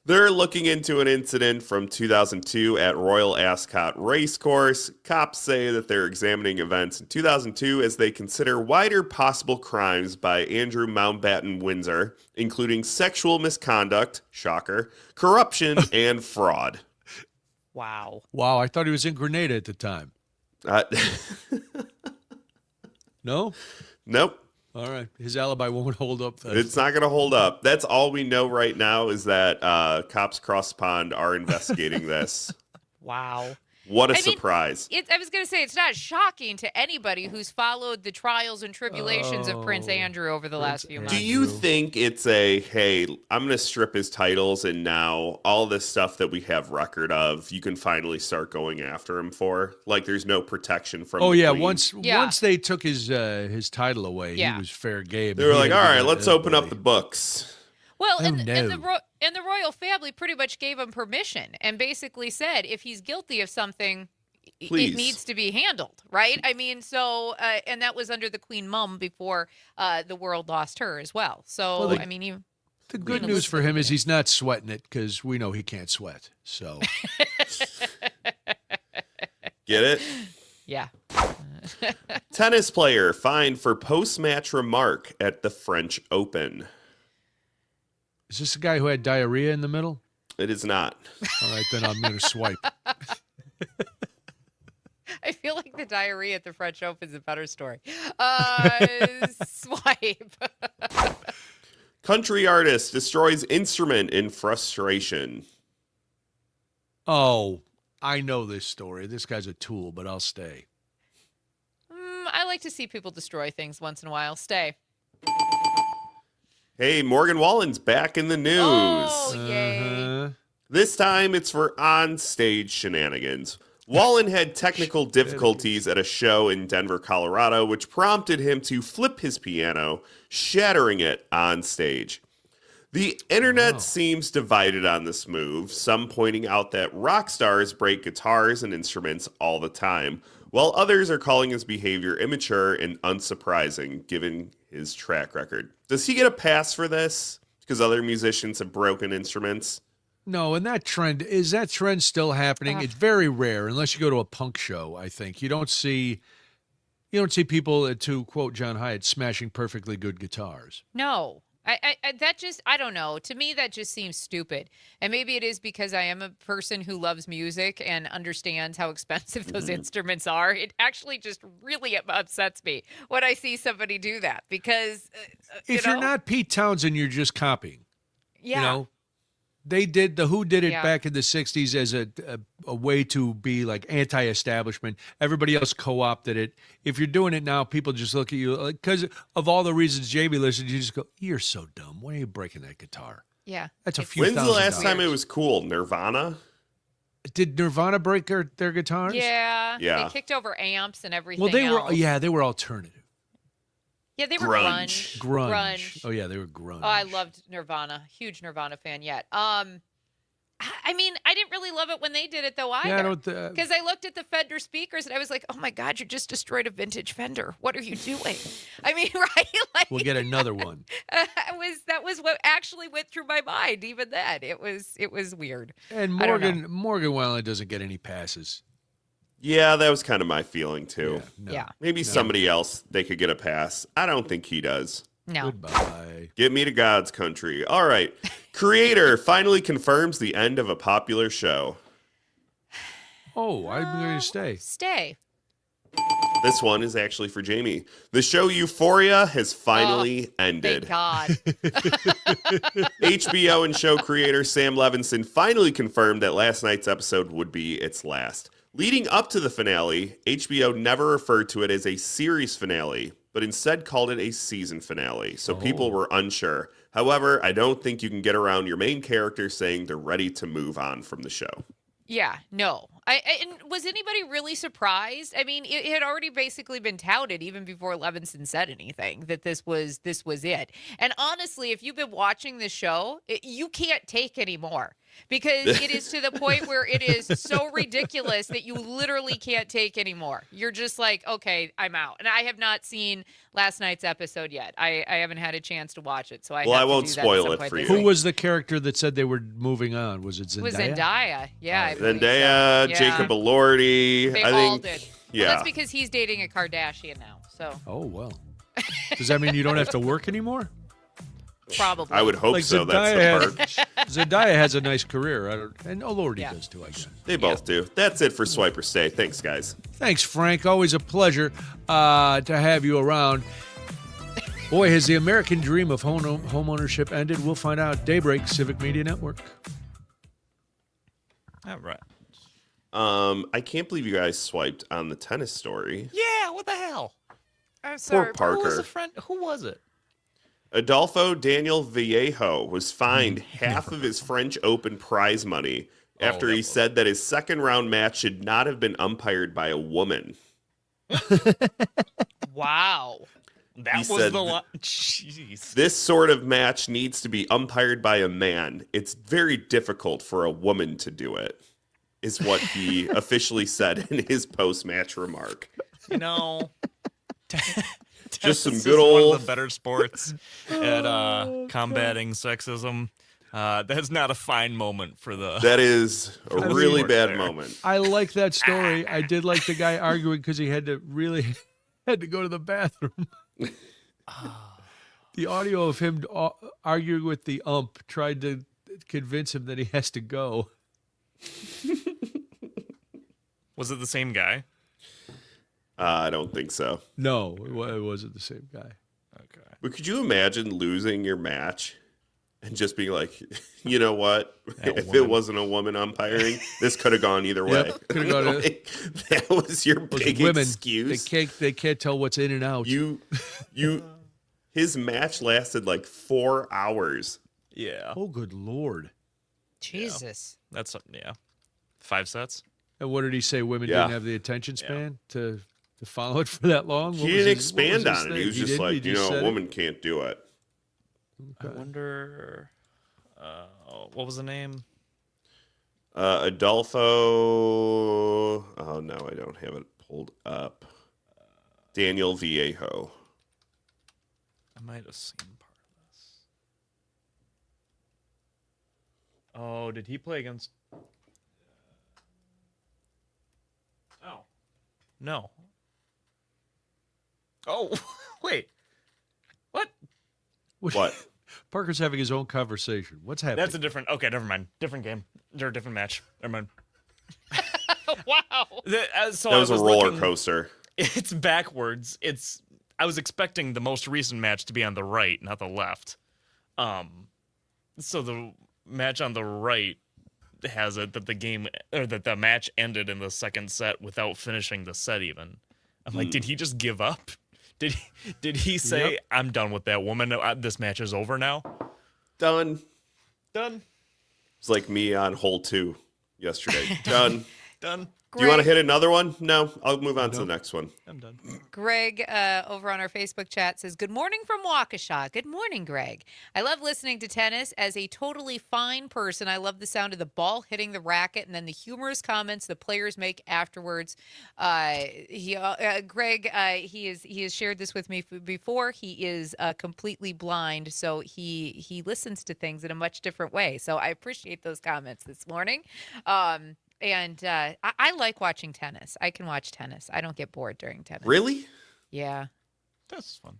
They're looking into an incident from 2002 at Royal Ascot Racecourse. Cops say that they're examining events in 2002 as they consider wider possible crimes by Andrew Mountbatten Windsor, including sexual misconduct, shocker, corruption, and fraud. wow. Wow, I thought he was in Grenada at the time. No? Nope. All right. His alibi won't hold up then. It's not going to hold up. That's all we know right now is that cops across the pond are investigating this. Wow. What a I mean, surprise. I was going to say, it's not shocking to anybody who's followed the trials and tribulations of Prince Andrew over the last few months. Do you think it's a, hey, I'm going to strip his titles and now all this stuff that we have record of, you can finally start going after him for? Like there's no protection from the yeah, Queen. once they took his title away, Yeah. he was fair game. They were He like, had all to right, be let's a open up bully. the books. Well, Oh, and no. the royal family pretty much gave him permission and basically said if he's guilty of something, Please. it needs to be handled, right? I mean, so and that was under the Queen Mum before the world lost her as well. So Well, I mean, The good news for him is he's not sweating it because we know he can't sweat. So Get it? yeah. Tennis player fined for post-match remark at the French Open. is this the guy who had diarrhea in the middle? It is not. All right, then I'm going to swipe. I feel like the diarrhea at the French Open is a better story. Swipe. Country artist destroys instrument in frustration. Oh, I know this story. This guy's a tool, but I'll stay. I like to see people destroy things once in a while. Stay. Hey, Morgan Wallen's back in the news. Oh, yay. Uh-huh. This time it's for on-stage shenanigans. Wallen had technical difficulties at a show in Denver, Colorado, which prompted him to flip his piano, shattering it on stage. The internet seems divided on this move, some pointing out that rock stars break guitars and instruments all the time, while others are calling his behavior immature and unsurprising given his track record. Does he get a pass for this? Because other musicians have broken instruments? No, and that trend still happening? It's very rare, unless you go to a punk show. I think you don't see people, to quote John Hyatt, smashing perfectly good guitars. No. I don't know. To me, that just seems stupid. And maybe it is because I am a person who loves music and understands how expensive those instruments are. It actually just really upsets me when I see somebody do that because, If you're not Pete Townsend, you're just copying. yeah. You know, the Who did it Yeah. back in the 60s as a way to be like anti-establishment. Everybody else co-opted it. If you're doing it now, people just look at you because of all the reasons Jamie listed. You just go, "You're so dumb. Why are you breaking that guitar?" Yeah. That's a few. When's the $1,000. last time it was cool? Nirvana? Did Nirvana break their guitars? Yeah. Yeah. They kicked over amps and everything. Well, they else. they were alternative. Yeah, they were Grunge. grunge. Oh yeah, they were grunge. Oh, I loved Nirvana. Huge Nirvana fan yet. I mean, I didn't really love it when they did it though either. Yeah, I don't. Because I looked at the Fender speakers and I was like, "Oh my God, you just destroyed a vintage Fender. What are you doing?" I mean, right? Like, We'll get another one. that was what actually went through my mind. Even then, it was weird. And I don't know. Morgan Wallen doesn't get any passes. Yeah, that was kind of my feeling too. No. Yeah. Maybe somebody else, they could get a pass. I don't think he does. No. Goodbye. Get me to God's country. All right. Creator finally confirms the end of a popular show. Oh, I'm going to stay. Stay. This one is actually for Jamie. The show Euphoria has finally ended. Thank God. HBO and show creator Sam Levinson finally confirmed that last night's episode would be its last. Leading up to the finale, HBO never referred to it as a series finale, but instead called it a season finale, so people were unsure. However, I don't think you can get around your main character saying they're ready to move on from the show. Yeah, no. And was anybody really surprised? I mean, it had already basically been touted even before Levinson said anything that this was it. And honestly, if you've been watching the show, you can't take anymore because it is to the point where it is so ridiculous that you literally can't take anymore. You're just like, okay, I'm out. And I have not seen last night's episode yet. I haven't had a chance to watch it, so I won't spoil it for you. Who was the character that said they were moving on? Was it Zendaya? It was Zendaya. Yeah, I believe Zendaya, so. Yeah. Jacob Elordi. They I all think. did. Yeah. Well, that's because he's dating a Kardashian now. So Oh, well. Does that mean you don't have to work anymore? probably. I would hope Like so. That's the part. Zendaya has a nice career. And Elordi Yeah. does too, I guess. They both do. That's it for Swiper Stay. Thanks, guys. Thanks, Frank. Always a pleasure to have you around. Boy, has the American dream of home ownership ended? We'll find out. Daybreak, Civic Media Network. All right. I can't believe you guys swiped on the tennis story. Yeah, what the hell? I'm Poor sorry. Who was Parker. the friend? Who was it? Adolfo Daniel Vallejo was fined half of his French Open prize money after he said that his second round match should not have been umpired by a woman. Wow. That He was said the one. Jeez. This sort of match needs to be umpired by a man. It's very difficult for a woman to do it, is what he officially said in his post-match remark. You know, Just some tennis good is one old- of the better sports at combating sexism. That's not a fine moment for the. That is a really sport bad there. moment. I like that story. I did like the guy arguing because he had to go to the bathroom. The audio of him arguing with the ump tried to convince him that he has to go. Was it the same guy? I don't think so. No, it wasn't the same guy. Okay. But could you imagine losing your match and just being like, you know what? If it wasn't a woman umpiring, this could have gone either way. Yep, could have gone. Like, that was your Those big women, excuse. they can't tell what's in and out. His match lasted like 4 hours. Yeah. Oh, good Lord. Jesus. That's 5 sets. And what did he say? Women Yeah. didn't have the attention span to follow it for that long? He What was didn't his- what was expand his on it. thing? He was just didn't? like, He just a said it? woman can't do it. I wonder. What was the name? Adolfo. Oh, no, I don't have it pulled up. Daniel Vallejo. I might have seen part of this. Oh, did he play against? Oh, no. Oh, wait. What? What? Parker's having his own conversation. What's happening? That's a different. Okay, never mind. Different game. Or a different match. Never mind. Wow. So That I was a roller looking- coaster. It's backwards. I was expecting the most recent match to be on the right, not the left. So the match on the right has it that the match ended in the second set without finishing the set even. I'm like, did he just give up? Did he say, Yep. I'm done with that woman? This match is over now? Done. Done. It's like me on hole 2 yesterday. Done. Done. Do you want to Greg- hit another one? No, I'll move on to the next one. I'm done. Greg over on our Facebook chat says, good morning from Waukesha. Good morning, Greg. I love listening to tennis. As a totally fine person, I love the sound of the ball hitting the racket and then the humorous comments the players make afterwards. Greg, he has shared this with me before. He is completely blind, so he listens to things in a much different way. So I appreciate those comments this morning. And I like watching tennis. I can watch tennis. I don't get bored during tennis. Really? Yeah. That's fun.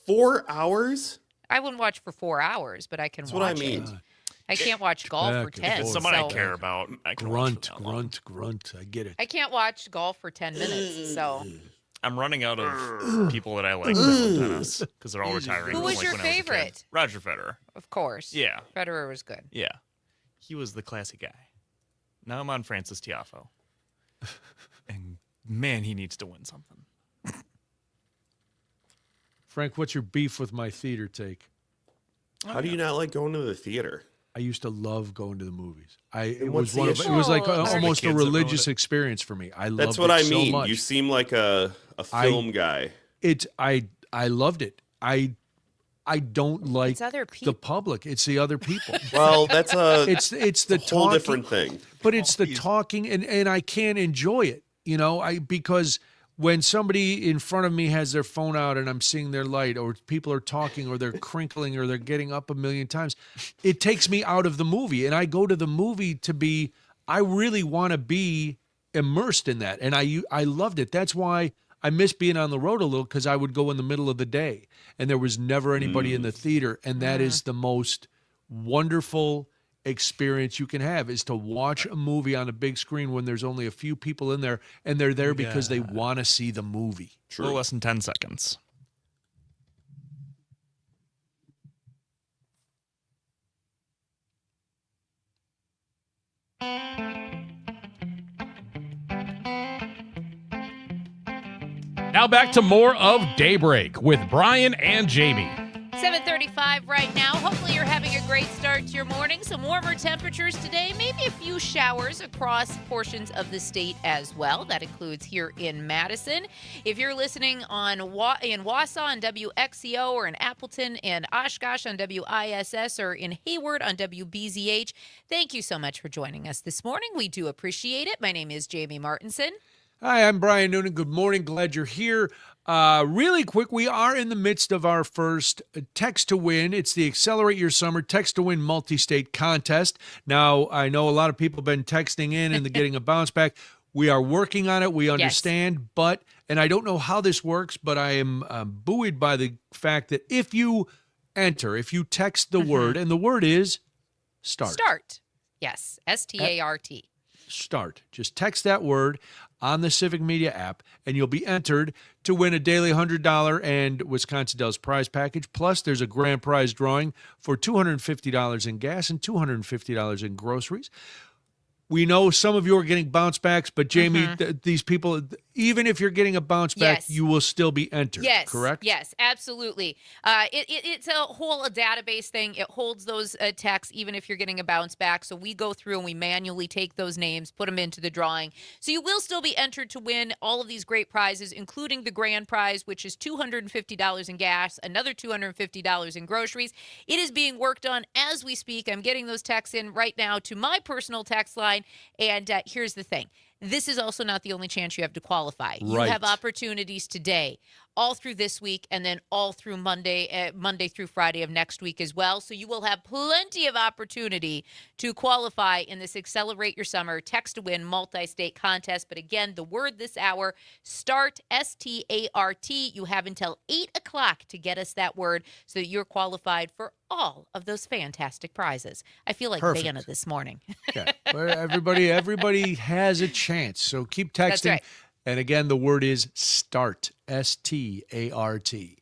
4 hours? I wouldn't watch for 4 hours, but I can That's watch what I mean. it. I can't watch golf for back and 10. If it's forth. someone I so care about, I can watch for Grunt, that long. grunt. I get it. I can't watch golf for 10 minutes. So I'm running out of people that I like playing tennis because they're all retiring. who from, was like, your when I was a kid. favorite? Roger Federer. Of course. Yeah. Federer was good. Yeah. He was the classy guy. Now I'm on Francis Tiafoe. And man, he needs to win something. Frank, what's your beef with my theater take? How do you not like going to the theater? I used to love going to the movies. It what's was the it was like issue? almost a Kids that ruined religious it. experience for me. I loved That's what it I so mean. much. You seem like a film guy. I loved it. I don't like It's other the people. public. It's the other people. Well, that's it's the whole talking, different thing. but it's the talking, and I can't enjoy it. Because when somebody in front of me has their phone out and I'm seeing their light, or people are talking, or they're crinkling, or they're getting up a million times, it takes me out of the movie. And I go to the movie I really want to be immersed in that. And I loved it. That's why I miss being on the road a little, because I would go in the middle of the day and there was never anybody in the theater. And that is the most wonderful experience you can have, is to watch a movie on a big screen when there's only a few people in there and they're there because they want to see the movie. A little less than 10 seconds. Now back to more of Daybreak with Brian and Jamie. 7:35 right now. Hopefully you're having a great start to your morning. Some warmer temperatures today, maybe a few showers across portions of the state as well. That includes here in Madison. If you're listening in Wausau on WXCO, or in Appleton and Oshkosh on WISS, or in Hayward on WBZH, thank you so much for joining us this morning. We do appreciate it. My name is Jamie Martinson. Hi, I'm Brian Noonan. Good morning. Glad you're here. Really quick, we are in the midst of our first Text to Win. It's the Accelerate Your Summer Text to Win multi-state contest. Now, I know a lot of people have been texting in and getting a bounce back. We are working on it. We understand, and I don't know how this works, but I am buoyed by the fact that if you text the word, and the word is start. Start. Yes, START. Start. Just text that word on the Civic Media app, and you'll be entered to win a daily $100 and Wisconsin Dells prize package. Plus, there's a grand prize drawing for $250 in gas and $250 in groceries. We know some of you are getting bounce backs, but Jamie, these people, even if you're getting a bounce back, you will still be entered, correct? Yes, absolutely. It's a whole database thing. It holds those texts even if you're getting a bounce back. So we go through and we manually take those names, put them into the drawing. So you will still be entered to win all of these great prizes, including the grand prize, which is $250 in gas, another $250 in groceries. It is being worked on as we speak. I'm getting those texts in right now to my personal text line. And here's the thing. This is also not the only chance you have to qualify. You have opportunities today, all through this week, and then all through Monday through Friday of next week as well. So you will have plenty of opportunity to qualify in this Accelerate Your Summer Text to Win multi-state contest. But again, the word this hour, START, S-T-A-R-T. You have until 8 o'clock to get us that word so that you're qualified for all of those fantastic prizes. I feel like Vanna this morning. Yeah. Well, everybody has a chance. So keep texting. That's right. And again, the word is START, S-T-A-R-T.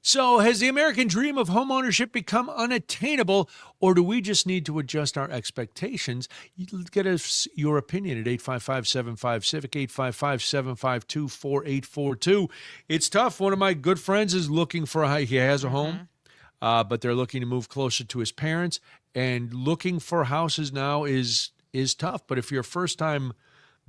So has the American dream of homeownership become unattainable, or do we just need to adjust our expectations? Get us your opinion at 855-75-CIVIC, 855-752-4842. It's tough. One of my good friends is looking for he has a home, but they're looking to move closer to his parents, and looking for houses now is tough. But if you're a first-time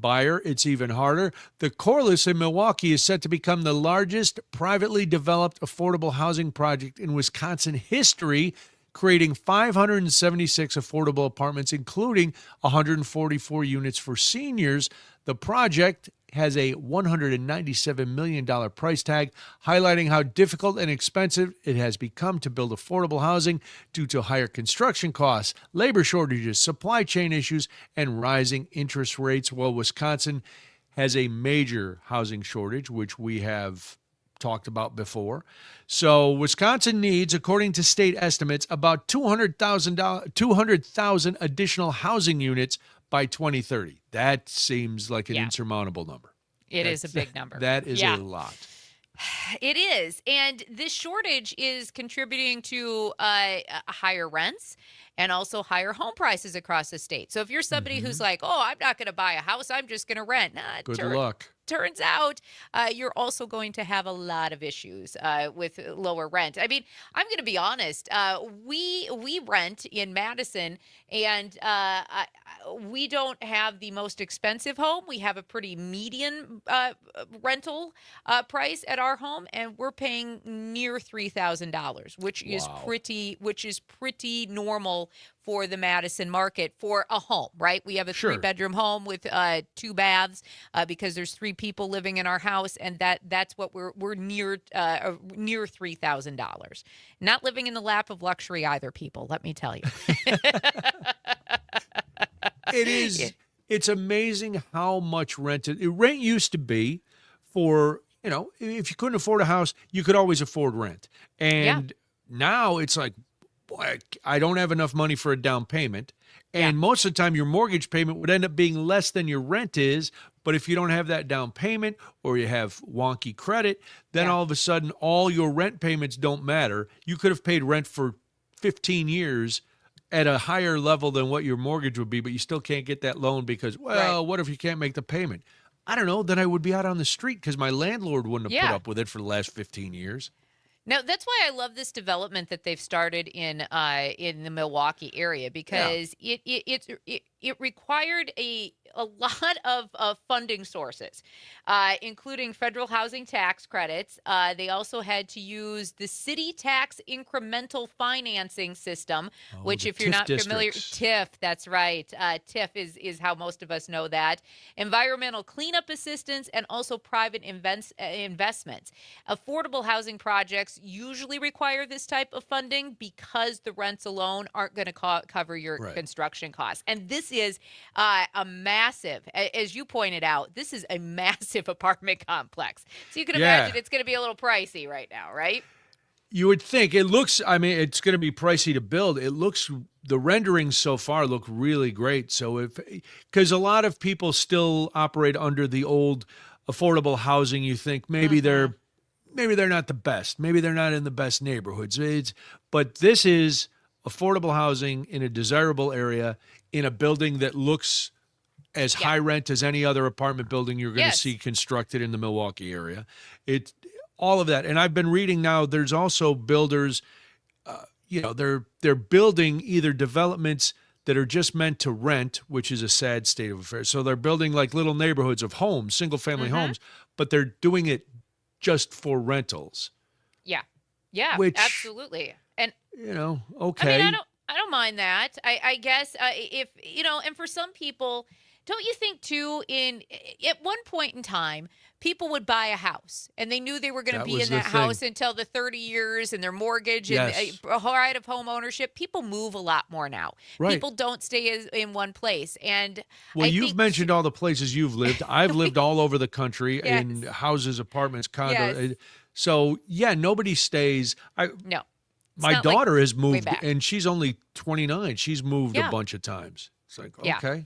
buyer, it's even harder. The Corliss in Milwaukee is set to become the largest privately developed affordable housing project in Wisconsin history, creating 576 affordable apartments, including 144 units for seniors. The project has a $197 million price tag, highlighting how difficult and expensive it has become to build affordable housing due to higher construction costs, labor shortages, supply chain issues, and rising interest rates. Well, Wisconsin has a major housing shortage, which we have talked about before. So Wisconsin needs, according to state estimates, about 200,000 additional housing units by 2030. That seems like an insurmountable number. It is a big number. That is a lot. It is. And this shortage is contributing to higher rents and also higher home prices across the state. So if you're somebody who's like, oh, I'm not going to buy a house, I'm just going to rent. Good luck. turns out you're also going to have a lot of issues with lower rent. I mean, I'm going to be honest. We rent in Madison, and we don't have the most expensive home. We have a pretty median rental price at our home, and we're paying near $3,000, which is pretty normal for the Madison market for a home, right? We have a 3-bedroom home with 2 baths because there's 3 people living in our house, and that's what we're near $3,000. Not living in the lap of luxury either, people. Let me tell you. It is. It's amazing how much rent used to be for, if you couldn't afford a house, you could always afford rent. And now it's like, boy, I don't have enough money for a down payment. And most of the time your mortgage payment would end up being less than your rent is. But if you don't have that down payment or you have wonky credit, then all of a sudden all your rent payments don't matter. You could have paid rent for 15 years at a higher level than what your mortgage would be, but you still can't get that loan because, what if you can't make the payment? I don't know. Then I would be out on the street because my landlord wouldn't have put up with it for the last 15 years. Now, that's why I love this development that they've started in the Milwaukee area, because it required a lot of funding sources, including federal housing tax credits. They also had to use the city tax incremental financing system, which, if you're not familiar, TIF, that's right. TIF is how most of us know that. Environmental cleanup assistance, and also private investments. Affordable housing projects usually require this type of funding because the rents alone aren't going to cover your construction costs. And this is a massive, as you pointed out, this is a massive apartment complex. So you can imagine it's going to be a little pricey right now, right? You would think. It looks, it's going to be pricey to build. The renderings so far look really great. So because a lot of people still operate under the old affordable housing, you think maybe they're not the best. Maybe they're not in the best neighborhoods. But this is affordable housing in a desirable area in a building that looks as high rent as any other apartment building you're going to see constructed in the Milwaukee area. All of that. And I've been reading now there's also builders, they're building either developments that are just meant to rent, which is a sad state of affairs. So they're building like little neighborhoods of homes, single family homes, but they're doing it just for rentals. Yeah, absolutely. And okay. I don't mind that. I guess if and for some people, don't you think too? At one point in time, people would buy a house and they knew they were going to be in that house until the 30 years and their mortgage and a right of home ownership. People move a lot more now. Right. People don't stay in one place. And you've mentioned all the places you've lived. I've lived all over the country in houses, apartments, condos. So nobody stays. No. My daughter has moved, and she's only 29. She's moved a bunch of times. It's like, okay.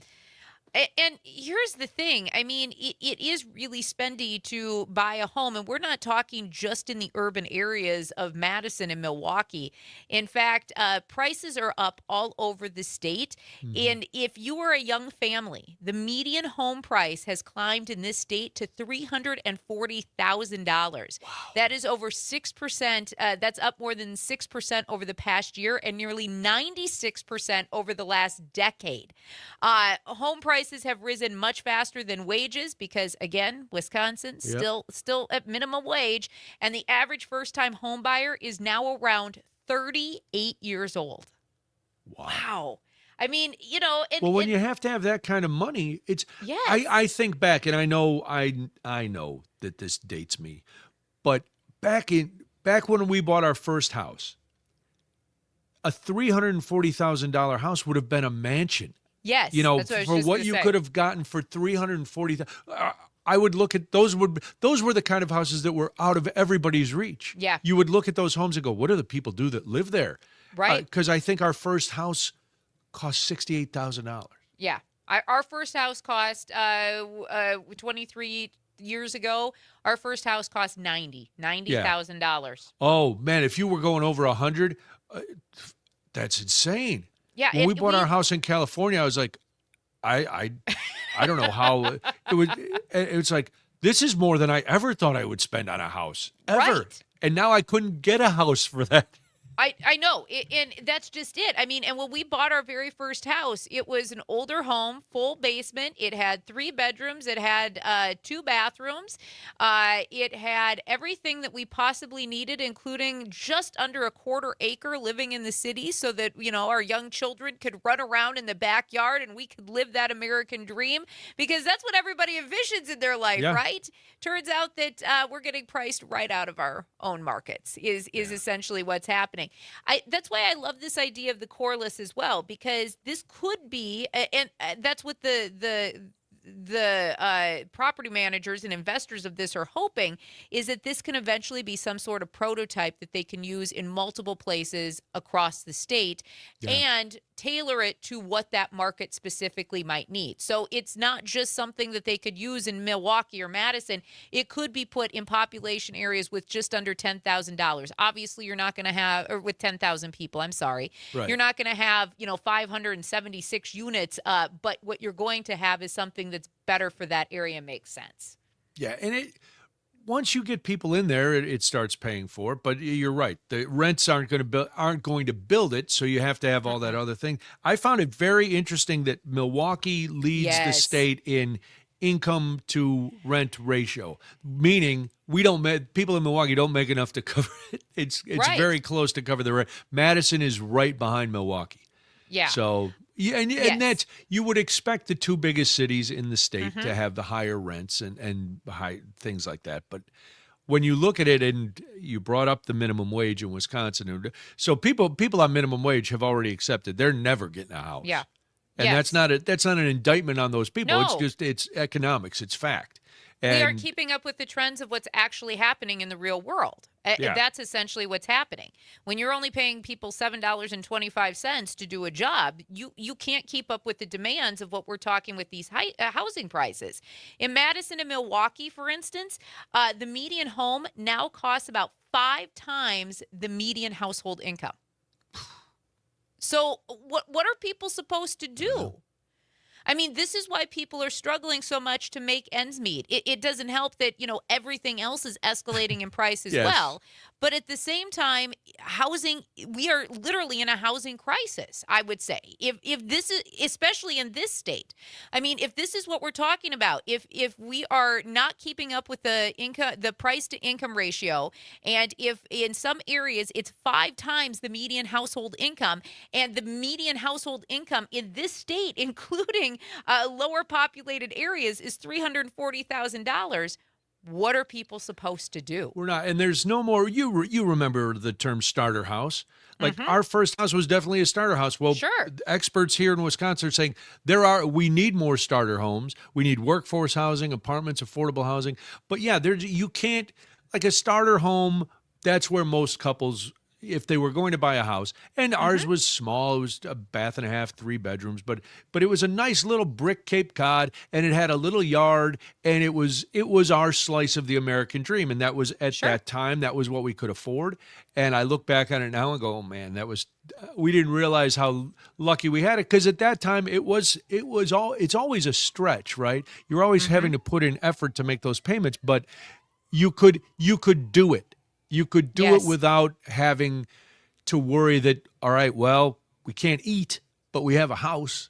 And here's the thing. I mean, it is really spendy to buy a home. And we're not talking just in the urban areas of Madison and Milwaukee. In fact, prices are up all over the state. And if you are a young family, the median home price has climbed in this state to $340,000. Wow. That is over 6%. That's up more than 6% over the past year and nearly 96% over the last decade. Home prices have risen much faster than wages because, again, Wisconsin still at minimum wage, and the average first-time home buyer is now around 38 years old. Wow. I mean, when you have to have that kind of money, it's. I think back, and I know that this dates me, but back when we bought our first house, a $340,000 house would have been a mansion. Yes, for what you could have gotten for $340,000. I would look at those were the kind of houses that were out of everybody's reach. Yeah. You would look at those homes and go, what do the people do that live there? Right. Because I think our first house cost $68,000. Yeah. Our first house cost 23 years ago. Our first house cost $90,000. Oh man, if you were going over 100, that's insane. Yeah, when we bought our house in California, I was like, I don't know how it was. It's like This is more than I ever thought I would spend on a house, ever. Right. And now I couldn't get a house for that. I know, and that's just it. I mean, and when we bought our very first house, it was an older home, full basement. It had 3 bedrooms. It had 2 bathrooms. It had everything that we possibly needed, including just under a 1/4 acre living in the city so that, our young children could run around in the backyard and we could live that American dream, because that's what everybody envisions in their life, right? Turns out that we're getting priced right out of our own markets is essentially what's happening. That's why I love this idea of the coreless as well, because this could be, and that's what the property managers and investors of this are hoping, is that this can eventually be some sort of prototype that they can use in multiple places across the state and tailor it to what that market specifically might need. So it's not just something that they could use in Milwaukee or Madison. It could be put in population areas with just under $10,000. Obviously, you're not going to have, or with 10,000 people, I'm sorry. Right. You're not going to have, 576 units, but what you're going to have is something that's better for that area and makes sense. Yeah, and once you get people in there, it starts paying for it. But you're right; the rents aren't going to build it, so you have to have all that other thing. I found it very interesting that Milwaukee leads the state in income to rent ratio, meaning people in Milwaukee don't make enough to cover it. It's very close to cover the rent. Madison is right behind Milwaukee. Yeah. So. Yeah, and that's, you would expect the 2 biggest cities in the state to have the higher rents and high things like that. But when you look at it, and you brought up the minimum wage in Wisconsin, so people on minimum wage have already accepted they're never getting a house. Yeah, and that's not an indictment on those people. No. It's economics. It's fact. And we are keeping up with the trends of what's actually happening in the real world. That's essentially what's happening. When you're only paying people $7.25 to do a job, you can't keep up with the demands of what we're talking with these housing prices. In Madison and Milwaukee, for instance, the median home now costs about 5 times the median household income. So what are people supposed to do? I mean, this is why people are struggling so much to make ends meet. It doesn't help that, everything else is escalating in price as well. But at the same time, housing, we are literally in a housing crisis, I would say. If this is, especially in this state, I mean, if this is what we're talking about, if we are not keeping up with the price to income ratio, and if in some areas it's 5 times the median household income, and the median household income in this state, including lower populated areas, is $340,000. What are people supposed to do? We're not, and there's no more. You remember the term starter house? Like our first house was definitely a starter house. Well, experts here in Wisconsin are saying we need more starter homes. We need workforce housing, apartments, affordable housing. But yeah, you can't, like a starter home. That's where most couples, if they were going to buy a house, and ours was small, it was a bath and a half, 3 bedrooms, but it was a nice little brick Cape Cod, and it had a little yard, and it was our slice of the American dream, and that was at that time, that was what we could afford. And I look back on it now and go, oh man, we didn't realize how lucky we had it, because at that time it's always a stretch, right? You're always having to put in effort to make those payments, but you could do it. You could do it without having to worry that, all right, well, we can't eat, but we have a house.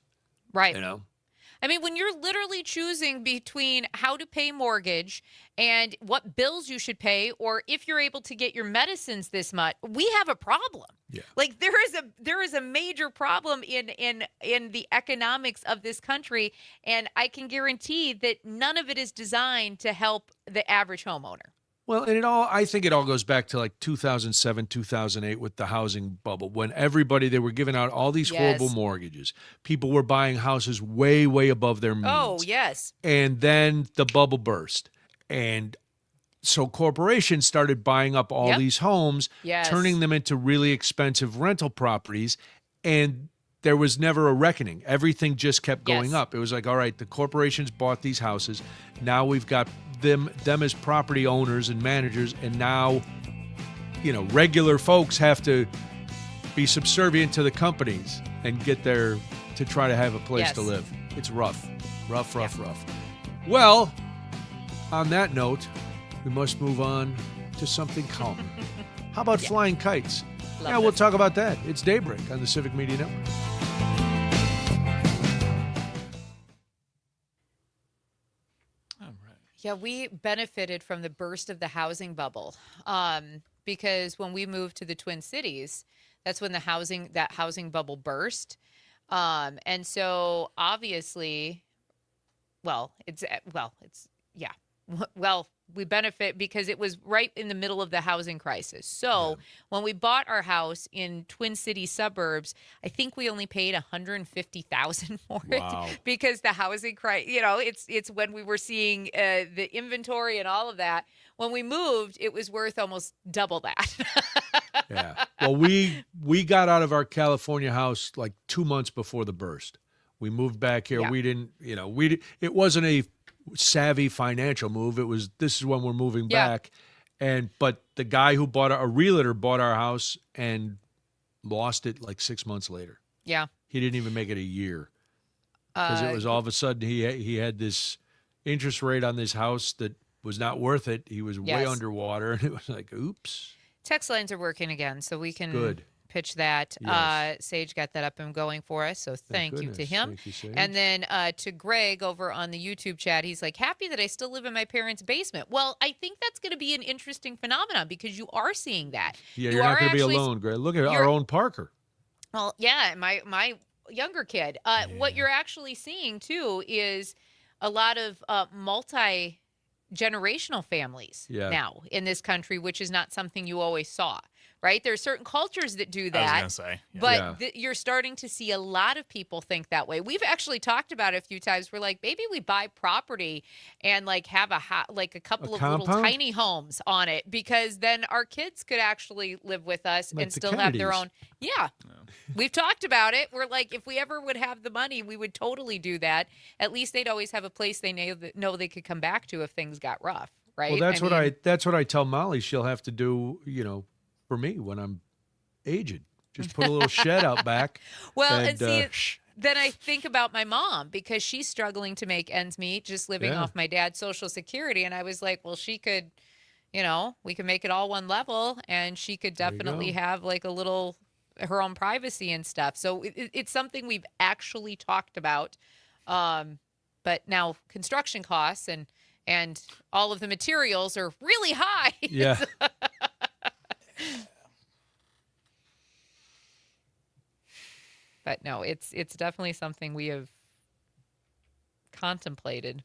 Right. I mean, when you're literally choosing between how to pay mortgage and what bills you should pay, or if you're able to get your medicines this much, we have a problem. Yeah. Like there is a major problem in the economics of this country, and I can guarantee that none of it is designed to help the average homeowner. Well, and I think it all goes back to like 2007, 2008 with the housing bubble, when they were giving out all these horrible mortgages. People were buying houses way, way above their means. Oh, yes. And then the bubble burst. And so corporations started buying up all these homes, turning them into really expensive rental properties, and there was never a reckoning. Everything just kept going up. It was like, all right, the corporations bought these houses. Now we've got them as property owners and managers, and now, regular folks have to be subservient to the companies and get there to try to have a place to live. It's rough. Well, on that note, we must move on to something calmer. How about flying kites? Love We'll this. talk about that. It's Daybreak on the Civic Media Network. Yeah, we benefited from the burst of the housing bubble because when we moved to the Twin Cities, that's when that housing bubble burst. And so obviously, we benefit because it was right in the middle of the housing crisis. So when we bought our house in Twin City suburbs, I think we only paid $150,000 for it because the housing crisis, it's when we were seeing the inventory and all of that. When we moved, it was worth almost double that. Yeah. Well, we got out of our California house like 2 months before the burst. We moved back here. Yeah. We didn't, it wasn't a savvy financial move. This is when we're moving back. But the guy who a realtor bought our house and lost it like 6 months later. Yeah. He didn't even make it a year because it was all of a sudden he had this interest rate on this house that was not worth it. He was way underwater, and it was like, oops. Text lines are working again, so we can pitch that. Yes. Sage got that up and going for us, so thank you to him. Thank you, Sage. And then to Greg over on the YouTube chat, he's like, happy that I still live in my parents' basement. Well, I think that's going to be an interesting phenomenon because you are seeing that. Yeah, you're not going to be alone, Greg. Look at our own Parker. Well, yeah, my younger kid. What you're actually seeing, too, is a lot of multi-generational families now in this country, which is not something you always saw. Right? There are certain cultures that do that. I was going to say. But you're starting to see a lot of people think that way. We've actually talked about it a few times. We're like, maybe we buy property and like have a couple of little tiny homes on it because then our kids could actually live with us and still have their own. Yeah. We've talked about it. We're like, if we ever would have the money, we would totally do that. At least they'd always have a place they know they could come back to if things got rough. Right? Well, that's what I tell Molly she'll have to do, for me when I'm aged. Just put a little shed out back. Well, and see, then I think about my mom because she's struggling to make ends meet, just living off my dad's Social Security. And I was like, well, she could, we could make it all one level and she could definitely have like a little, her own privacy and stuff. So it's something we've actually talked about. But now construction costs and all of the materials are really high. Yeah. But no, it's definitely something we have contemplated.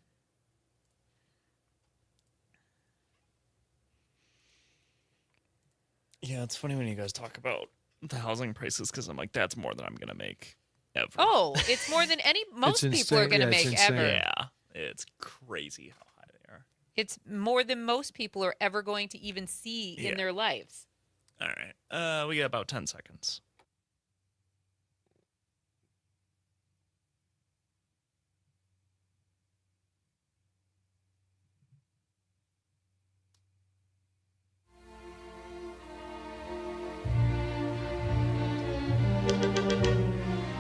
Yeah, it's funny when you guys talk about the housing prices because I'm like, that's more than I'm going to make ever. Oh, it's more than most people are going to make ever. Yeah, it's crazy how high they are. It's more than most people are ever going to even see in their lives. All right. We got about 10 seconds.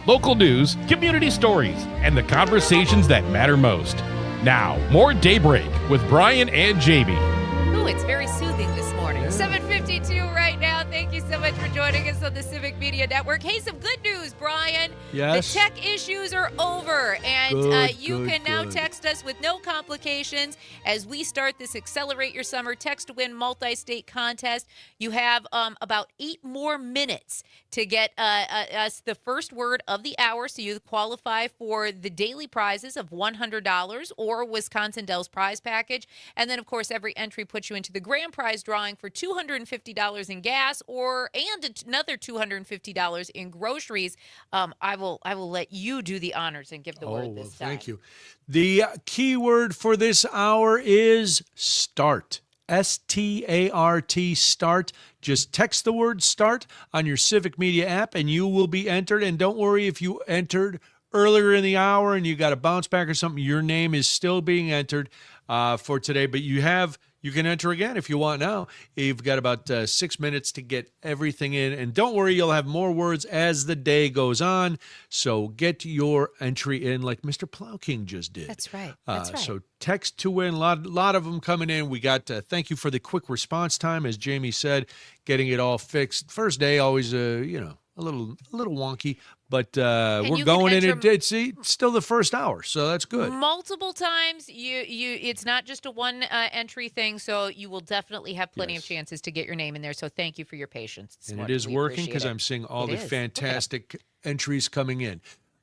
Local news, community stories, and the conversations that matter most. Now, more Daybreak with Brian and Jamie. Oh, it's very soothing this morning. 7:52 right now. Thank you so much for joining us on the Civic Media Network. Hey, some good news, Brian. Yes. The tech issues are over, and you can now text us with no complications as we start this Accelerate Your Summer Text to Win multi-state contest. You have about 8 more minutes to get us the first word of the hour, so you qualify for the daily prizes of $100 or Wisconsin Dells prize package. And then, of course, every entry puts you into the grand prize drawing for $250 in gas and another $250 in groceries. I will let you do the honors and give the word this time. Thank you. The keyword for this hour is start. START, start. Just text the word start on your Civic Media app and you will be entered. And don't worry if you entered earlier in the hour and you got a bounce back or something, your name is still being entered for today. But you have You can enter again if you want now. You've got about 6 minutes to get everything in. And don't worry, you'll have more words as the day goes on. So get your entry in like Mr. Plow King just did. That's right. That's right. So text to win. A lot of them coming in. We got thank you for the quick response time, as Jamie said, getting it all fixed. First day, always, a little wonky. But we're going in. It's still the first hour, so that's good. Multiple times. It's not just a one entry thing, so you will definitely have plenty of chances to get your name in there. So thank you for your patience. And it is working because I'm seeing all the fantastic entries coming in.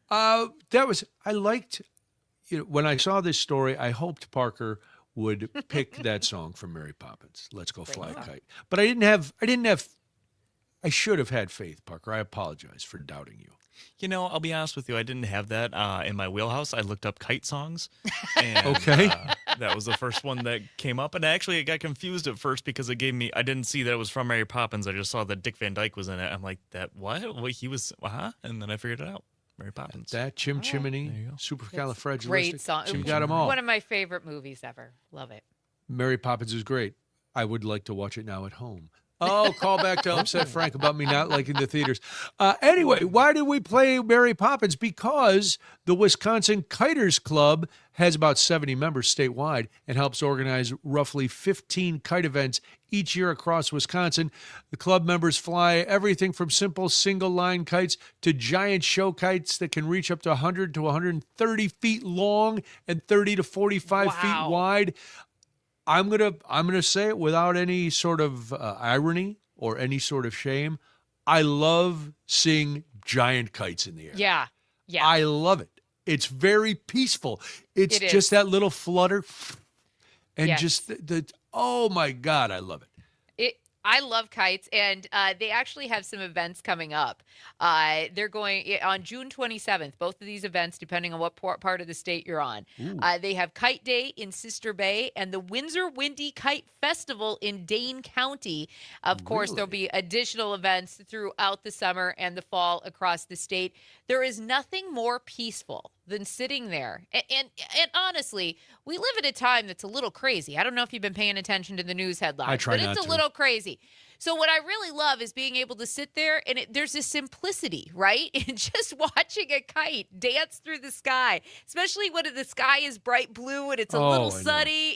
I liked, when I saw this story, I hoped Parker would pick that song from Mary Poppins, "Let's Go Fly a Kite." But I should have had faith, Parker. I apologize for doubting you. I'll be honest with you. I didn't have that in my wheelhouse. I looked up kite songs. And, okay. That was the first one that came up. And actually, I got confused at first because it gave me, I didn't see that it was from Mary Poppins. I just saw that Dick Van Dyke was in it. I'm like, that what? Well, he was, And then I figured it out. Mary Poppins. That Chimney, Supercalifragilistic. Great song. You got them all. One of my favorite movies ever. Love it. Mary Poppins is great. I would like to watch it now at home. Oh, call back to upset Frank about me not liking the theaters. Anyway, why did we play Mary Poppins? Because the Wisconsin Kiters Club has about 70 members statewide and helps organize roughly 15 kite events each year across Wisconsin. The club members fly everything from simple single-line kites to giant show kites that can reach up to 100 to 130 feet long and 30 to 45 feet wide. I'm gonna say it without any sort of irony or any sort of shame. I love seeing giant kites in the air. Yeah. I love it. It's very peaceful. It's just that little flutter, and just the oh my God, I love it. I love kites, and they actually have some events coming up. They're going on June 27th, both of these events, depending on what part of the state you're on. They have Kite Day in Sister Bay and the Windsor Windy Kite Festival in Dane County. Of course, there'll be additional events throughout the summer and the fall across the state. There is nothing more peaceful than sitting there. And honestly, we live at a time that's a little crazy. I don't know if you've been paying attention to the news headlines, but it's a little crazy. So what I really love is being able to sit there, and there's this simplicity, right? In just watching a kite dance through the sky, especially when the sky is bright blue and it's a little sunny.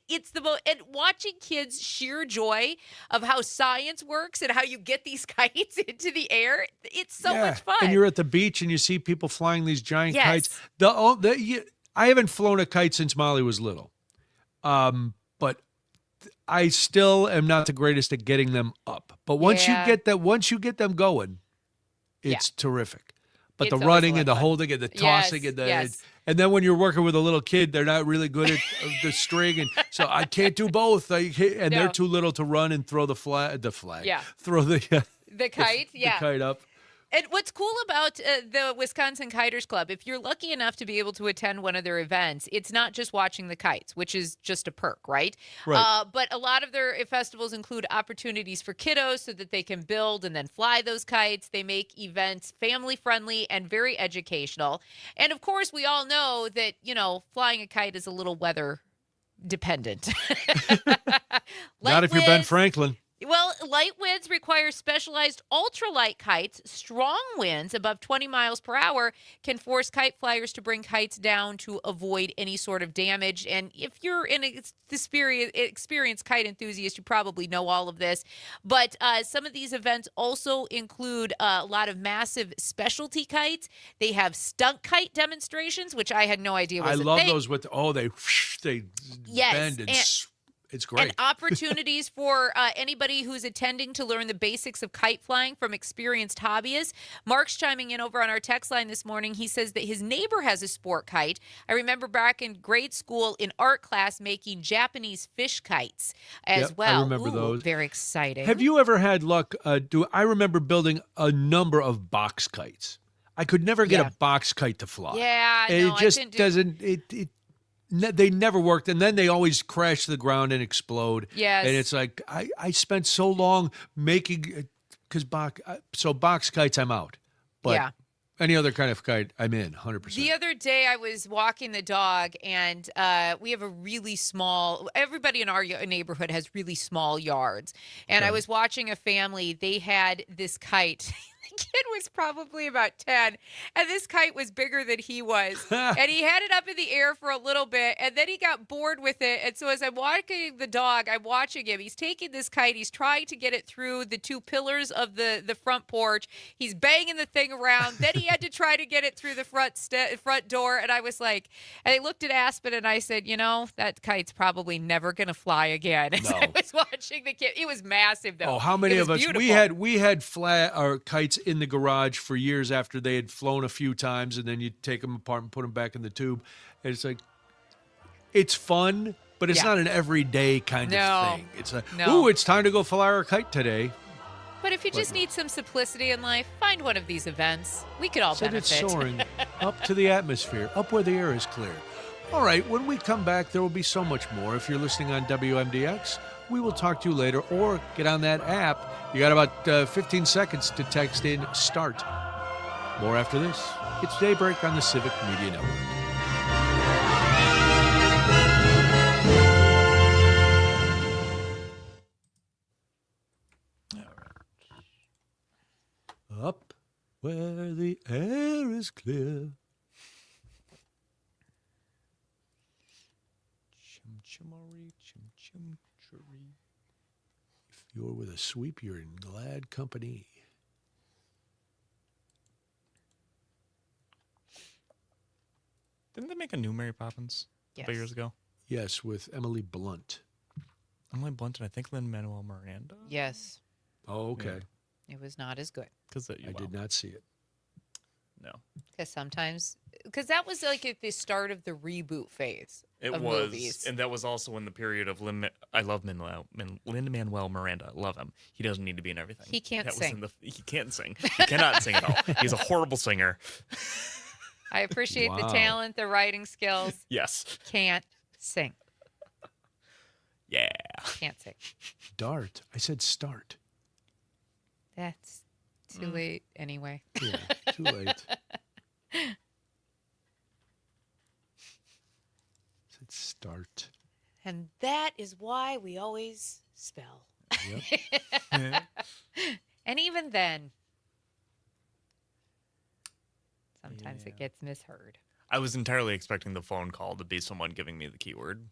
It's the most, and watching kids' sheer joy of how science works and how you get these kites into the air. It's so much fun. And you're at the beach and you see people flying these giant kites. I haven't flown a kite since Molly was little, but I still am not the greatest at getting them up. But once you get them going, it's terrific. But the running and the holding and the tossing and then when you're working with a little kid, they're not really good at the string, and so I can't do both. They're too little to run and throw the flag. Throw the kite. The kite up. And what's cool about the Wisconsin Kiters Club, if you're lucky enough to be able to attend one of their events, it's not just watching the kites, which is just a perk, right? But a lot of their festivals include opportunities for kiddos so that they can build and then fly those kites. They make events family-friendly and very educational. And, of course, we all know that, flying a kite is a little weather dependent. Not if you're Ben Franklin. Well, light winds require specialized ultralight kites. Strong winds above 20 miles per hour can force kite flyers to bring kites down to avoid any sort of damage. And if you're an experienced kite enthusiast, you probably know all of this. But some of these events also include a lot of massive specialty kites. They have stunt kite demonstrations, which I had no idea was a thing. I love those with they bend and it's great. And opportunities for anybody who's attending to learn the basics of kite flying from experienced hobbyists. Mark's chiming in over on our text line this morning. He says that his neighbor has a sport kite. I remember back in grade school in art class making Japanese fish kites as well. I remember those. Very exciting. Have you ever had luck? I remember building a number of box kites. I could never get a box kite to fly. Yeah, it just doesn't. They never worked, and then they always crash to the ground and explode. Yes. And it's like, I spent so long making, box kites, I'm out. But Any other kind of kite, I'm in 100%. The other day, I was walking the dog, and we have a really small. Everybody in our neighborhood has really small yards, and I was watching a family. They had this kite. The kid was probably about 10, and this kite was bigger than he was. And he had it up in the air for a little bit, and then he got bored with it. And so as I'm walking the dog, I'm watching him. He's taking this kite. He's trying to get it through the two pillars of the front porch. He's banging the thing around. Then he had to try to get it through the front door. And I was like, and I looked at Aspen, and I said, that kite's probably never going to fly again. As I was watching the kid. It was massive, though. Oh, how many of us? Beautiful. We had flat or kites in the garage for years after they had flown a few times, and then you take them apart and put them back in the tube. And it's like, it's fun, but it's not an everyday kind of thing. It's like, ooh, it's time to go fly our kite today. But if you just need some simplicity in life, find one of these events. We could all benefit. It's soaring up to the atmosphere, up where the air is clear. All right, when we come back, there will be so much more. If you're listening on WMDX, we will talk to you later, or get on that app. You got about 15 seconds to text in START. More after this. It's Daybreak on the Civic Media Network. Up where the air is clear. Chim-chimmery, chim-chim-cherry. If you're with a sweep, you're in glad company. Didn't they make a new Mary Poppins a couple years ago? Yes, with Emily Blunt. Emily Blunt and I think Lin-Manuel Miranda? Yes. Oh, okay. It was not as good. I did not see it. No. Because that was like at the start of the reboot phase of movies. And that was also in the period of I love Lin-Manuel Miranda. I love him. He doesn't need to be in everything. He can't sing. He can't sing. He cannot sing at all. He's a horrible singer. I appreciate the talent, the writing skills. Yes. Can't sing. Yeah. Can't sing. Dart. I said start. That's too late anyway. Yeah, too late. Said start. And that is why we always spell. Yep. And even then, sometimes it gets misheard. I was entirely expecting the phone call to be someone giving me the keyword.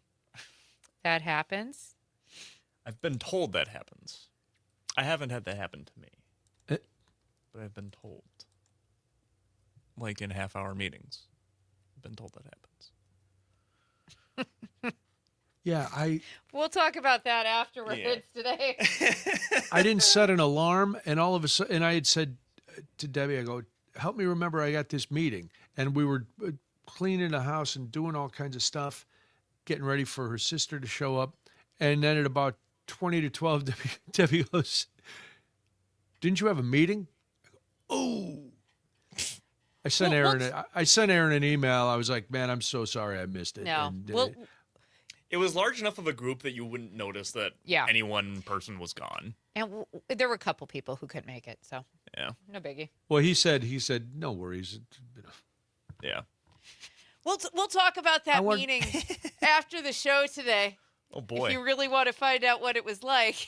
That happens? I've been told that happens. I haven't had that happen to me. But I've been told. Like in half-hour meetings. I've been told that happens. Yeah, We'll talk about that afterwards today. I didn't set an alarm, and all of a sudden, and I had said to Debbie, I go, help me remember I got this meeting. And we were cleaning the house and doing all kinds of stuff, getting ready for her sister to show up. And then at about 20 to 12, Debbie goes, didn't you have a meeting? Oh, I sent Aaron an email. I was like, man, I'm so sorry I missed it. No. And, it was large enough of a group that you wouldn't notice that any one person was gone. And there were a couple people who couldn't make it, so no biggie. Well, he said, no worries. Yeah. We'll talk about that meeting after the show today. Oh boy! If you really want to find out what it was like.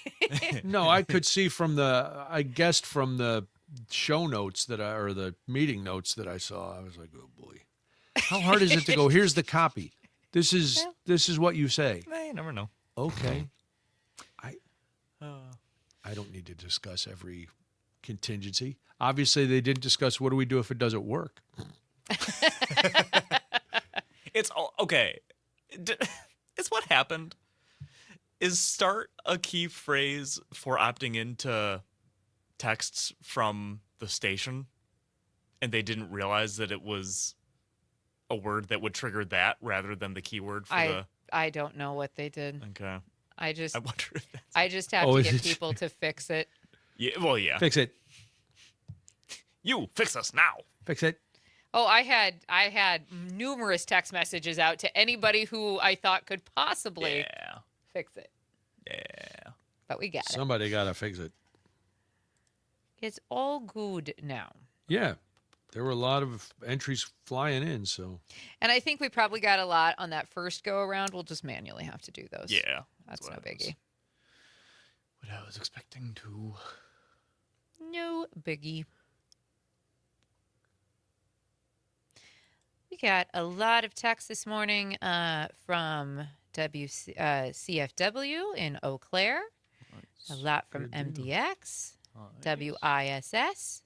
No, I could see from the show notes or the meeting notes that I saw. I was like, oh boy, how hard is it to go? Here's the copy. This is what you say. You never know. Okay. I don't need to discuss every contingency. Obviously, they didn't discuss what do we do if it doesn't work. It's okay. It's what happened. Is start a key phrase for opting into texts from the station, and they didn't realize that it was a word that would trigger that rather than the keyword for I don't know what they did. Okay. I wonder if that's... I just have to get people to fix it. Yeah, well, yeah. Fix it. You fix us now. Fix it. Oh, I had numerous text messages out to anybody who I thought could possibly fix it. Yeah. But we got it. Somebody got to fix it. It's all good now. Yeah. there were a lot of entries flying in. So, And I think we probably got a lot on that first go around. We'll just manually have to do those. Yeah. That's no biggie. What I was expecting to. No biggie. We got a lot of text this morning from CFW in Eau Claire. A lot from MDX, WISS,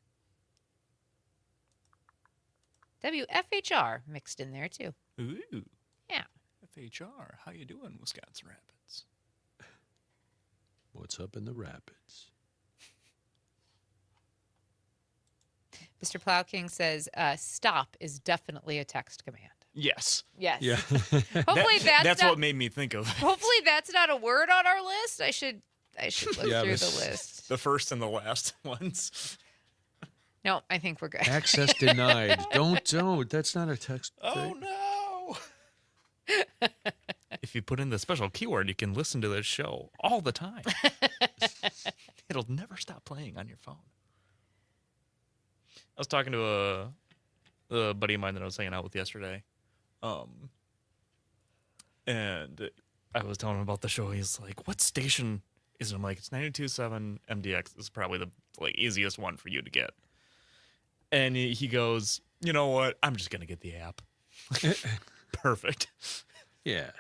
WFHR mixed in there too. Ooh. Yeah. FHR. How you doing, Wisconsin Rapids? what's up in the rapids? Mr. Plow King says, stop is definitely a text command. Yes. Yes. Yeah. Hopefully that's not, what made me think of it. Hopefully that's not a word on our list. I should look through the list. The first and the last ones. No, I think we're good. Access denied. Don't. That's not a text. Oh, no. If you put in the special keyword, you can listen to this show all the time. It'll never stop playing on your phone. I was talking to a buddy of mine that I was hanging out with yesterday. And I was telling him about the show. He's like, what station is it? I'm like, it's 92.7 MDX. This is probably the easiest one for you to get. And he goes, you know what? I'm just going to get the app. Perfect. Yeah.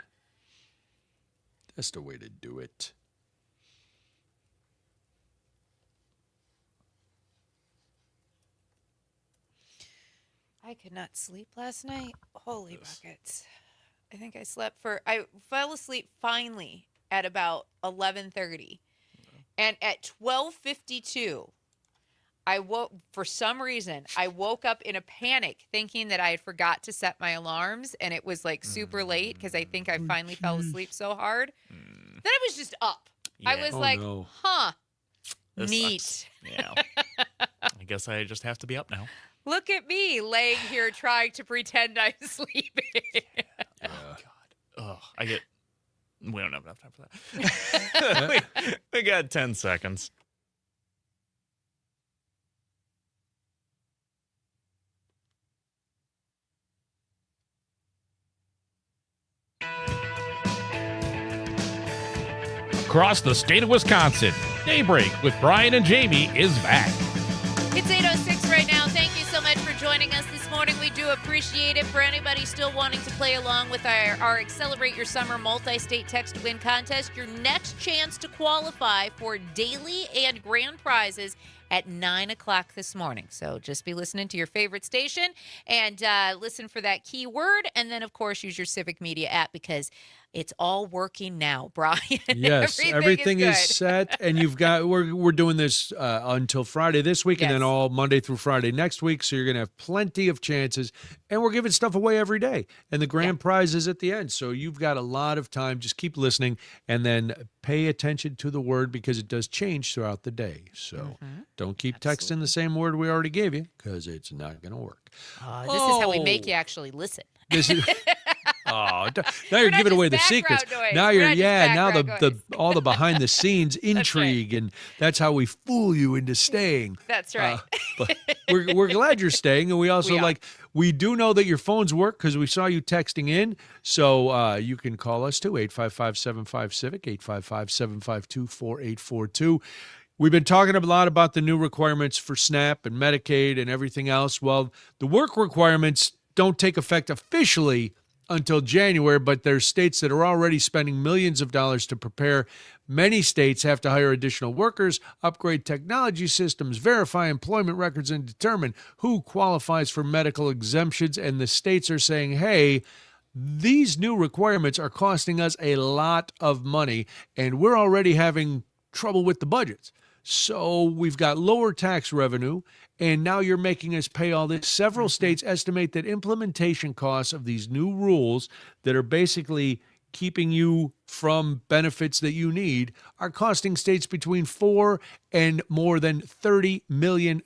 That's the way to do it. I could not sleep last night. Holy buckets. I think I fell asleep finally at about 11:30. And at 12:52, I woke, for some reason, I woke up in a panic thinking that I had forgot to set my alarms and it was like super late because I think I finally fell asleep so hard. Then I was just up. I was no. This neat. sucks. Yeah. I guess I just have to be up now. Look at me laying here trying to pretend I'm sleeping. Oh, God. Oh, we don't have enough time for that. we got 10 seconds. Across the state of Wisconsin, Daybreak with Brian and Jamie is back. It's 8:06 right now. Thank you so much for joining us this morning. We do appreciate it. For anybody still wanting to play along with our Celebrate Your Summer multi-state text to win contest, your next chance to qualify for daily and grand prizes at 9 o'clock this morning. So just be listening to your favorite station and listen for that keyword. And then, of course, use your Civic Media app because it's all working now, Brian. Yes, everything is set, and we're doing this until Friday this week, and then all Monday through Friday next week. So you're gonna have plenty of chances, and we're giving stuff away every day, and the grand prize is at the end. So you've got a lot of time. Just keep listening, and then pay attention to the word because it does change throughout the day. So don't keep texting the same word we already gave you because it's not gonna work. This is how we make you actually listen. This is. Oh, now you're giving away the secrets. Now all the behind the scenes intrigue, and that's how we fool you into staying. That's right. But we're glad you're staying, and we also we do know that your phones work because we saw you texting in. So you can call us too, 855-75-CIVIC, 855-752-4842. We've been talking a lot about the new requirements for SNAP and Medicaid and everything else. Well, the work requirements don't take effect officially until January, but there's states that are already spending millions of dollars to prepare. Many states have to hire additional workers, upgrade technology systems, verify employment records, and determine who qualifies for medical exemptions. And the states are saying, hey, these new requirements are costing us a lot of money, and we're already having trouble with the budgets. So we've got lower tax revenue, and now you're making us pay all this. Several states estimate that implementation costs of these new rules that are basically keeping you from benefits that you need are costing states between $4 and more than $30 million.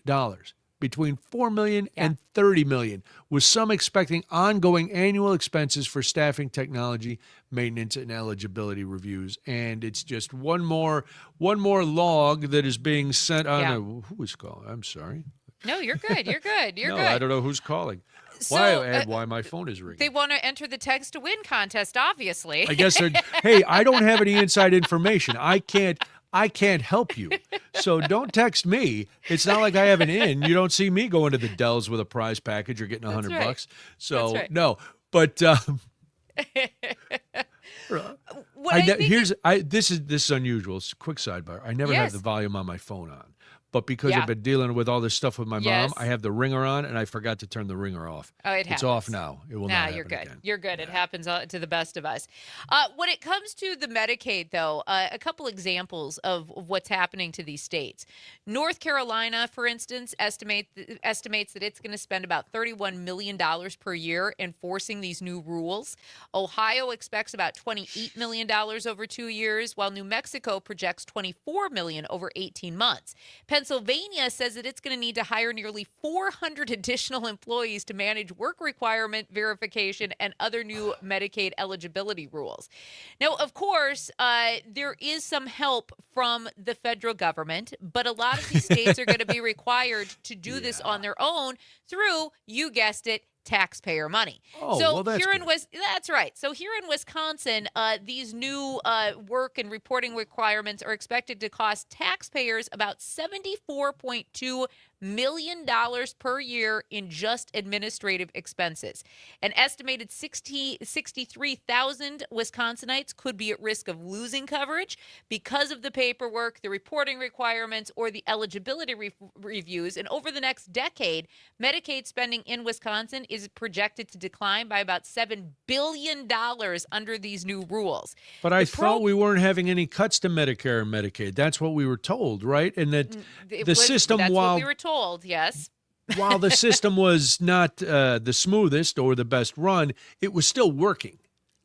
Between $4 million and $30 million, with some expecting ongoing annual expenses for staffing, technology, maintenance, and eligibility reviews. And it's just one more log that is being sent on. Who is calling? I'm sorry. No, you're good. You're good. You're No, good. I don't know who's calling. Why my phone is ringing. They want to enter the text to win contest, obviously. I guess hey, I don't have any inside information. I can't help you. So don't text me. It's not like I have an in. You don't see me going to the Dells with a prize package or getting $100 bucks. So right. no, but this is unusual. It's a quick sidebar. I never have the volume on my phone on. But because I've been dealing with all this stuff with my mom, I have the ringer on, and I forgot to turn the ringer off. Oh, it happens. It's off now. It will not happen you're good. again. You're good. It happens to the best of us. When it comes to the Medicaid, though, a couple examples of what's happening to these states. North Carolina, for instance, estimates that it's going to spend about $31 million per year enforcing these new rules. Ohio expects about $28 million over 2 years, while New Mexico projects $24 million over 18 months. Pennsylvania says that it's going to need to hire nearly 400 additional employees to manage work requirement verification and other new Medicaid eligibility rules. Now, of course, there is some help from the federal government, but a lot of these states are going to be required to do this on their own through, you guessed it, taxpayer money. Oh, so well, that's here good. that's right. So here in Wisconsin, these new work and reporting requirements are expected to cost taxpayers about $74.2 million per year in just administrative expenses. An estimated 63,000 Wisconsinites could be at risk of losing coverage because of the paperwork, the reporting requirements, or the eligibility reviews. And over the next decade, Medicaid spending in Wisconsin is projected to decline by about $7 billion under these new rules. But I thought we weren't having any cuts to Medicare and Medicaid. That's what we were told, right? And that system, that's while what we were told, yes. while the system was not the smoothest or the best run, it was still working.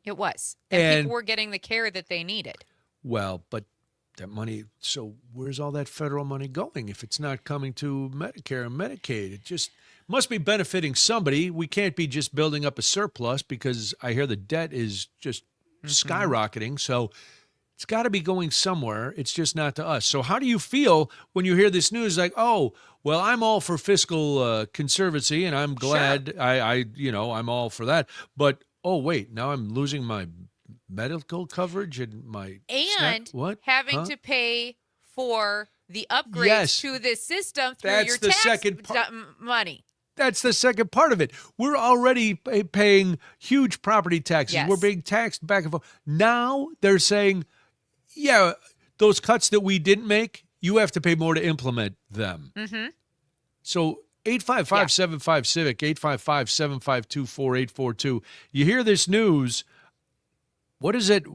It was. And people were getting the care that they needed. Well, but that money, so where's all that federal money going if it's not coming to Medicare and Medicaid? It just must be benefiting somebody. We can't be just building up a surplus because I hear the debt is just skyrocketing. So it's got to be going somewhere. It's just not to us. So how do you feel when you hear this news? Like, oh, well, I'm all for fiscal conservancy, and I'm glad I'm all for that. But oh wait, now I'm losing my medical coverage and my having to pay for the upgrades to this system through your tax money. That's the second part of it. We're already paying huge property taxes. Yes. We're being taxed back and forth. Now they're saying, yeah, those cuts that we didn't make, you have to pay more to implement them. Mm-hmm. So 855-75-CIVIC, 855-752-4842. You hear this news. What does it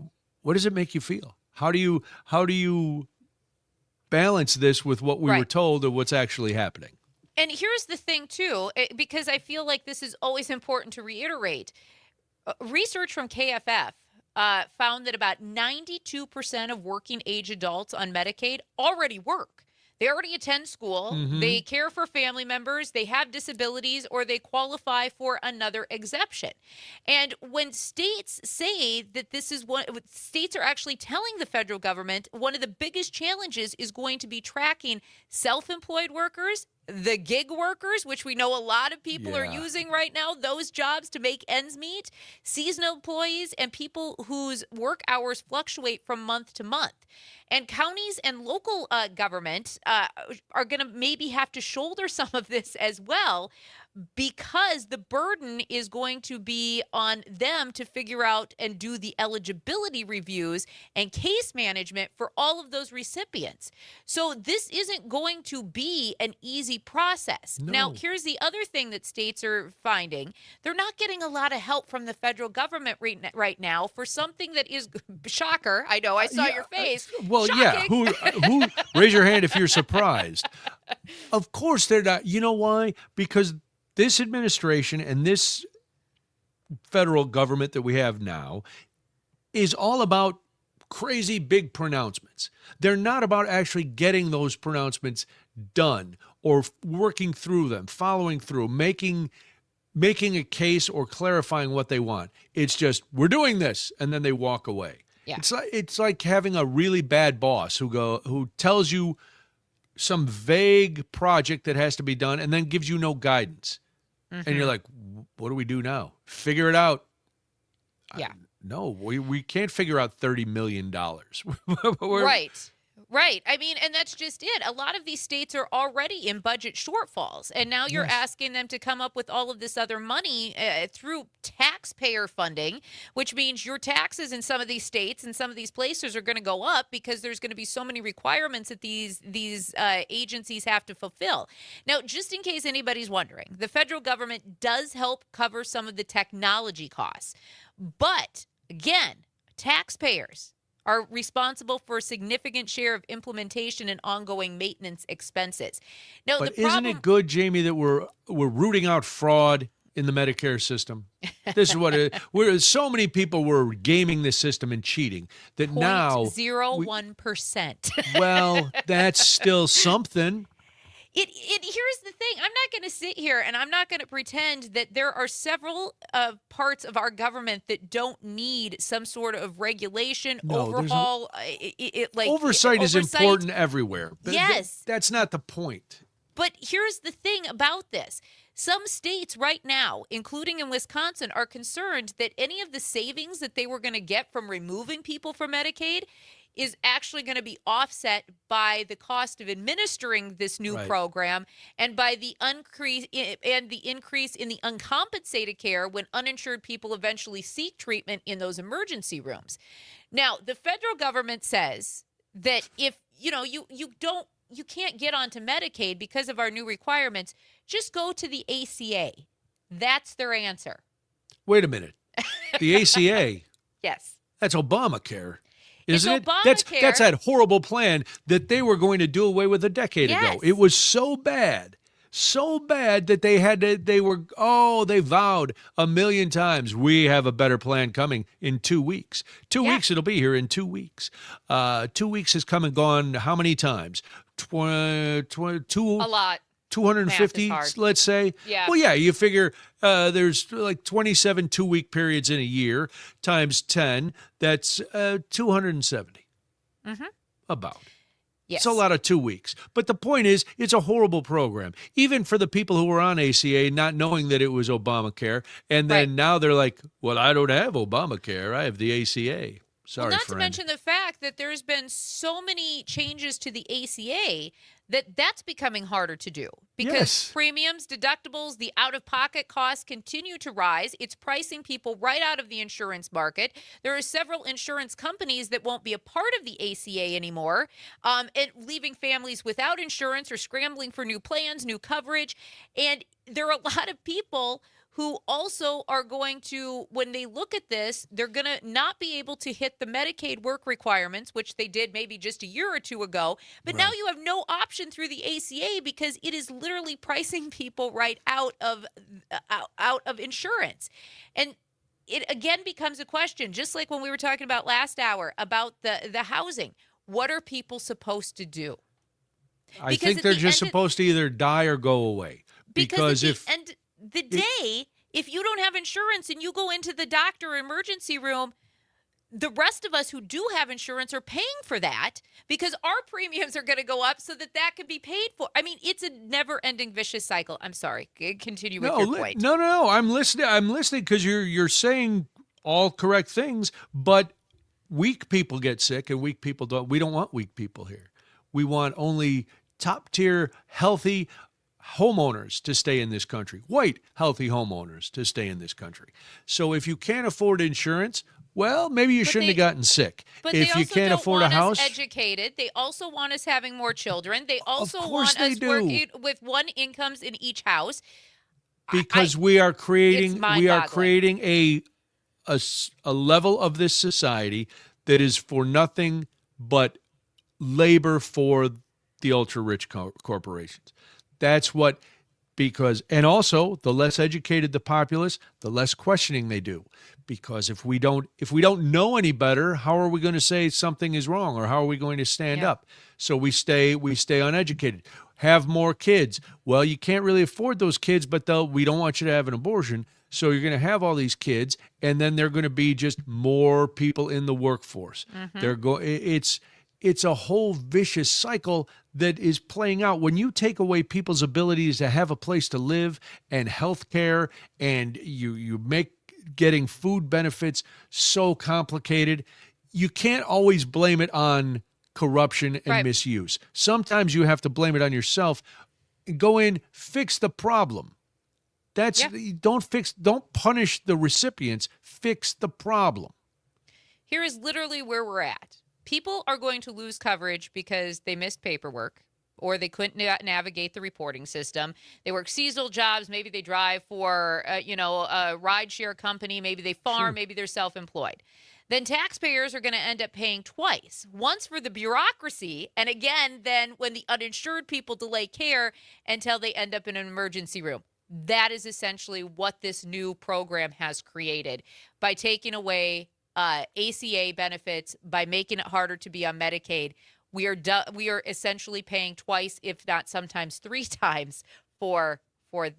make you feel? How do you balance this with what we were told or what's actually happening? And here's the thing, too, because I feel like this is always important to reiterate. Research from KFF found that about 92% of working age adults on Medicaid already work. They already attend school, they care for family members, they have disabilities, or they qualify for another exemption. And when states say that this is states are actually telling the federal government one of the biggest challenges is going to be tracking self-employed workers, the gig workers, which we know a lot of people are using right now, those jobs to make ends meet, seasonal employees, and people whose work hours fluctuate from month to month. And counties and local government are going to maybe have to shoulder some of this as well, because the burden is going to be on them to figure out and do the eligibility reviews and case management for all of those recipients. So this isn't going to be an easy process. No. Now, here's the other thing that states are finding. They're not getting a lot of help from the federal government right now for something that is, shocker, I know, I saw your face. Well, Shocking. who raise your hand if you're surprised. Of course they're not. You know why? Because this administration and this federal government that we have now is all about crazy big pronouncements. They're not about actually getting those pronouncements done or working through them, following through, making a case or clarifying what they want. It's just, we're doing this, and then they walk away. Yeah. It's like having a really bad boss who tells you some vague project that has to be done and then gives you no guidance. And you're like, what do we do now? Figure it out. Yeah. No, we can't figure out $30 million. Right. I mean, and that's just it. A lot of these states are already in budget shortfalls, and now you're asking them to come up with all of this other money through taxpayer funding, which means your taxes in some of these states and some of these places are going to go up because there's going to be so many requirements that these agencies have to fulfill. Now, just in case anybody's wondering, the federal government does help cover some of the technology costs, but again, taxpayers are responsible for a significant share of implementation and ongoing maintenance expenses. Now, but isn't it good, Jamie, that we're rooting out fraud in the Medicare system? This is what so many people were gaming the system and cheating that now 0.01%. Well, that's still something. Here's the thing. I'm not going to sit here and I'm not going to pretend that there are several parts of our government that don't need some sort of regulation, overhaul. Oversight is important everywhere. Yes. That's not the point. But here's the thing about this. Some states right now, including in Wisconsin, are concerned that any of the savings that they were going to get from removing people from Medicaid is actually going to be offset by the cost of administering this new program and by the increase in the uncompensated care when uninsured people eventually seek treatment in those emergency rooms. Now, the federal government says that if you can't get onto Medicaid because of our new requirements, just go to the ACA. That's their answer. Wait a minute. The ACA? Yes. That's Obamacare. Isn't it? Obamacare. That's that horrible plan that they were going to do away with a decade ago. It was so bad that they vowed a million times, we have a better plan coming in 2 weeks. 2 weeks, it'll be here in 2 weeks. 2 weeks has come and gone how many times? A lot. 250, let's say. Yeah. Well, yeah, you figure there's like 27 2-week periods in a year times 10. That's 270. About. Yes. It's a lot of 2 weeks. But the point is, it's a horrible program. Even for the people who were on ACA, not knowing that it was Obamacare. And then now they're like, well, I don't have Obamacare. I have the ACA. Sorry, not friend. to mention the fact that there's been so many changes to the ACA that's becoming harder to do because premiums, deductibles, the out-of-pocket costs continue to rise. It's pricing people right out of the insurance market. There are several insurance companies that won't be a part of the ACA anymore, and leaving families without insurance or scrambling for new plans, new coverage. And there are a lot of people who also are going to, when they look at this, they're going to not be able to hit the Medicaid work requirements, which they did maybe just a year or two ago. But now you have no option through the ACA because it is literally pricing people right out of insurance. And it again becomes a question, just like when we were talking about last hour about the housing. What are people supposed to do? I think they're just supposed to either die or go away. Because the day, if you don't have insurance and you go into the doctor or emergency room, the rest of us who do have insurance are paying for that because our premiums are going to go up so that can be paid for. I mean, it's a never-ending vicious cycle. I'm sorry. Continue with your point. No. I'm listening because you're saying all correct things, but weak people get sick and weak people don't. We don't want weak people here. We want only top-tier, healthy homeowners to stay in this country, white, healthy homeowners to stay in this country. So if you can't afford insurance, well, maybe you shouldn't have gotten sick. But if you can't afford a house, us educated. They also want us having more children. They also want us working with one incomes in each house. Because we are creating a level of this society that is for nothing but labor for the ultra rich corporations. That's what, and also the less educated the populace, the less questioning they do. Because if we don't know any better, how are we going to say something is wrong, or how are we going to stand up? So we stay uneducated. Have more kids. Well, you can't really afford those kids, but we don't want you to have an abortion. So you're going to have all these kids, and then they're going to be just more people in the workforce. it's a whole vicious cycle that is playing out. When you take away people's abilities to have a place to live and health care, and you make getting food benefits so complicated, you can't always blame it on corruption and misuse. Sometimes you have to blame it on yourself. Go in, fix the problem. Don't punish the recipients, fix the problem. Here is literally where we're at. People are going to lose coverage because they missed paperwork or they couldn't navigate the reporting system. They work seasonal jobs. Maybe they drive for, a rideshare company. Maybe they farm. Maybe they're self-employed. Then taxpayers are going to end up paying twice. Once for the bureaucracy, and again, then when the uninsured people delay care until they end up in an emergency room. That is essentially what this new program has created. By taking away ACA benefits, by making it harder to be on Medicaid, we are essentially paying twice, if not sometimes 3 times, for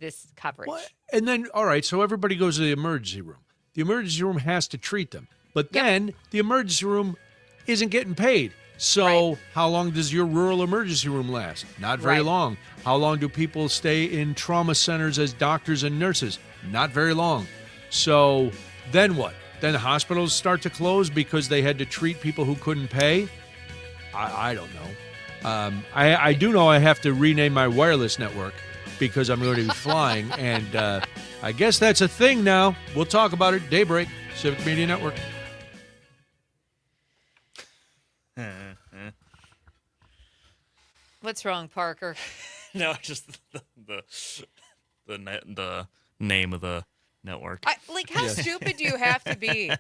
this coverage. What? And then, all right, so everybody goes to the emergency room. The emergency room has to treat them. But then the emergency room isn't getting paid. So how long does your rural emergency room last? Not very long. How long do people stay in trauma centers as doctors and nurses? Not very long. So then what? Then the hospitals start to close because they had to treat people who couldn't pay? I don't know. I do know I have to rename my wireless network because I'm going to be flying. And I guess that's a thing now. We'll talk about it. Daybreak, Civic Media Network. What's wrong, Parker? No, just the name of the network. How stupid do you have to be?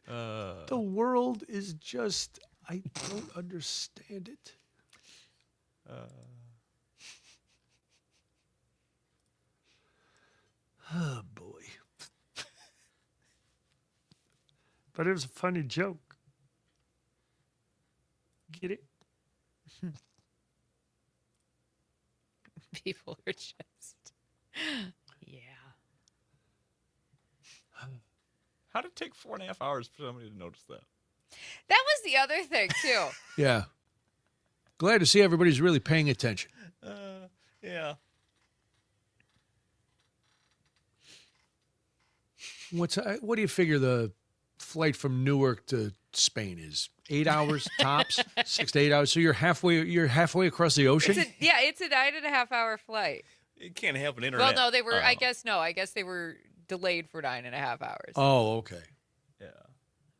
The world is just, I don't understand it. Oh, boy. But it was a funny joke. Get it? People are just, yeah. How did it take 4.5 hours for somebody to notice that? That was the other thing, too. Yeah. Glad to see everybody's really paying attention. Yeah. What do you figure the flight from Newark to Spain is? 8 hours tops, 6 to 8 hours. So you're halfway across the ocean. It's a 9.5-hour flight. It can't have an internet. Well, no, they were. I guess they were delayed for 9.5 hours. Oh, okay. Yeah.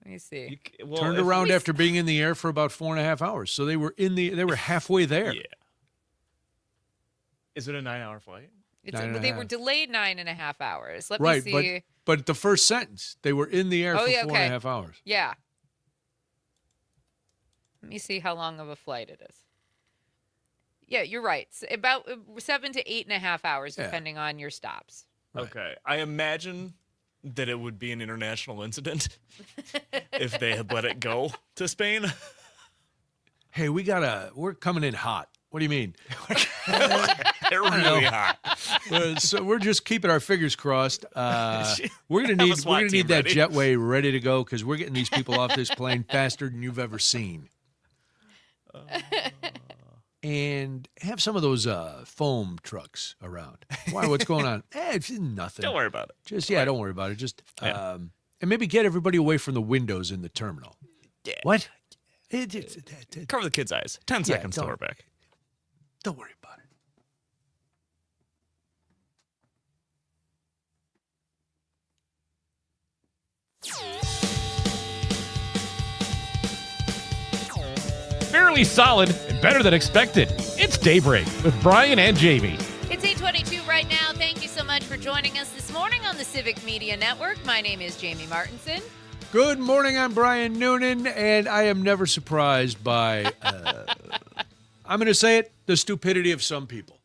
Let me see. Turned around after being in the air for about 4.5 hours. So they were halfway there. Yeah. Is it a 9-hour flight? They were delayed 9.5 hours. Let me see. But the first sentence, they were in the air for 4.5 hours. Yeah. Let me see how long of a flight it is. Yeah, you're right. It's about 7 to 8.5 hours, depending on your stops. Right. Okay. I imagine that it would be an international incident if they had let it go to Spain. Hey, we're coming in hot. What do you mean? They're really hot. So we're just keeping our fingers crossed. We're gonna need that jetway ready to go because we're getting these people off this plane faster than you've ever seen. And have some of those foam trucks around. Why? What's going on? It's nothing. Don't worry about it. Don't worry about it. Just and maybe get everybody away from the windows in the terminal. Yeah. What? Cover the kids' eyes. 10 seconds till we're back. Don't worry about it. Fairly solid and better than expected. It's Daybreak with Brian and Jamie. It's 8:22 right now. Thank you so much for joining us this morning on the Civic Media Network. My name is Jamie Martinson. Good morning. I'm Brian Noonan, and I am never surprised by, I'm going to say it, the stupidity of some people.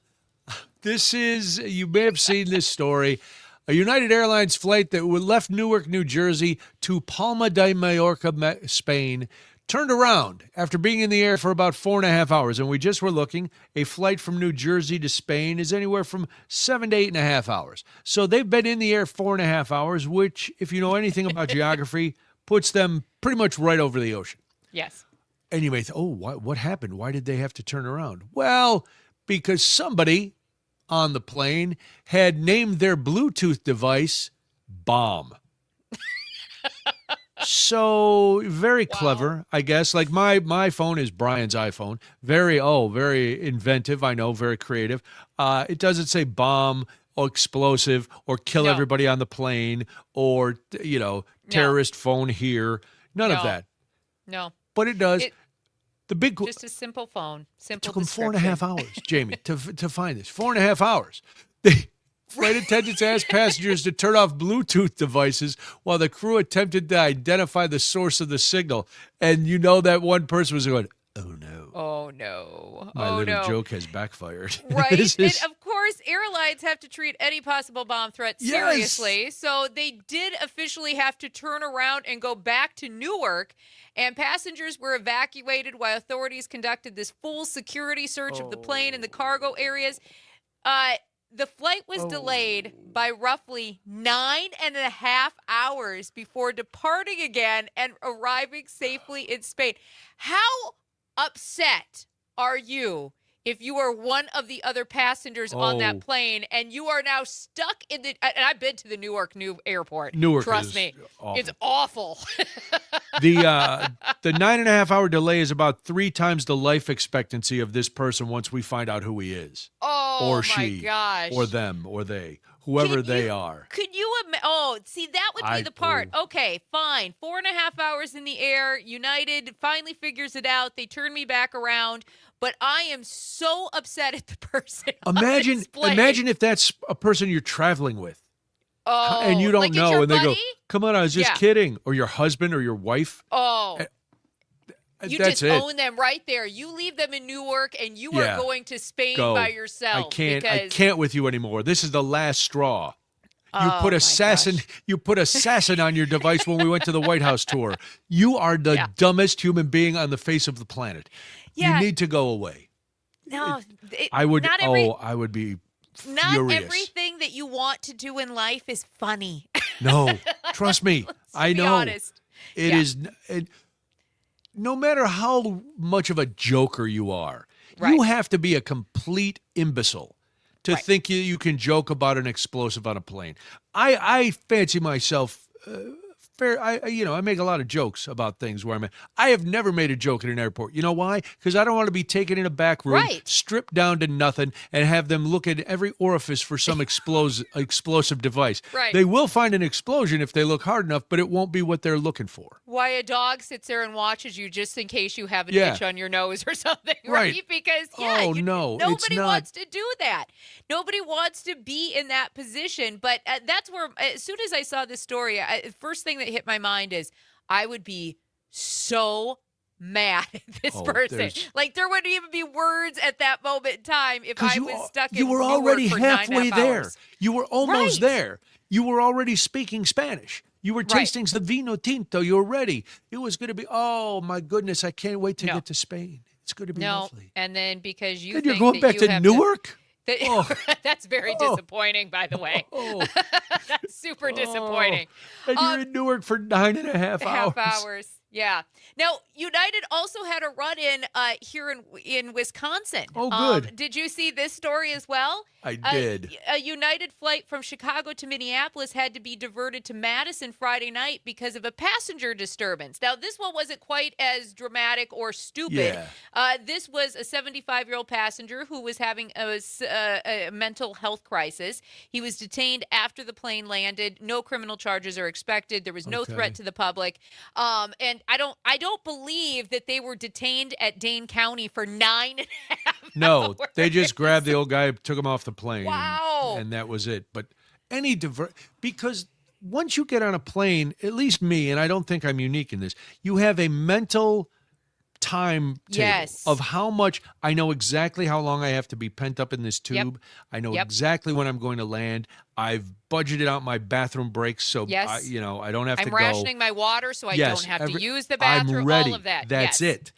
You may have seen this story. A United Airlines flight that left Newark, New Jersey to Palma de Mallorca, Spain, turned around after being in the air for about 4.5 hours. And we just were looking, a flight from New Jersey to Spain is anywhere from 7 to 8.5 hours. So they've been in the air 4.5 hours, which, if you know anything about geography, puts them pretty much right over the ocean. Yes. And you may think, what happened? Why did they have to turn around? Well, because somebody on the plane had named their Bluetooth device Bomb. So very clever, I guess. Like my phone is Brian's iPhone. Very inventive. I know, very creative. It doesn't say bomb or explosive or kill everybody on the plane or, terrorist phone here. None of that. No. But it does. Just a simple phone. Simple. It took them 4.5 hours, Jamie, to find this. 4.5 hours. Flight attendants asked passengers to turn off Bluetooth devices while the crew attempted to identify the source of the signal. And you know that one person was going, oh, no. Oh, no. My little joke has backfired. Right. And, of course, airlines have to treat any possible bomb threat seriously. Yes. So they did officially have to turn around and go back to Newark. And passengers were evacuated while authorities conducted this full security search of the plane and the cargo areas. The flight was delayed by roughly 9.5 hours before departing again and arriving safely in Spain. How upset are you if you are one of the other passengers on that plane and you are now stuck in the, and I've been to the Newark new airport. Trust me, awful. It's awful. The 9.5 hour delay is about 3 times the life expectancy of this person once we find out who he is. Or she, gosh. or them, or they, whoever they are. Could you see, that would be the part. Okay, fine. 4.5 hours in the air. United finally figures it out. They turn me back around. But I am so upset at the person. Imagine if that's a person you're traveling with. Oh, and you don't like know, and they go, "Come on, I was just kidding," or your husband or your wife. Oh, you that's just own them right there. You leave them in Newark, and you are going to Spain by yourself. I can't with you anymore. This is the last straw. You put assassin on your device when we went to the White House tour. You are the dumbest human being on the face of the planet. Yeah. You need to go away. No, I would be furious. Not everything that you want to do in life is funny. No, trust me. I know. Be honest. It is. No matter how much of a joker you are, you have to be a complete imbecile to think you can joke about an explosive on a plane. I fancy myself I make a lot of jokes about things where I'm at. I have never made a joke at an airport. You know why? Because I don't want to be taken in a back room, stripped down to nothing, and have them look at every orifice for some explosive device. Right. They will find an explosion if they look hard enough, but it won't be what they're looking for. Why a dog sits there and watches you just in case you have an itch on your nose or something, right? Because, nobody wants to do that. Nobody wants to be in that position. But that's where, as soon as I saw this story, first thing that hit my mind is I would be so mad at this person. Like, there wouldn't even be words at that moment in time if I was stuck in You were Newark already for halfway 9.5 there. hours. You were almost there. You were already speaking Spanish. You were tasting the vino tinto. You were ready. It was going to be, oh, my goodness, I can't wait to get to Spain. It's going to be lovely. And then because you Then think you're going that back you to have Newark? That's very disappointing, by the way. That's super disappointing. And you're in Newark for 9.5 hours. Half hours. Yeah. Now, United also had a run-in here in Wisconsin. Oh, good. Did you see this story as well? I did. A United flight from Chicago to Minneapolis had to be diverted to Madison Friday night because of a passenger disturbance. Now, this one wasn't quite as dramatic or stupid. Yeah. This was a 75-year-old passenger who was having a mental health crisis. He was detained after the plane landed. No criminal charges are expected. There was no threat to the public. And I don't believe that they were detained at Dane County for 9.5 No, they just grabbed the old guy, took him off the plane. Wow. And that was it. But because once you get on a plane, at least me, and I don't think I'm unique in this, you have a mental timetable of how much. I know exactly how long I have to be pent up in this tube. I know exactly when I'm going to land. I've budgeted out my bathroom breaks so I don't have to go. I'm rationing my water so I don't have to use the bathroom. I'm ready. All of that. That's it.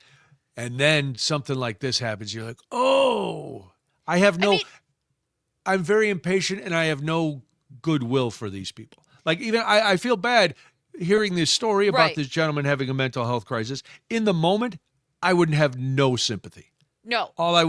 And then something like this happens. You're like, oh, I'm very impatient and I have no goodwill for these people. Like, even I feel bad hearing this story about Right. this gentleman having a mental health crisis, in the moment, I would have no sympathy. No. All I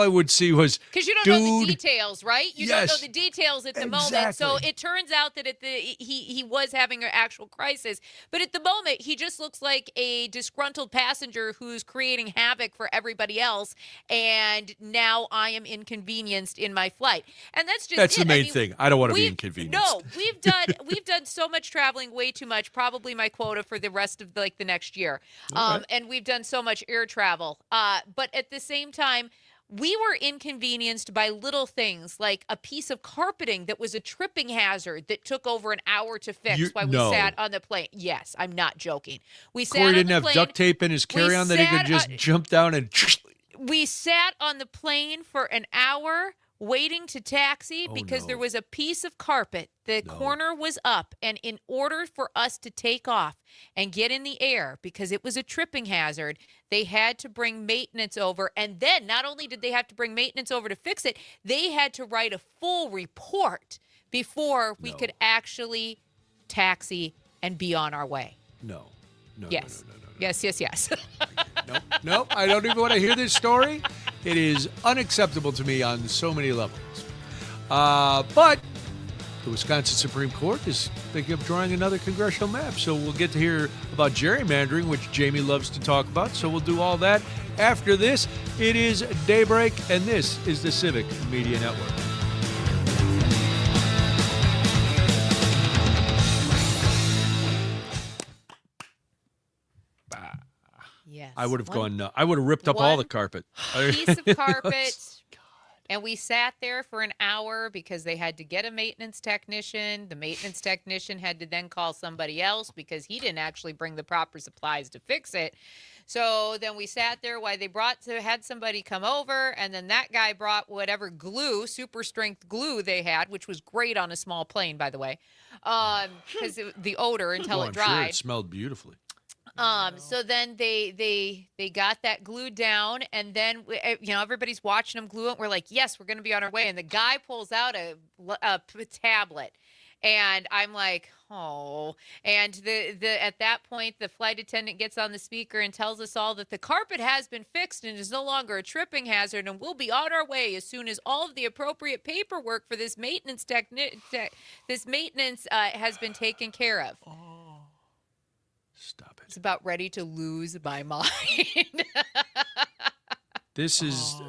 would see was, Because you don't know the dude, details, right? You don't know yes, the details at the moment. So exactly. it turns out that he was having an actual crisis. But at the moment, he just looks like a disgruntled passenger who's creating havoc for everybody else. And now I am inconvenienced in my flight. And that's just That's it. the main thing. I don't want to be inconvenienced. No, we've done so much traveling, way too much, probably my quota for the rest of the next year. Okay. And we've done so much air travel. But at the same time, we were inconvenienced by little things like a piece of carpeting that was a tripping hazard that took over an hour to fix while we sat on the plane. Yes, I'm not joking. We sat Corey on didn't the have plane. duct tape in his carry-on that he could just jump down and. We sat on the plane for an hour waiting to taxi because there was a piece of carpet. The corner was up. And in order for us to take off and get in the air, because it was a tripping hazard, they had to bring maintenance over. And then not only did they have to bring maintenance over to fix it, they had to write a full report before we could actually taxi and be on our way. No. Yes. Yes. Nope. I don't even want to hear this story. It is unacceptable to me on so many levels. But the Wisconsin Supreme Court is thinking of drawing another congressional map. So we'll get to hear about gerrymandering, which Jamie loves to talk about. So we'll do all that after this. It is Daybreak, and this is the Civic Media Network. Yes. I would have I would have ripped up all the carpet. Piece of carpet. And we sat there for an hour because they had to get a maintenance technician. The maintenance technician had to then call somebody else because he didn't actually bring the proper supplies to fix it. So then we sat there while they had somebody come over, and then that guy brought whatever glue, super strength glue they had, which was great on a small plane, by the way, because the odor until it dried. I'm sure it smelled beautifully. So then they got that glued down, and then everybody's watching them glue it. We're like, yes, we're going to be on our way. And the guy pulls out a tablet, and I'm like, oh. And at that point, the flight attendant gets on the speaker and tells us all that the carpet has been fixed and is no longer a tripping hazard, and we'll be on our way as soon as all of the appropriate paperwork for this maintenance has been taken care of. Stop it. It's about ready to lose my mind. This is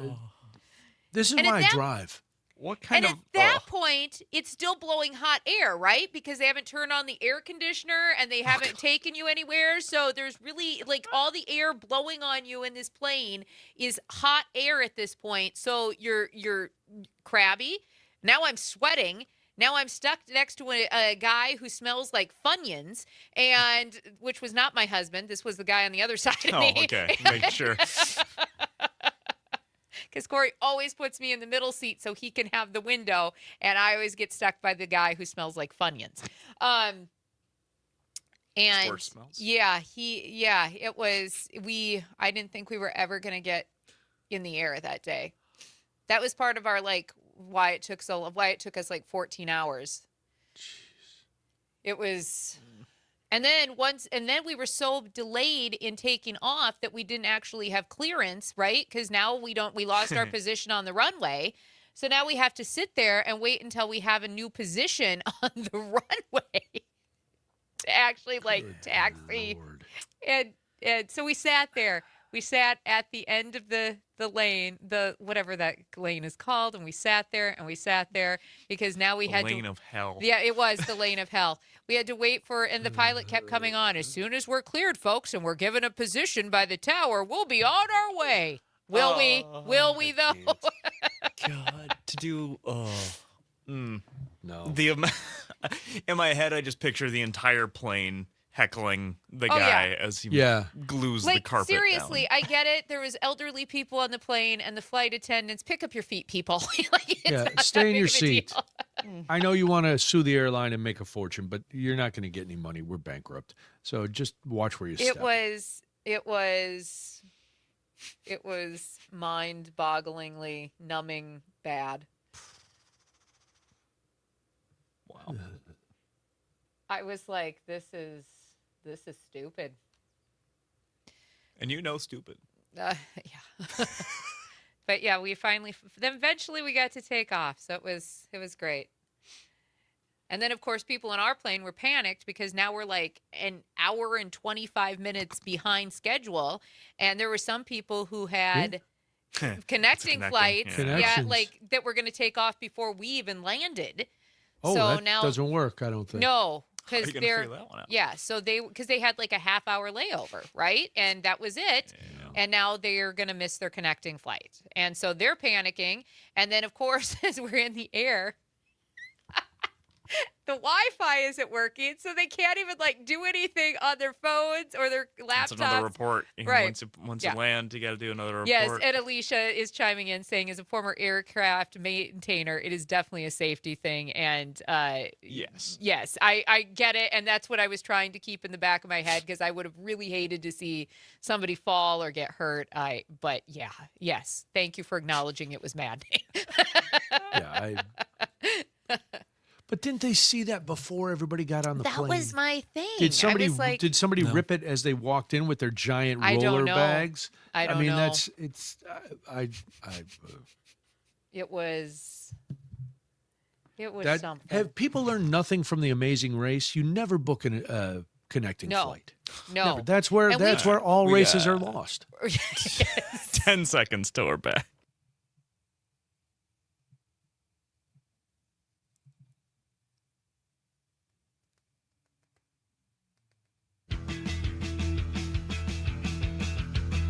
why I drive. What kind and of? at that point, it's still blowing hot air, right? Because they haven't turned on the air conditioner and they haven't taken you anywhere. So there's really all the air blowing on you in this plane is hot air at this point. So you're crabby. Now I'm sweating. Now I'm stuck next to a guy who smells like Funyuns, and which was not my husband. This was the guy on the other side of me. Oh, okay. Make sure. Because Corey always puts me in the middle seat so he can have the window, and I always get stuck by the guy who smells like Funyuns. And Worse smells. it was, I didn't think we were ever going to get in the air that day. That was part of our, why it took us 14 hours. Jeez. It was, and then we were so delayed in taking off that we didn't actually have clearance, right? Because now we lost our position on the runway. So now we have to sit there and wait until we have a new position on the runway to actually taxi. Lord. And so we sat there. We sat at the end of the lane, whatever that lane is called, and we sat there because now we had the lane of hell. Yeah, it was the lane of hell. We had to wait and the pilot kept coming on. As soon as we're cleared, folks, and we're given a position by the tower, we'll be on our way. Will we? Will we though? God, to do. No. In my head, I just picture the entire plane heckling the guy as he glues the carpet seriously, down. I get it. There was elderly people on the plane and the flight attendants. Pick up your feet, people. Stay in your seat. I know you want to sue the airline and make a fortune, but you're not going to get any money. We're bankrupt. So just watch where you step. It was mind-bogglingly numbing bad. Wow. I was like, this is This is stupid. And stupid. Yeah. But yeah, we finally, then eventually we got to take off. So it was great. And then, of course, people in our plane were panicked because now we're like an hour and 25 minutes behind schedule. And there were some people who had connecting flights, like that were going to take off before we even landed. Oh, so that now doesn't work, I don't think. No, How are because you gonna figure that one out? yeah. So because they had like a half-hour layover, right? And that was it. Yeah. And now they're going to miss their connecting flight, and so they're panicking. And then, of course, as we're in the air, the Wi-Fi isn't working, so they can't even like do anything on their phones or their laptops. That's another report. Right. Once you land, you got to do another report. Yes, and Alicia is chiming in saying, as a former aircraft maintainer, it is definitely a safety thing. And yes, I get it. And that's what I was trying to keep in the back of my head, because I would have really hated to see somebody fall or get hurt. But yeah, yes, thank you for acknowledging it was maddening. But didn't they see that before everybody got on the plane? That was my thing. Did somebody rip it as they walked in with their giant roller bags? I don't know. I mean, It was that, something. Have people learned nothing from The Amazing Race? You never book a connecting flight. No. Never. That's where all races are lost. 10 seconds till we're back.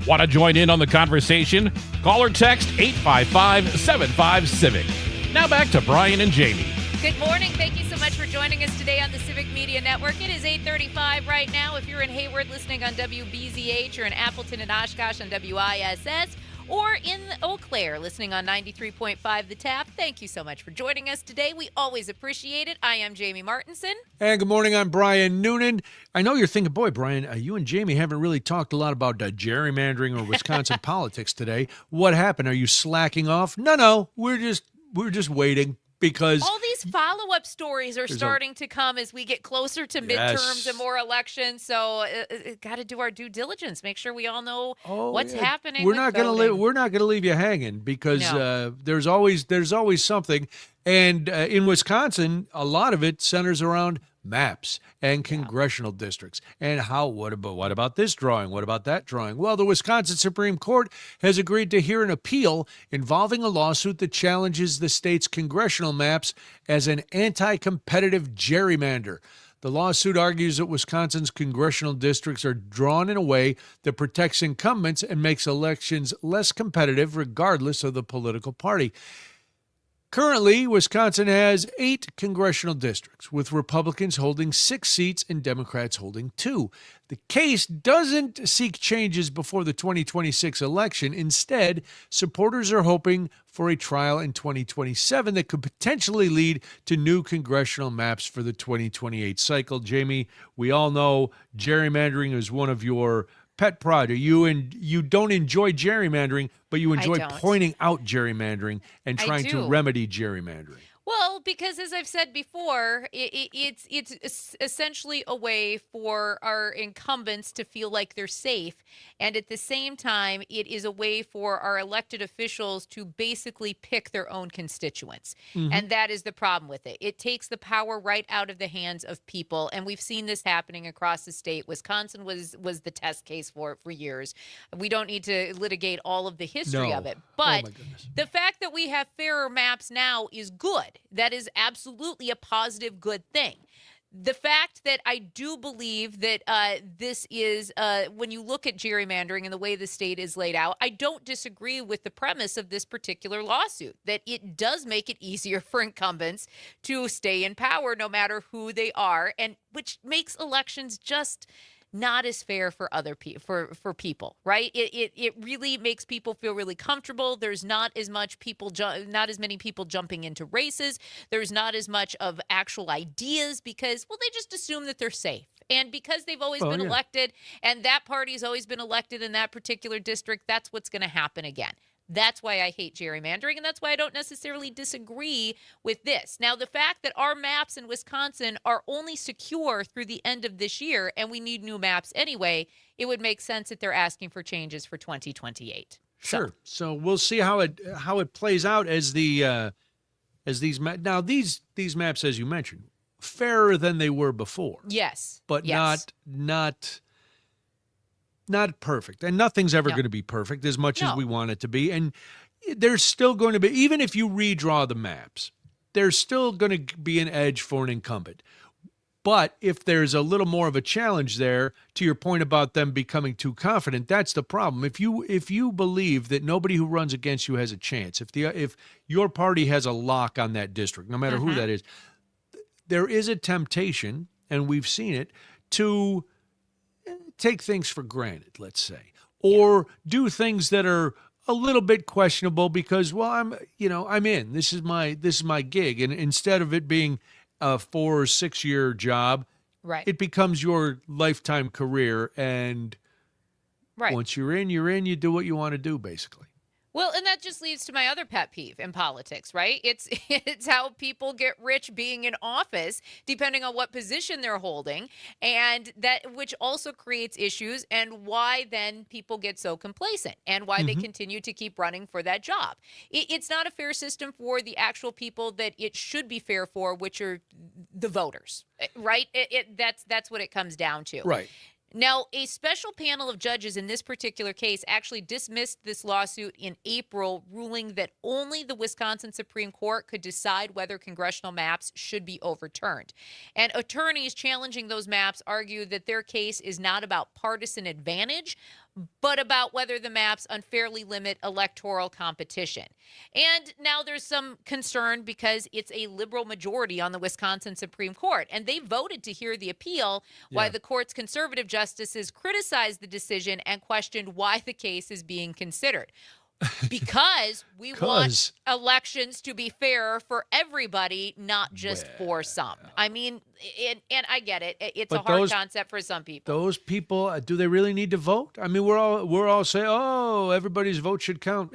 Want to join in on the conversation? Call or text 855-75-CIVIC. Now back to Brian and Jamie. Good morning. Thank you so much for joining us today on the Civic Media Network. It is 8:35 right now. If you're in Hayward listening on WBZH, or in Appleton and Oshkosh on WISS, or in Eau Claire listening on 93.5 The Tap, thank you so much for joining us today. We always appreciate it. I am Jamie Martinson. And good morning, I'm Brian Noonan. I know you're thinking, boy, Brian, you and Jamie haven't really talked a lot about gerrymandering or Wisconsin politics today. What happened? Are you slacking off? No, we're just waiting. Because all these follow-up stories are starting to come as we get closer to midterms and more elections. So got to do our due diligence. Make sure we all know what's happening. We're not going to leave you hanging, because there's always something. And in Wisconsin, a lot of it centers around maps and congressional districts. And what about this drawing? What about that drawing? Well, the Wisconsin Supreme Court has agreed to hear an appeal involving a lawsuit that challenges the state's congressional maps as an anti-competitive gerrymander. The lawsuit argues that Wisconsin's congressional districts are drawn in a way that protects incumbents and makes elections less competitive regardless of the political party. Currently, Wisconsin has 8 congressional districts, with Republicans holding 6 seats and Democrats holding 2. The case doesn't seek changes before the 2026 election. Instead, supporters are hoping for a trial in 2027 that could potentially lead to new congressional maps for the 2028 cycle. Jamie, we all know gerrymandering is one of your pet project. You don't enjoy gerrymandering, but you enjoy pointing out gerrymandering and trying to remedy gerrymandering. Well, because as I've said before, it's essentially a way for our incumbents to feel like they're safe. And at the same time, it is a way for our elected officials to basically pick their own constituents. Mm-hmm. And that is the problem with it. It takes the power right out of the hands of people. And we've seen this happening across the state. Wisconsin was the test case for it for years. We don't need to litigate all of the history of it. But the fact that we have fairer maps now is good. That is absolutely a positive, good thing. The fact that I do believe that this is, when you look at gerrymandering and the way the state is laid out, I don't disagree with the premise of this particular lawsuit, that it does make it easier for incumbents to stay in power no matter who they are, and which makes elections just not as fair for other people, for people, right? It really makes people feel really comfortable. There's not as many people jumping into races. There's not as much of actual ideas because, well, they just assume that they're safe. And because they've always been elected, and that party's always been elected in that particular district, that's what's going to happen again. That's why I hate gerrymandering, and that's why I don't necessarily disagree with this. Now, the fact that our maps in Wisconsin are only secure through the end of this year, and we need new maps anyway, it would make sense that they're asking for changes for 2028. Sure. So we'll see how it plays out as these maps, as you mentioned, fairer than they were before. Yes, but yes. not perfect, and nothing's ever No. going to be perfect as much as No. we want it to be. And there's still going to be, even if you redraw the maps, there's still going to be an edge for an incumbent. But if there's a little more of a challenge there, to your point about them becoming too confident, that's the problem. If you believe that nobody who runs against you has a chance, if your party has a lock on that district, no matter who that is, there is a temptation, and we've seen it, to take things for granted, let's say, or do things that are a little bit questionable because, well, I'm in. This is my gig, and instead of it being a 4 or 6 year job, Right. it becomes your lifetime career, and once you're in, you do what you want to do, basically. Well, and that just leads to my other pet peeve in politics, right? It's how people get rich being in office, depending on what position they're holding, and that which also creates issues, and why then people get so complacent, and why they continue to keep running for that job. It's not a fair system for the actual people that it should be fair for, which are the voters, right? That's what it comes down to. Right. Now, a special panel of judges in this particular case actually dismissed this lawsuit in April, ruling that only the Wisconsin Supreme Court could decide whether congressional maps should be overturned. And attorneys challenging those maps argue that their case is not about partisan advantage, but about whether the maps unfairly limit electoral competition. And now there's some concern because it's a liberal majority on the Wisconsin Supreme Court, and they voted to hear the appeal, while the court's conservative justices criticized the decision and questioned why the case is being considered. Because we want elections to be fair for everybody, not just for some. I mean, and I get it. It's a hard concept for some people. Those people, do they really need to vote? I mean, we're all saying, oh, everybody's vote should count.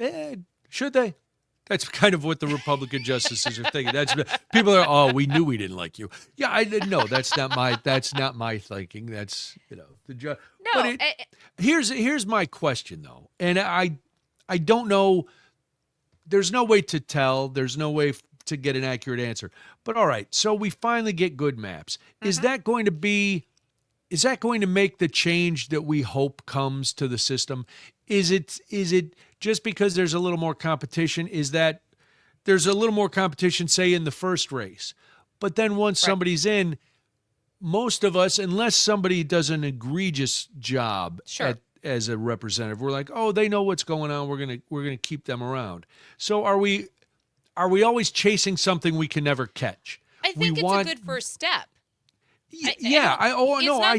Should they? That's kind of what the Republican justices are thinking. That's people are, oh, we knew we didn't like you. Yeah, I didn't know. That's not my thinking. That's the judge. No. But here's my question though, and I don't know. There's no way to tell. There's no way to get an accurate answer. But all right, so we finally get good maps. Is that going to make the change that we hope comes to the system? Is it just because there's a little more competition? Is that there's a little more competition, say, in the first race? But then once somebody's in, most of us, unless somebody does an egregious job as a representative, we're like, oh, they know what's going on. We're gonna keep them around. So are we always chasing something we can never catch? I think it's a good first step. I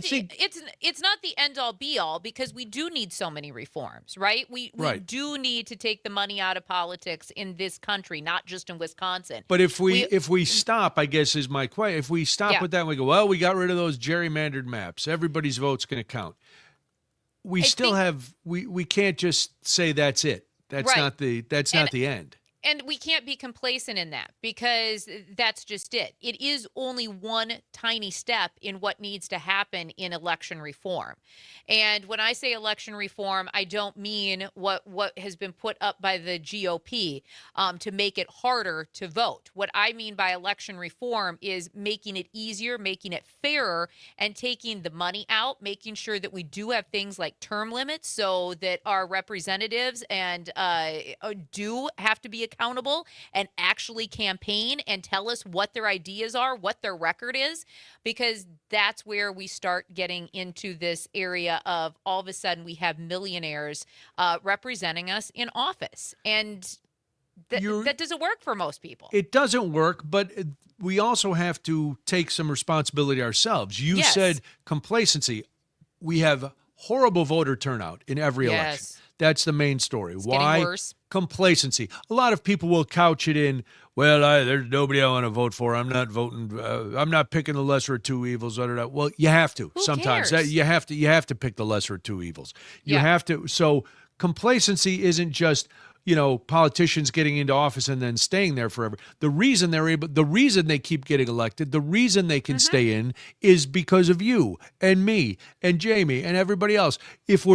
think it's not the end all be all, because we do need so many reforms, right? We do need to take the money out of politics in this country, not just in Wisconsin. But if we stop, I guess is my question. If we stop with that, and we go, well, we got rid of those gerrymandered maps. Everybody's vote's going to count. We can't just say that's it. That's not the end. And we can't be complacent in that, because that's just it. It is only one tiny step in what needs to happen in election reform. And when I say election reform, I don't mean what has been put up by the GOP to make it harder to vote. What I mean by election reform is making it easier, making it fairer, and taking the money out, making sure that we do have things like term limits so that our representatives and do have to be accountable and actually campaign and tell us what their ideas are, what their record is, because that's where we start getting into this area of all of a sudden we have millionaires representing us in office. And that doesn't work for most people. It doesn't work, but we also have to take some responsibility ourselves. You said complacency. We have horrible voter turnout in every election. That's the main story. Why? Worse. Complacency. A lot of people will couch it in, well, there's nobody I want to vote for. I'm not voting. I'm not picking the lesser of two evils. Well, you have to. Who sometimes. cares? You have to pick the lesser of two evils. You have to. So complacency isn't just, politicians getting into office and then staying there forever. The reason they keep getting elected, the reason they can stay in is because of you and me and Jamie and everybody else. If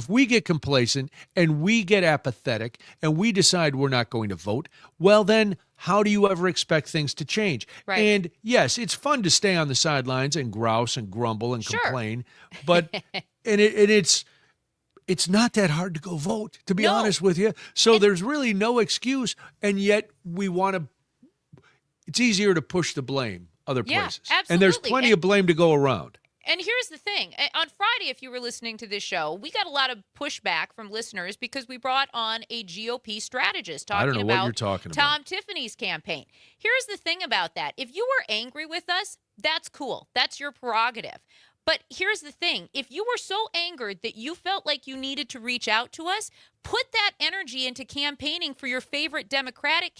we get complacent and we get apathetic and we decide we're not going to vote, well, then how do you ever expect things to change? Right. And yes, it's fun to stay on the sidelines and grouse and grumble and complain, but it's not that hard to go vote, to be honest with you. So there's really no excuse, and yet it's easier to push the blame other places. Absolutely. And there's plenty of blame to go around. And here's the thing. On Friday, if you were listening to this show, we got a lot of pushback from listeners because we brought on a GOP strategist talking I don't know about what you're talking about. Tom Tiffany's campaign. Here's the thing about that. If you were angry with us, that's cool. That's your prerogative. But here's the thing. If you were so angered that you felt like you needed to reach out to us, put that energy into campaigning for your favorite Democratic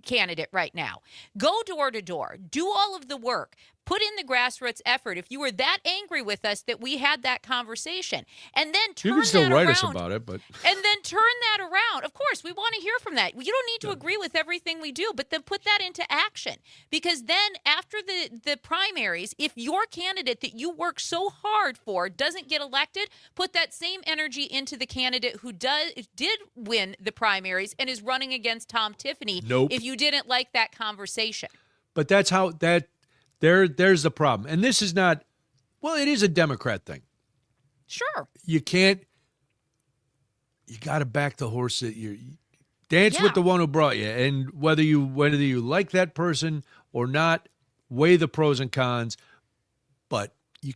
candidate right now. Go door to door. Do all of the work. Put in the grassroots effort. If you were that angry with us that we had that conversation, and then turn that around. You can still write us about it, but and then turn that around. Of course, we want to hear from that. You don't need to agree with everything we do, but then put that into action. Because then after the primaries, if your candidate that you work so hard for doesn't get elected, put that same energy into the candidate who did win the primaries and is running against Tom Tiffany. Nope. If you didn't like that conversation. But that's how there's the problem. And this is not, well, it is a Democrat thing. Sure. You got to back the horse that you dance with the one who brought you. And whether you like that person or not, weigh the pros and cons. But we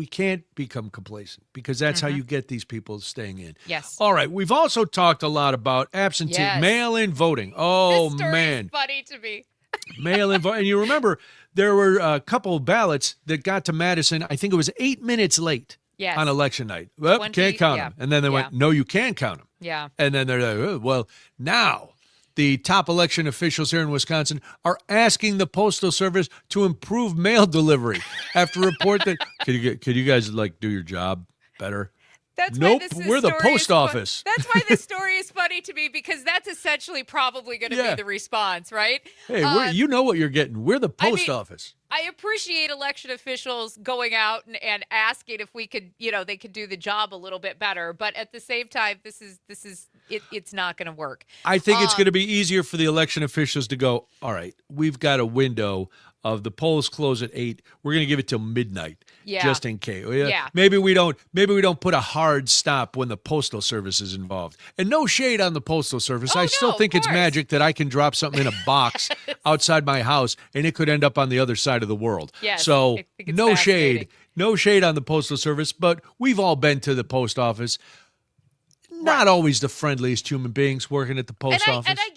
can't become complacent because that's how you get these people staying in. Yes. All right. We've also talked a lot about absentee mail-in voting. Oh, this story man. is funny to me. Mail-in voting. And you remember there were a couple of ballots that got to Madison. I think it was 8 minutes late on election night. Well, can't count them. And then they went, no, you can count them. Yeah. And then they're like, oh, well, now the top election officials here in Wisconsin are asking the Postal Service to improve mail delivery after a report that could you guys do your job better? That's nope, why we're the post office. That's why this story is funny to me because that's essentially probably going to be the response, right? Hey, you know what you're getting. We're the post office. I appreciate election officials going out and asking if we could, they could do the job a little bit better. But at the same time, it's not going to work. I think it's going to be easier for the election officials to go, all right, we've got a window of the polls close at 8. We're going to give it till midnight, just in case. Yeah. Maybe we don't put a hard stop when the Postal Service is involved. And no shade on the Postal Service. I still think it's magic that I can drop something in a box outside my house and it could end up on the other side of the world. Yes, so I think it's no fascinating. shade on the Postal Service, but we've all been to the post office. Not always the friendliest human beings working at the post office. And I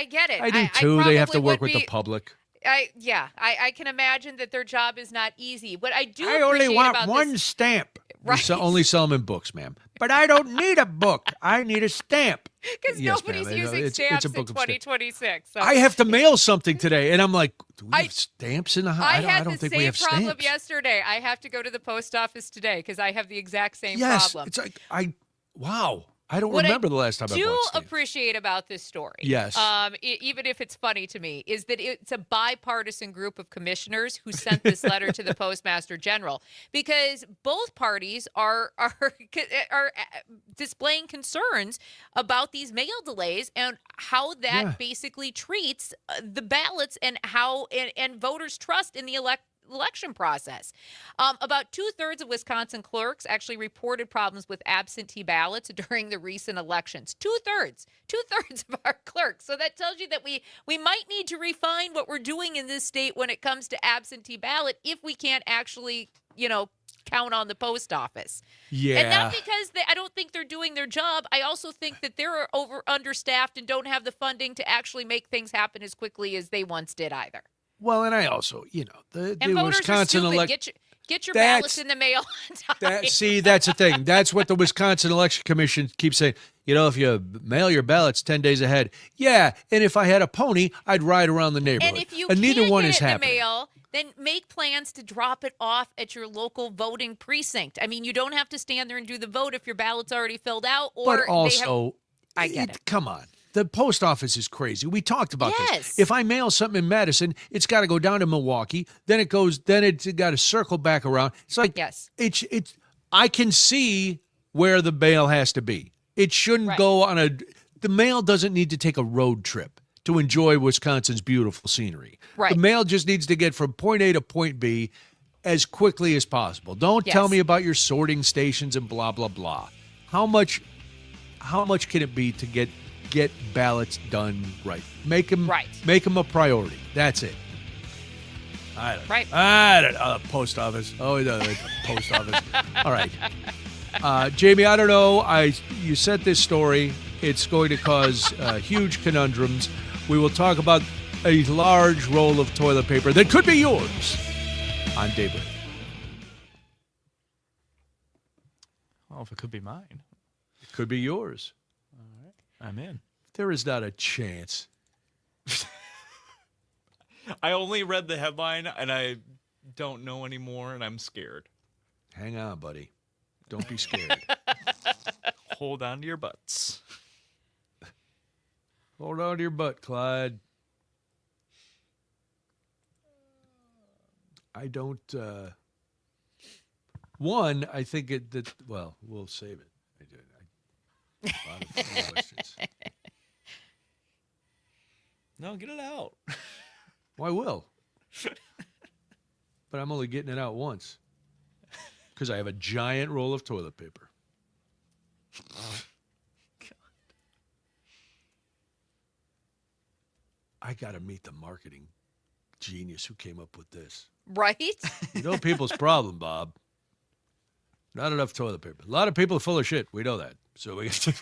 get it. I do too. They have to work with the public. I can imagine that their job is not easy. But I only want one stamp. Right. Only sell them in books, ma'am. But I don't need a book. I need a stamp. Because nobody's using stamps in 2026. So. I have to mail something today, and I'm like, do we have stamps in the house? I don't think we have stamps. had the same problem yesterday. I have to go to the post office today because I have the exact same problem. It's like, wow. I don't remember the last time I bought stamps. What I do appreciate about this story, yes, even if it's funny to me, is that it's a bipartisan group of commissioners who sent this letter to the Postmaster General because both parties are displaying concerns about these mail delays and how that basically treats the ballots and how and voters' trust in the election process. About 2/3 of Wisconsin clerks actually reported problems with absentee ballots during the recent elections. 2/3 of our clerks. So that tells you that we might need to refine what we're doing in this state when it comes to absentee ballot if we can't actually, count on the post office. Yeah. And not because I don't think they're doing their job. I also think that they're understaffed and don't have the funding to actually make things happen as quickly as they once did either. Well, and I also, the voters Wisconsin are stupid. election. Get your ballots in the mail on time. See, that's the thing. That's what the Wisconsin Election Commission keeps saying. If you mail your ballots 10 days ahead, yeah. And if I had a pony, I'd ride around the neighborhood. And if you neither can't one get is it in the happening. mail, then make plans to drop it off at your local voting precinct. I mean, you don't have to stand there and do the vote if your ballot's already filled out. Or But also, I get it. Come on. The post office is crazy. We talked about Yes. this. If I mail something in Madison, it's got to go down to Milwaukee. Then it's got to circle back around. It's like, Yes. It's. I can see where the mail has to be. It shouldn't go on the mail doesn't need to take a road trip to enjoy Wisconsin's beautiful scenery. Right. The mail just needs to get from point A to point B as quickly as possible. Don't tell me about your sorting stations and blah, blah, blah. How much can it be to get ballots done right? Make them a priority. That's it. I don't know. The post office. Oh, the post office. All right. Jamie, I don't know. You sent this story. It's going to cause huge conundrums. We will talk about a large roll of toilet paper that could be yours on Daybreak. Well, if it could be mine. It could be yours. All right. I'm in. There is not a chance. I only read the headline, and I don't know anymore, and I'm scared. Hang on, buddy. Don't be scared. Hold on to your butts. Hold on to your butt, Clyde. I don't. One, I think well, we'll save it. A lot of questions. No, get it out. Well, I will. But I'm only getting it out once. Because I have a giant roll of toilet paper. I got to meet the marketing genius who came up with this. Right? You know people's problem, Bob. Not enough toilet paper. A lot of people are full of shit. We know that. So we have to...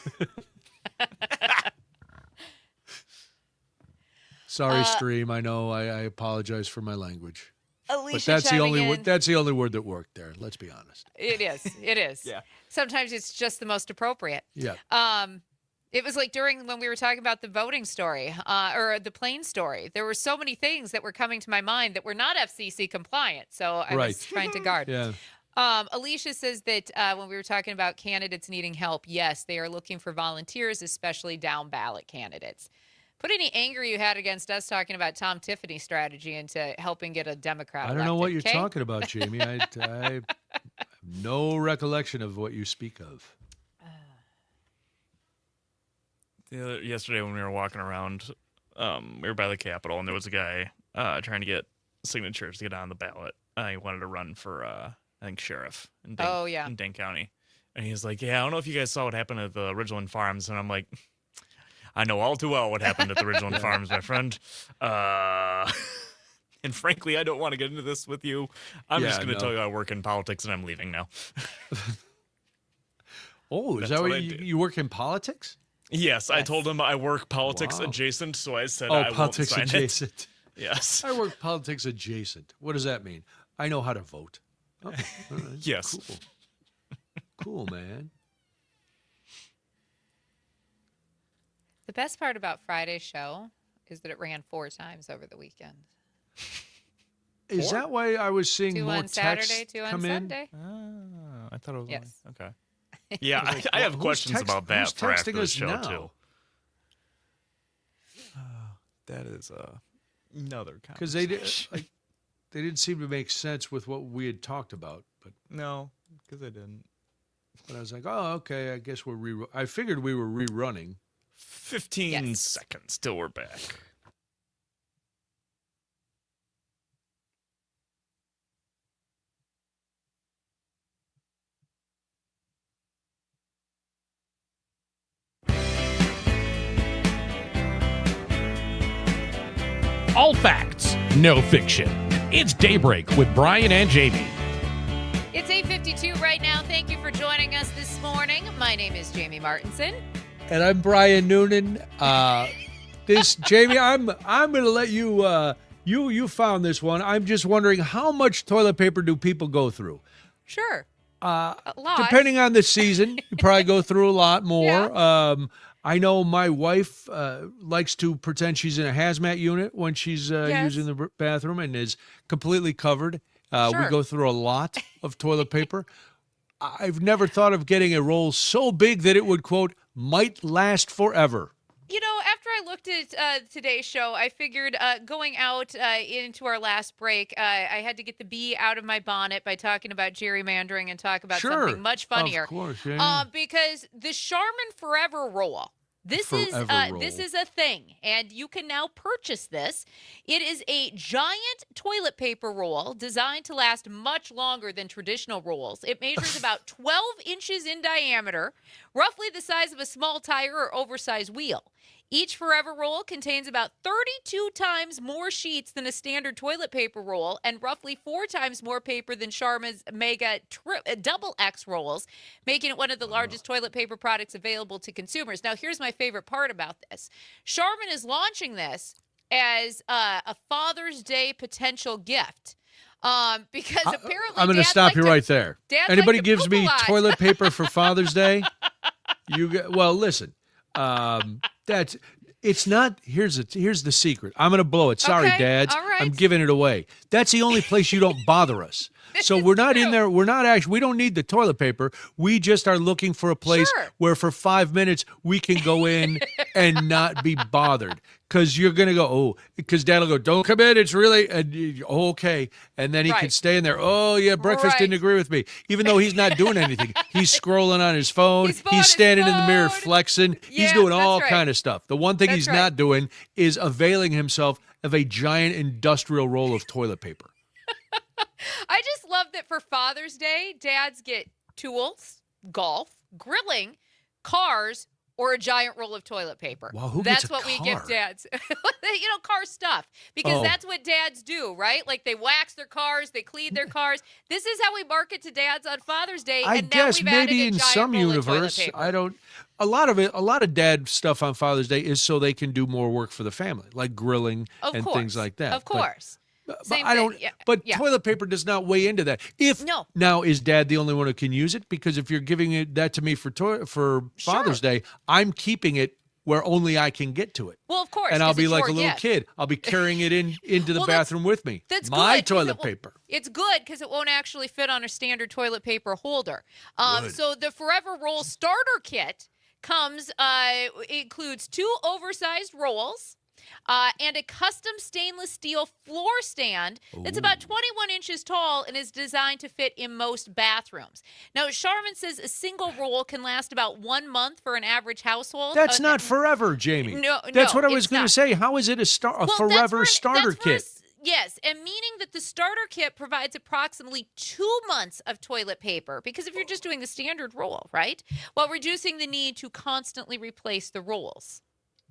Sorry, stream. I know. I apologize for my language. Alicia, but that's the only in. that's the only word that worked there. Let's be honest. It is. It is. Yeah. Sometimes it's just the most appropriate. Yeah. It was like when we were talking about the voting story or the plane story. There were so many things that were coming to my mind that were not FCC compliant. So I was trying to guard. Yeah. Alicia says that when we were talking about candidates needing help, yes, they are looking for volunteers, especially down ballot candidates. Put any anger you had against us talking about Tom Tiffany's strategy into helping get a Democrat I don't know what you're elected, talking about, Jamie. I have no recollection of what you speak of. Yesterday when we were walking around, we were by the Capitol, and there was a guy trying to get signatures to get on the ballot. He wanted to run for, I think, sheriff in Dane County. And he's like, yeah, I don't know if you guys saw what happened at the Ridgeland Farms. And I'm like, I know all too well what happened at the Ridgeland Farms, my friend. And frankly, I don't want to get into this with you. I'm just going to tell you I work in politics, and I'm leaving now. Oh, is that what you work in politics? Yes, I told him I work politics adjacent, so I said I politics won't sign adjacent. It. Yes. I work politics adjacent. What does that mean? I know how to vote. Oh, all right. Yes. Cool. Cool, man. The best part about Friday's show is that it ran 4 times over the weekend. Is that why I was seeing 2 more on Saturday, texts 2 on come Sunday. Oh, I thought it was Yes. okay. Yeah, I have questions about that for after the show now? too. That is another because conversation. they didn't seem to make sense with what we had talked about. But no, because I didn't. But I was like, oh, okay. I guess we're I figured we were rerunning. 15 seconds till we're back. All facts, no fiction. It's Daybreak with Brian and Jamie. It's 8:52 right now. Thank you for joining us this morning. My name is Jamie Martinson. And I'm Brian Noonan. Jamie, I'm going to let you You found this one. I'm just wondering, how much toilet paper do people go through? Sure. A lot. Depending on the season, you probably go through a lot more. Yeah. I know my wife likes to pretend she's in a hazmat unit when she's Yes. using the bathroom and is completely covered. We Sure. go through a lot of toilet paper. I've never thought of getting a roll so big that it would, quote, might last forever. You know, after I looked at today's show, I figured going out into our last break, I had to get the bee out of my bonnet by talking about gerrymandering and talk about something much funnier. Of course, yeah. Because the Charmin Forever Roll. This is a thing, and you can now purchase this. It is a giant toilet paper roll designed to last much longer than traditional rolls. It measures about 12 inches in diameter, roughly the size of a small tire or oversized wheel. Each Forever Roll contains about 32 times more sheets than a standard toilet paper roll and roughly 4 times more paper than Charmin's Mega Double X rolls, making it one of the largest toilet paper products available to consumers. Now, here's my favorite part about this. Charmin is launching this as a Father's Day potential gift. Because apparently I'm going to stop you right there. Anybody gives me toilet paper for Father's Day, listen. It's not. Here's the secret. I'm gonna blow it. Sorry, Okay, dads. all right. I'm giving it away. That's the only place you don't bother us. So we're not in there. We're not actually. We don't need the toilet paper. We just are looking for a place Sure. where for 5 minutes we can go in and not be bothered. Because you're gonna go, because Dad will go, don't come in. It's really okay, and then he can Right. stay in there. Oh yeah, breakfast Right. didn't agree with me, even though he's not doing anything. He's scrolling on his phone. He's on his standing in the mirror phone. flexing. He's Yeah, doing that's all right. kind of stuff. The one thing That's he's right. not doing is availing himself of a giant industrial roll of toilet paper. I just love that for Father's Day, dads get tools, golf, grilling, cars, or a giant roll of toilet paper. Wow, who that's gets a what we give car? dads. Car stuff. Because Oh. that's what dads do, right? Like they wax their cars, they clean their cars. This is how we market to dads on Father's Day. I and now guess we've added maybe a in giant some roll of toilet universe, paper. I don't. A lot of dad stuff on Father's Day is so they can do more work for the family, like grilling Of and course. things like that. Of course. But Same I don't. thing. Yeah. But Yeah. toilet paper does not weigh into that. No. Now is Dad the only one who can use it? Because if you're giving that to me for Father's Day, I'm keeping it where only I can get to it. Well, of course. And I'll 'cause be it's like your a little gift. kid. I'll be carrying it into the Well, that's- bathroom with me. That's my good, 'cause toilet it will- paper. It's good because it won't actually fit on a standard toilet paper holder. Good. So the Forever Roll starter kit comes includes 2 oversized rolls. And a custom stainless steel floor stand that's about 21 inches tall and is designed to fit in most bathrooms. Now, Charmin says a single roll can last about 1 month for an average household. That's not forever, Jamie. No, That's what I was it's going to not. say. How is it a Well, that's forever for starter kit? Yes, and meaning that the starter kit provides approximately 2 months of toilet paper, because if you're just doing the standard roll, right, while reducing the need to constantly replace the rolls.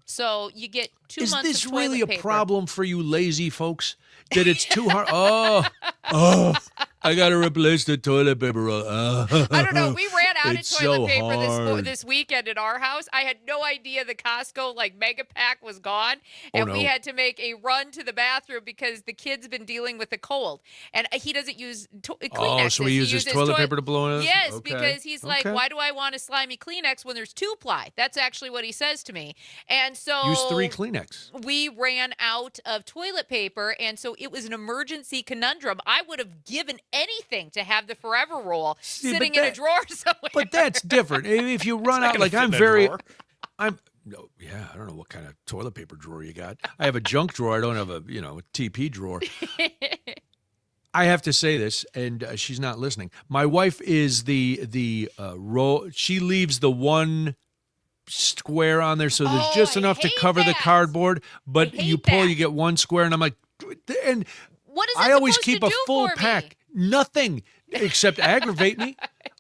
So you get 2 Is months this of toilet really a paper. problem for you lazy folks? That it's too hard? I got to replace the toilet paper. I don't know. We ran out of It's toilet so paper hard. this weekend at our house. I had no idea the Costco mega pack was gone, and we no. had to make a run to the bathroom because the kid's been dealing with a cold, and he doesn't use Kleenex. So he uses toilet paper to blow in? Yes, Okay. because he's like, Okay. why do I want a slimy Kleenex when there's 2-ply? That's actually what he says to me, and so Use 3 Kleenex. we ran out of toilet paper, and so it was an emergency conundrum. I would have given anything to have the Forever Roll sitting in a drawer somewhere. But that's different. If you run not out, gonna like fit I'm in a very, drawer. I don't know what kind of toilet paper drawer you got. I have a junk drawer. I don't have a TP drawer. I have to say this, and she's not listening. My wife is the roll. She leaves the one square on there, so there's just I enough to hate cover the that. cardboard. But I you hate pull, that. you get one square, and I'm like, and What is it I always supposed keep to a do full for pack. me? Nothing except aggravate me.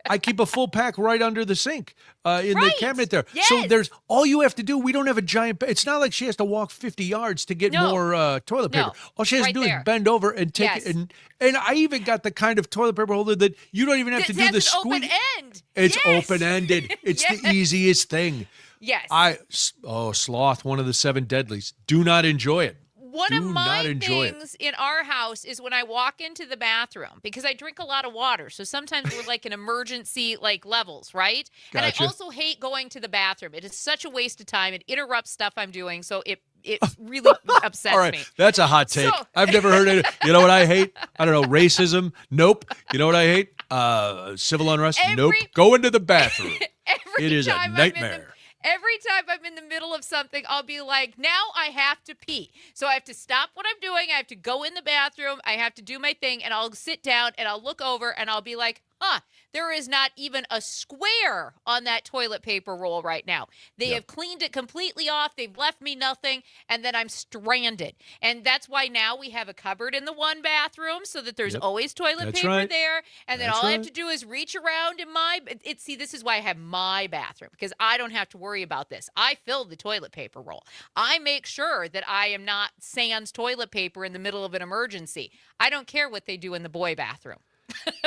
I keep a full pack right under the sink in the Right. cabinet there. So Yes. there's all you have to do. We don't have a giant. It's not like she has to walk 50 yards to get No. more toilet paper. No. All she has Right to do there. is bend over and take Yes. it. And I even got the kind of toilet paper holder that you don't even have to It do has the an squeeze. open end. It's Yes. open ended. It's Yes. the easiest thing. Yes. Sloth, one of the 7 deadlies. Do not enjoy it. One do of my not enjoy things in our house is when I walk into the bathroom, because I drink a lot of water. So sometimes we're like in emergency levels, right? And I Gotcha. also hate going to the bathroom. It is such a waste of time. It interrupts stuff I'm doing. So it really upsets All right, me. that's a hot take. So- I've never heard it. You know what I hate? I don't know, racism. Nope. You know what I hate? Civil unrest. Nope. Go into the bathroom. It is a nightmare. Every time I'm in the middle of something, I'll be like, now I have to pee. So I have to stop what I'm doing. I have to go in the bathroom. I have to do my thing, and I'll sit down, and I'll look over, and I'll be like, there is not even a square on that toilet paper roll right now. They have cleaned it completely off. They've left me nothing, and then I'm stranded. And that's why now we have a cupboard in the one bathroom so that there's always toilet paper there. And then all I have to do is reach around in see, this is why I have my bathroom, because I don't have to worry about this. I fill the toilet paper roll. I make sure that I am not sans toilet paper in the middle of an emergency. I don't care what they do in the boy bathroom.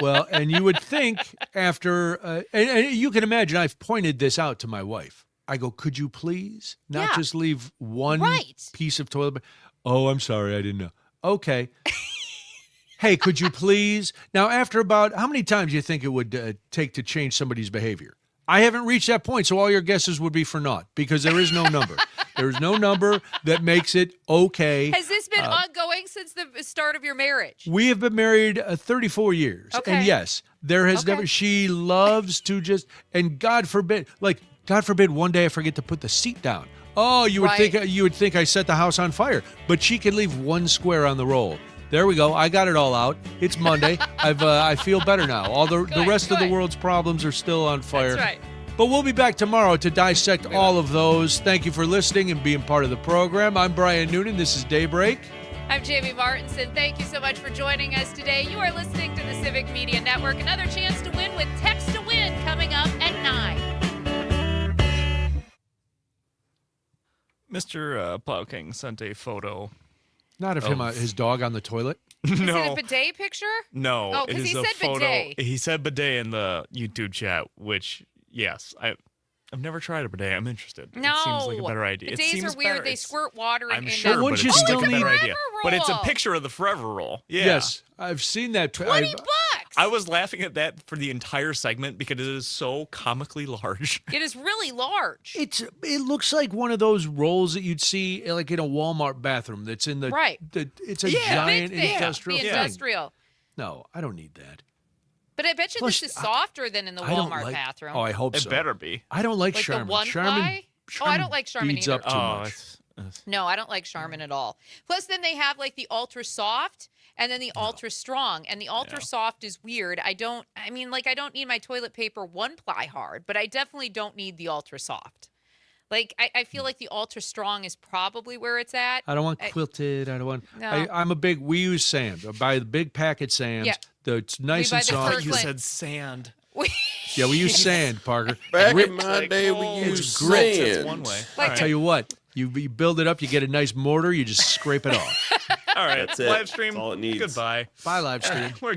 Well, and you would think after, and you can imagine, I've pointed this out to my wife. I go, could you please not just leave one piece of toilet paper? Oh, I'm sorry, I didn't know. Okay. Hey, could you please? Now, after about, how many times do you think it would take to change somebody's behavior? I haven't reached that point, so all your guesses would be for naught, because there is no number. There is no number that makes it okay. Has this been ongoing since the start of your marriage? We have been married 34 years. Okay. And yes, there has never, she loves to just, and God forbid one day I forget to put the seat down. Oh, you would think I set the house on fire, but she can leave one square on the roll. There we go. I got it all out. It's Monday. I feel better now. All the rest of the world's problems are still on fire. That's right. But we'll be back tomorrow to dissect all of those. Thank you for listening and being part of the program. I'm Brian Noonan. This is Daybreak. I'm Jamie Martinson. Thank you so much for joining us today. You are listening to the Civic Media Network. Another chance to win with Text to Win coming up at 9. Mr. Plowking sent a photo. Not of him, his dog on the toilet. Is it a bidet picture? No. Oh, because he said photo. bidet. He said bidet in the YouTube chat, which, yes, I've never tried a bidet. I'm interested. No. It seems like a better idea. Bidets are weird. They squirt water I'm in sure, them. but Wouldn't it you seems still like a better need- idea. But it's a picture of the Forever Roll. Yeah. Yes, I've seen that. $20. I was laughing at that for the entire segment because it is so comically large. It is really large. It looks like one of those rolls that you'd see like in a Walmart bathroom. That's in the it's a giant big thing. industrial The thing. industrial. No, I don't need that. But I bet you Plus, this is softer than in the I don't Walmart like- bathroom. Oh, I hope It so. better be. I don't like Like the Charmin. one Charmin. ply? Oh, I don't like Charmin beads either. up too much. No, I don't like Charmin at all. Plus, then they have like the ultra soft and then the ultra strong. And the ultra soft is weird. I don't need my toilet paper one ply hard, but I definitely don't need the ultra soft. Like, I feel like the ultra strong is probably where it's at. I don't want quilted. I don't want. No. We use sand. I buy the big packet sands. Yeah. It's nice buy and the soft. Kirkland. You said sand. Yeah, we use sand, Parker. Back Grit- in my day, we used grit. sand. That's one way. Like- All Tell right. you what, you build it up, you get a nice mortar, you just scrape it off. All right. That's it. Live stream. That's all it needs. Goodbye. Bye, live stream. We're